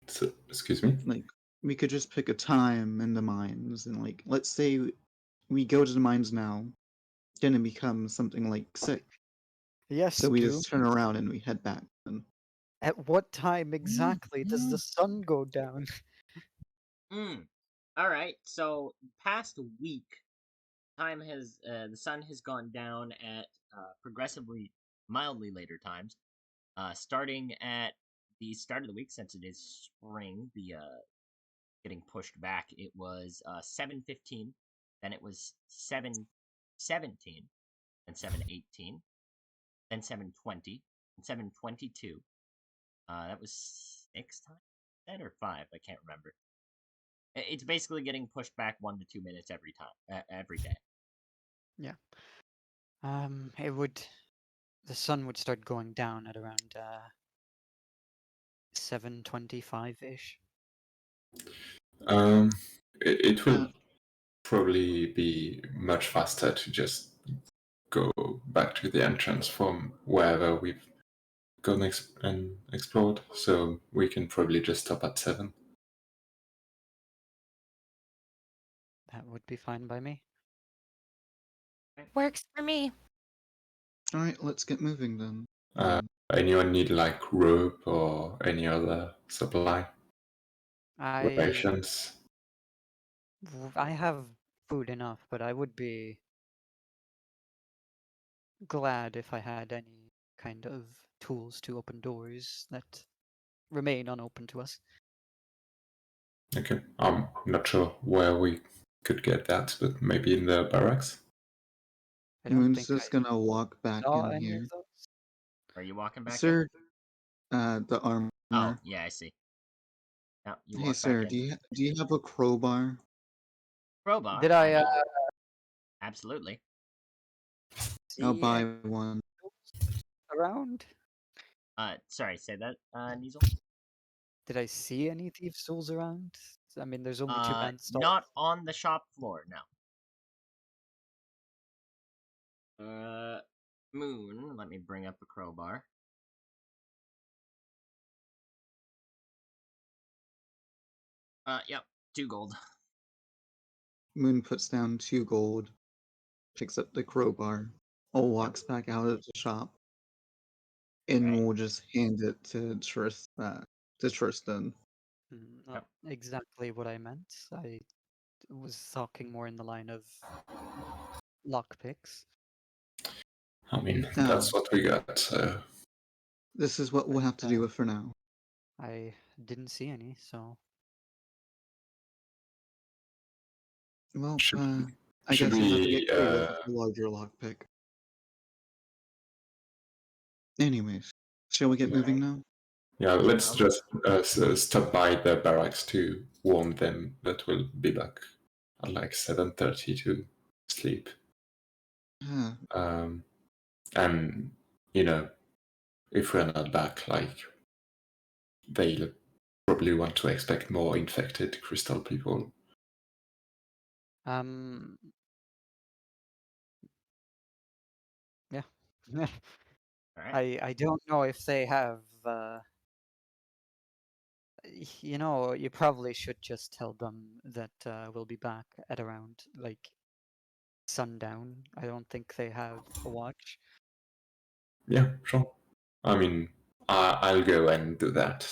G: So, excuse me?
B: Like, we could just pick a time in the mines, and like, let's say we go to the mines now, then it becomes something like 6.
F: Yes,
B: So we
F: do.
B: just turn around and we head back. Then.
F: At what time exactly does the sun go down?
A: Alright, so past week, the sun has gone down at progressively mildly later times. Starting at the start of the week, since it is spring, the getting pushed back, it was 7:15, then it was 7:17, then 7:18, then 7:20, and 7:22. That was 6 times. 10 or 5, I can't remember. It's basically getting pushed back 1 to 2 minutes every time, every day.
F: Yeah. It would. The sun would start going down at around 7:25 ish.
G: It will probably be much faster to just go back to the entrance from wherever we've gone and explored. So we can probably just stop at 7.
F: That would be fine by me.
E: Works for me.
B: All right, let's get moving then.
G: Anyone need like rope or any other supply?
F: I
G: Rations?
F: I have food enough, but I would be glad if I had any kind of tools to open doors that remain unopened to us.
G: Okay, I'm not sure where we could get that, but maybe in the barracks?
F: I don't
B: Moon's
F: think
B: just
F: I
B: gonna walk back
F: saw
B: in
F: any
B: here.
F: of those.
A: Are you walking back in?
B: Sir, the armor.
A: Oh, yeah, I see. Now, you
B: Hey,
A: walk back
B: sir,
A: in.
B: do you have a crowbar?
A: Crowbar?
F: Did I
A: Absolutely.
B: I'll
F: see
B: buy
F: any
B: one.
F: around?
A: Sorry, say that, Niesel?
F: Did I see any thieves' tools around? I mean, there's only 2 band stalls.
A: Not on the shop floor, no. Moon, let me bring up a crowbar. Yep, 2 gold.
B: Moon puts down 2 gold, picks up the crowbar, or walks back out of the shop, and
A: Okay.
B: we'll just hand it to Tristan.
F: Not exactly what I meant. I was talking more in the line of lockpicks.
G: I mean,
B: Oh,
G: that's what we got, so
B: this is what we'll have to do with for now.
F: I didn't see any, so
B: Well,
G: should,
B: I
G: should
B: guess you'll have to get
G: we
B: creative with a larger lockpick. Anyways, shall we get moving now?
G: yeah, let's
A: Um,
G: just stop by the barracks to warn them that we'll be back at like 7:30 to sleep.
B: Yeah.
G: And, you know, if we're not back, like, they'll probably want to expect more infected crystal people.
F: yeah.
A: Alright.
F: I don't know if they have you probably should just tell them that we'll be back at around like sundown. I don't think they have a watch.
G: Yeah, sure. I mean, I'll go and do that.